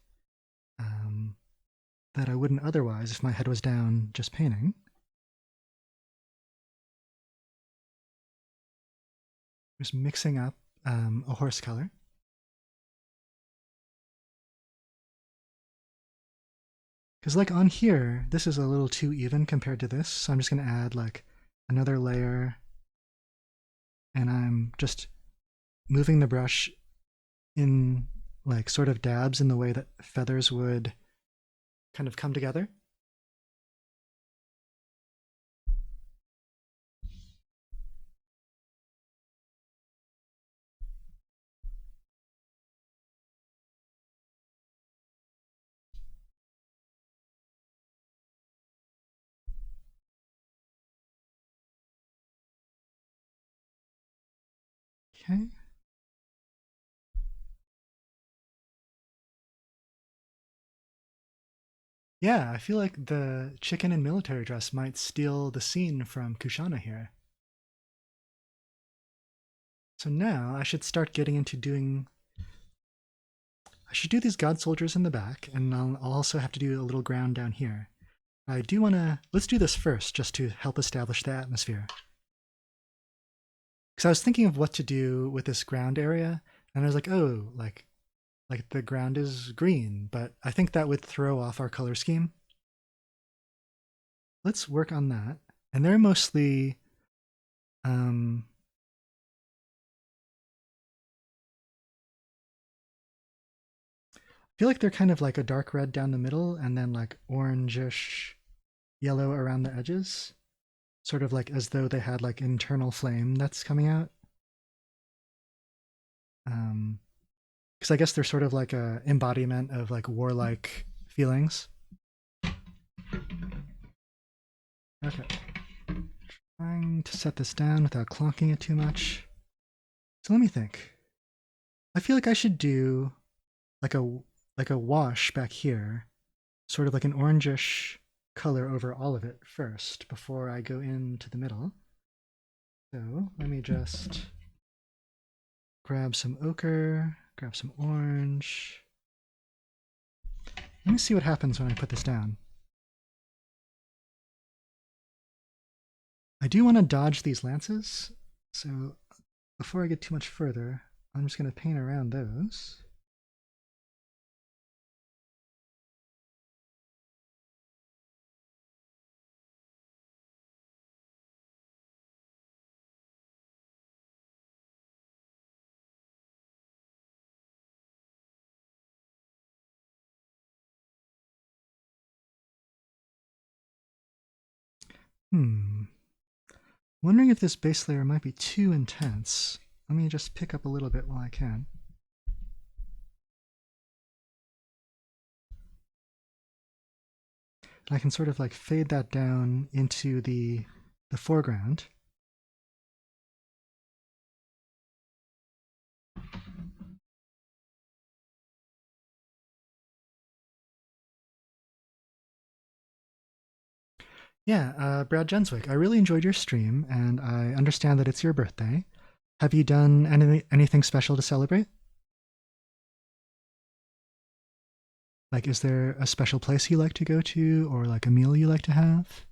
that I wouldn't otherwise if my head was down just painting. Just mixing up a horse color. Because like on here, this is a little too even compared to this, so I'm just going to add like another layer, and I'm just moving the brush in like sort of dabs in the way that feathers would kind of come together. Okay. Yeah, I feel like the chicken in military dress might steal the scene from Kushana here. So now I should start getting into doing... I should do these god soldiers in the back, and I'll also have to do a little ground down here. I do want to... Let's do this first, just to help establish the atmosphere. Because I was thinking of what to do with this ground area, and I was like, oh, like, like the ground is green, but I think that would throw off our color scheme. Let's work on that. And they're mostly I feel like they're kind of like a dark red down the middle and then like orangish yellow around the edges, sort of like as though they had like internal flame that's coming out. Because I guess they're sort of like a embodiment of like warlike feelings. Okay, trying to set this down without clonking it too much. So let me think. I feel like I should do like a wash back here, sort of like an orangish color over all of it first before I go into the middle. So let me just grab some ochre, grab some orange. Let me see what happens when I put this down. I do want to dodge these lances, so before I get too much further, I'm just going to paint around those. Wondering if this base layer might be too intense. Let me just pick up a little bit while I can. And I can sort of like fade that down into the foreground. Yeah, Brad Jenswick, I really enjoyed your stream, and I understand that it's your birthday. Have you done anything special to celebrate? Like, is there a special place you like to go to, or like a meal you like to have?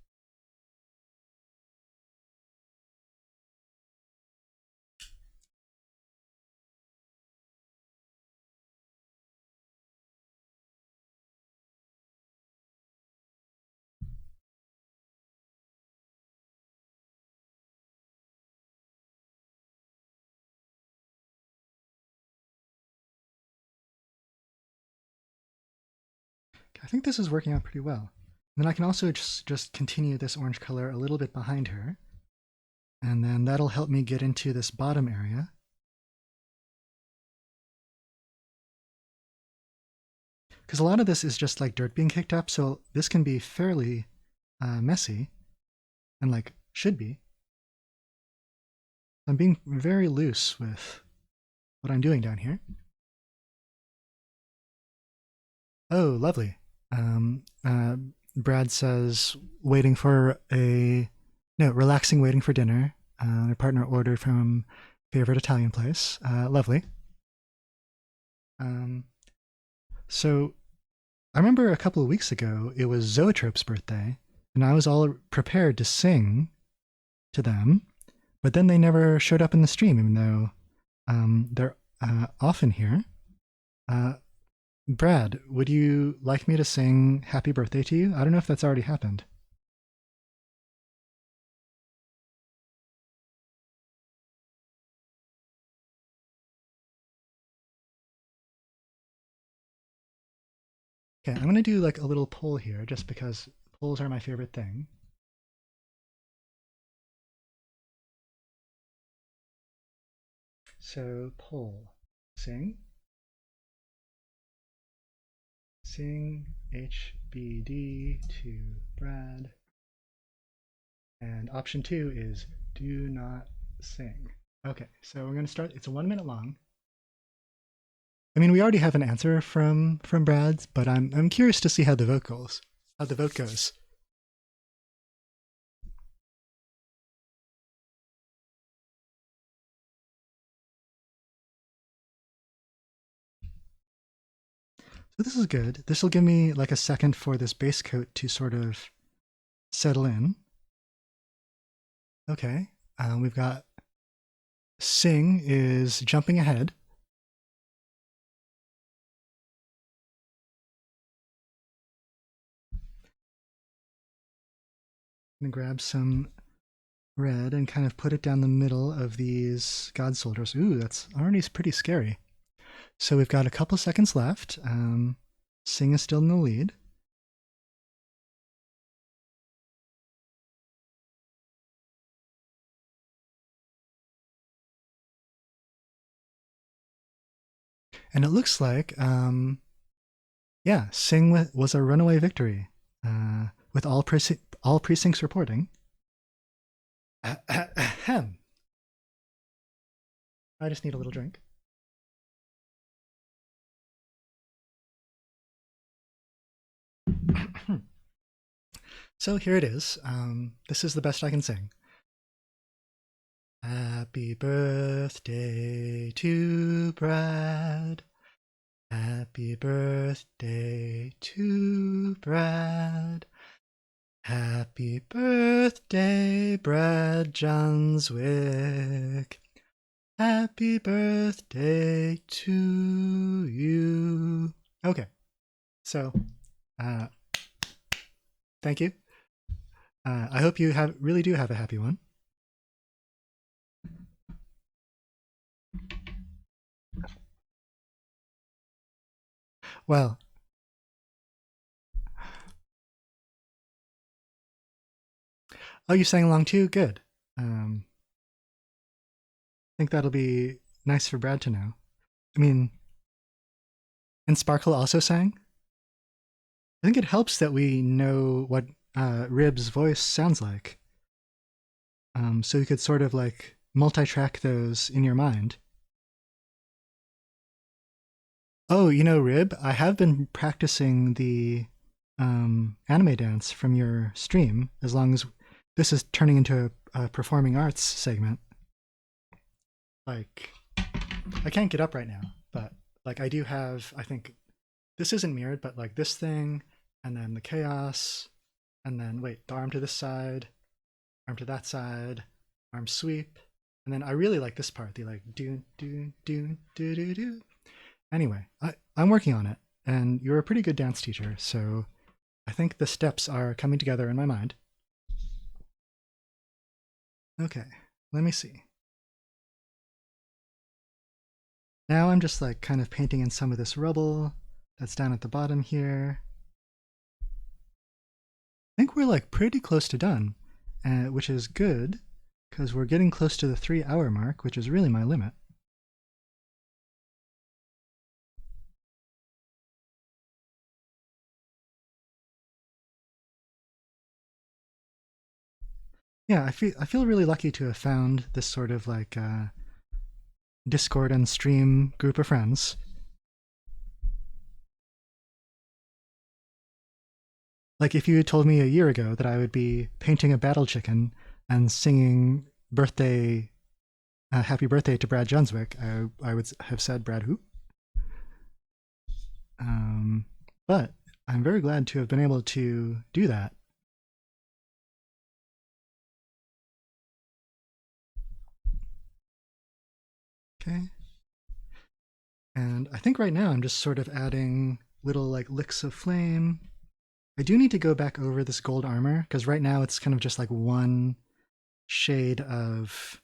I think this is working out pretty well. And then I can also just continue this orange color a little bit behind her, and then that'll help me get into this bottom area. Because a lot of this is just like dirt being kicked up, so this can be fairly messy, and like should be. I'm being very loose with what I'm doing down here. Oh, lovely. Brad says, waiting for a no, relaxing, waiting for dinner. Their partner ordered from favorite Italian place. Lovely. So I remember a couple of weeks ago it was Zoetrope's birthday, and I was all prepared to sing to them, but then they never showed up in the stream, even though they're often here. Brad, would you like me to sing happy birthday to you? I don't know if that's already happened. Okay, I'm going to do like a little poll here just because polls are my favorite thing. So, poll. Sing. Sing HBD to Brad. And option 2 is do not sing. Okay, so we're going to start. It's 1 minute long. I mean, we already have an answer from Brad's, but I'm curious to see how the vote goes. So this is good. This will give me like a second for this base coat to sort of settle in. Okay, we've got sing is jumping ahead. I'm gonna grab some red and kind of put it down the middle of these god soldiers. Ooh, that's already pretty scary. So we've got a couple seconds left. Sing is still in the lead. And it looks like, yeah, Sing was a runaway victory, with all precincts reporting. Ahem. I just need a little drink. So here it is. This is the best I can sing. Happy birthday to Brad. Happy birthday to Brad. Happy birthday, Brad Johnswick. Happy birthday to you. Okay, so thank you. I hope you really do have a happy one. Well, oh, you sang along too? Good. I think that'll be nice for Brad to know. I mean, and Sparkle also sang? I think it helps that we know what Rib's voice sounds like. So you could sort of like multi-track those in your mind. Oh, you know, Rib, I have been practicing the anime dance from your stream, as long as this is turning into a performing arts segment. Like, I can't get up right now, but like I do have, I think, this isn't mirrored, but like this thing, and then the chaos, and then, wait, the arm to this side, arm to that side, arm sweep, and then I really like this part, the like do do do do do do. Anyway, I'm working on it, and you're a pretty good dance teacher, so I think the steps are coming together in my mind. Okay, let me see. Now I'm just like kind of painting in some of this rubble that's down at the bottom here. I think we're like pretty close to done, which is good because we're getting close to the 3-hour mark, which is really my limit. Yeah, I feel really lucky to have found this sort of like Discord and stream group of friends. Like if you had told me a year ago that I would be painting a battle chicken and singing birthday, happy birthday to Brad Johnswick, I would have said Brad who? But I'm very glad to have been able to do that. Okay. And I think right now I'm just sort of adding little like licks of flame. I do need to go back over this gold armor because right now it's kind of just like one shade of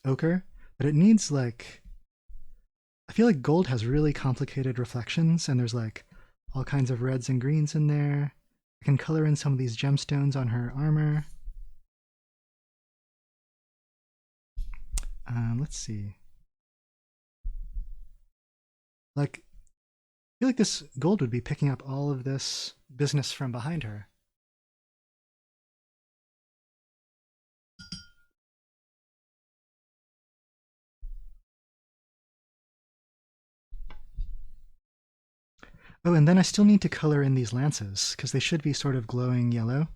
ochre, but it needs like, I feel like gold has really complicated reflections and there's like all kinds of reds and greens in there. I can color in some of these gemstones on her armor. Let's see. Like, I feel like this gold would be picking up all of this business from behind her. Oh, and then I still need to color in these lances because they should be sort of glowing yellow.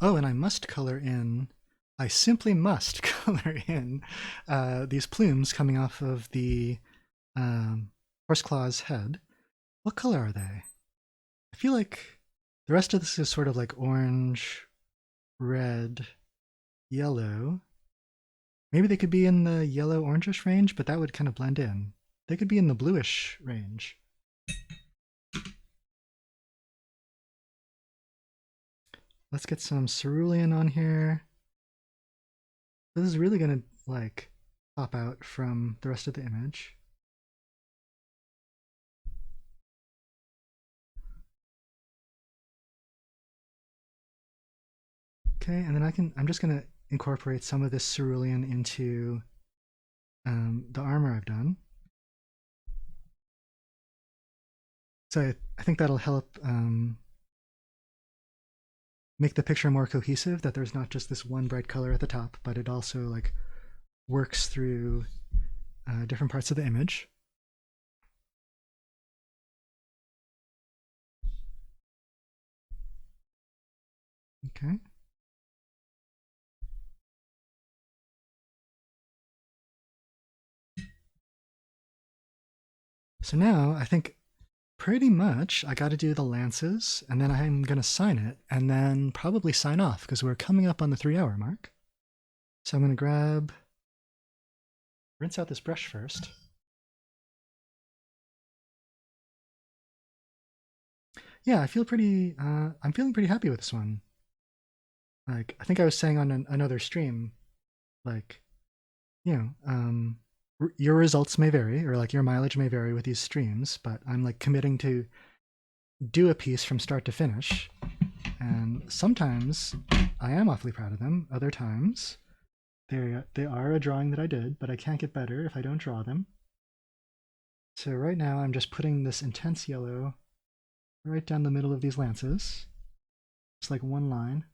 Oh, and I must color in, I simply must color in these plumes coming off of the horseclaw's head. What color are they? I feel like the rest of this is sort of like orange, red, yellow. Maybe they could be in the yellow-orangish range, but that would kind of blend in. They could be in the bluish range. Let's get some cerulean on here. This is really gonna like pop out from the rest of the image. Okay, and then I'm just gonna incorporate some of this cerulean into the armor I've done. So I think that'll help make the picture more cohesive, that there's not just this one bright color at the top, but it also like works through different parts of the image. Okay. So now I think pretty much I got to do the lances, and then I'm going to sign it, and then probably sign off because we're coming up on the 3-hour mark. So I'm going to rinse out this brush first. Yeah, I'm feeling pretty happy with this one. Like, I think I was saying on another stream, like, you know, your results may vary, or like your mileage may vary with these streams, but I'm like committing to do a piece from start to finish. And sometimes I am awfully proud of them. Other times they are a drawing that I did, but I can't get better if I don't draw them. So right now I'm just putting this intense yellow right down the middle of these lances. Just like one line.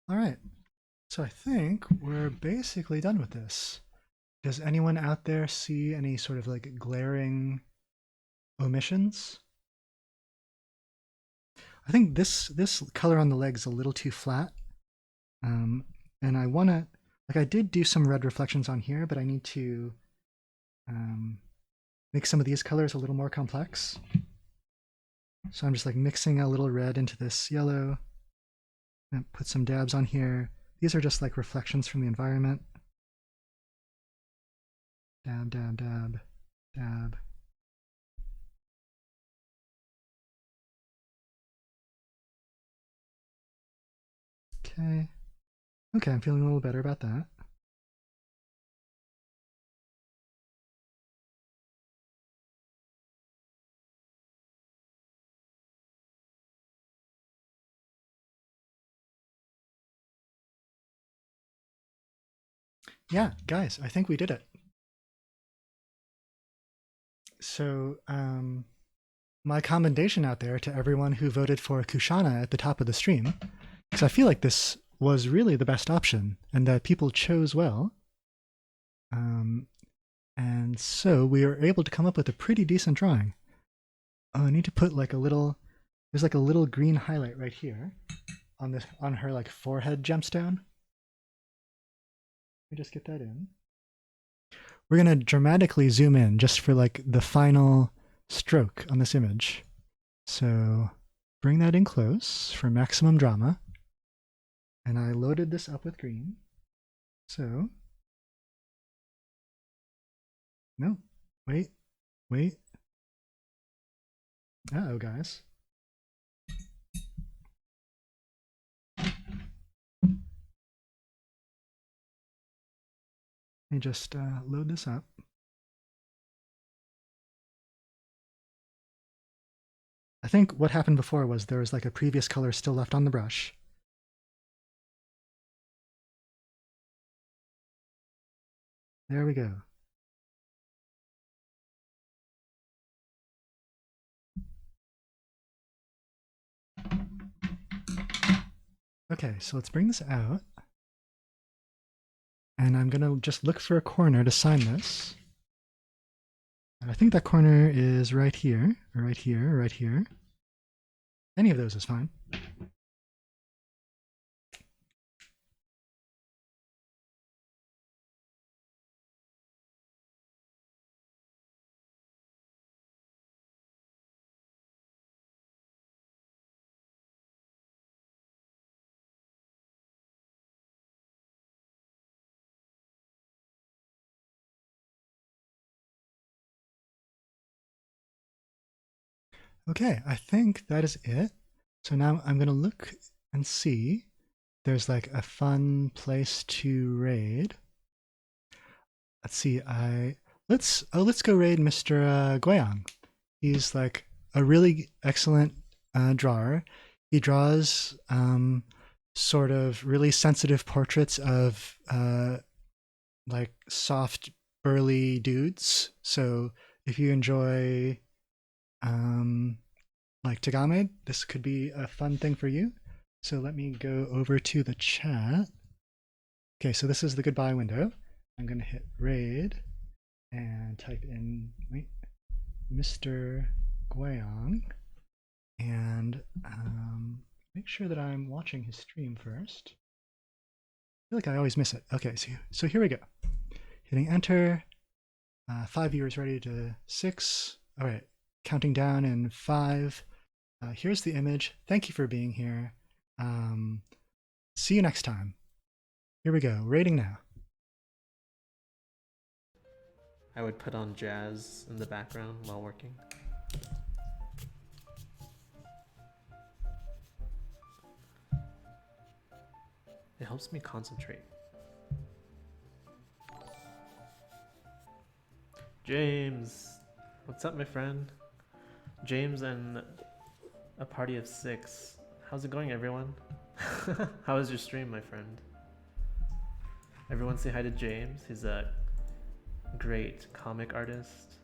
All right, so I think we're basically done with this. Does anyone out there see any sort of like glaring omissions? I think this color on the leg is a little too flat. And I want to, like, I did do some red reflections on here, but I need to make some of these colors a little more complex. So I'm just like mixing a little red into this yellow and put some dabs on here. These are just like reflections from the environment. Dab, dab, dab, dab. Okay. Okay, I'm feeling a little better about that. Yeah, guys, I think we did it. So, my commendation out there to everyone who voted for Kushana at the top of the stream, because I feel like this was really the best option and that people chose well. And so we were able to come up with a pretty decent drawing. Oh, I need to put like a little, there's like a little green highlight right here on her like forehead gemstone. Let me just get that in. We're gonna dramatically zoom in just for like the final stroke on this image. So bring that in close for maximum drama. And I loaded this up with green. So, no, wait. Uh-oh, guys. Let me just load this up. I think what happened before was there was like a previous color still left on the brush. There we go. Okay, so let's bring this out. And I'm gonna just look for a corner to sign this. And I think that corner is right here, right here, right here. Any of those is fine. Okay, I think that is it. So now I'm gonna look and see. There's like a fun place to raid. Let's see. Let's go raid Mr. Guayang. He's like a really excellent drawer. He draws sort of really sensitive portraits of like soft, burly dudes. So if you enjoy like Tagame, this could be a fun thing for you. So let me go over to the chat. Okay, so this is the goodbye window. I'm going to hit raid and type in Mr. Guayang and make sure that I'm watching his stream first. I feel like I always miss it. Okay, so here we go. Hitting enter. 5 viewers ready to 6. All right, counting down in 5. Here's the image. Thank you for being here. See you next time. Here we go. Rating now.
I would put on jazz in the background while working. It helps me concentrate. James! What's up, my friend? James and a party of 6. How's it going, everyone? How was your stream, my friend? Everyone say hi to James. He's a great comic artist.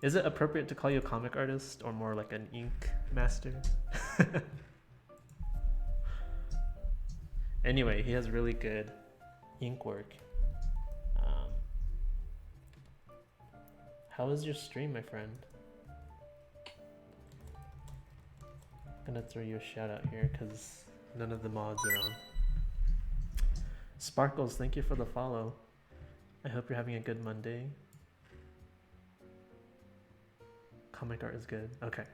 Is it appropriate to call you a comic artist or more like an ink master? Anyway, he has really good ink work. How was your stream, my friend? I'm gonna throw you a shout out here because none of the mods are on. Sparkles, thank you for the follow. I hope you're having a good Monday. Comic art is good. Okay.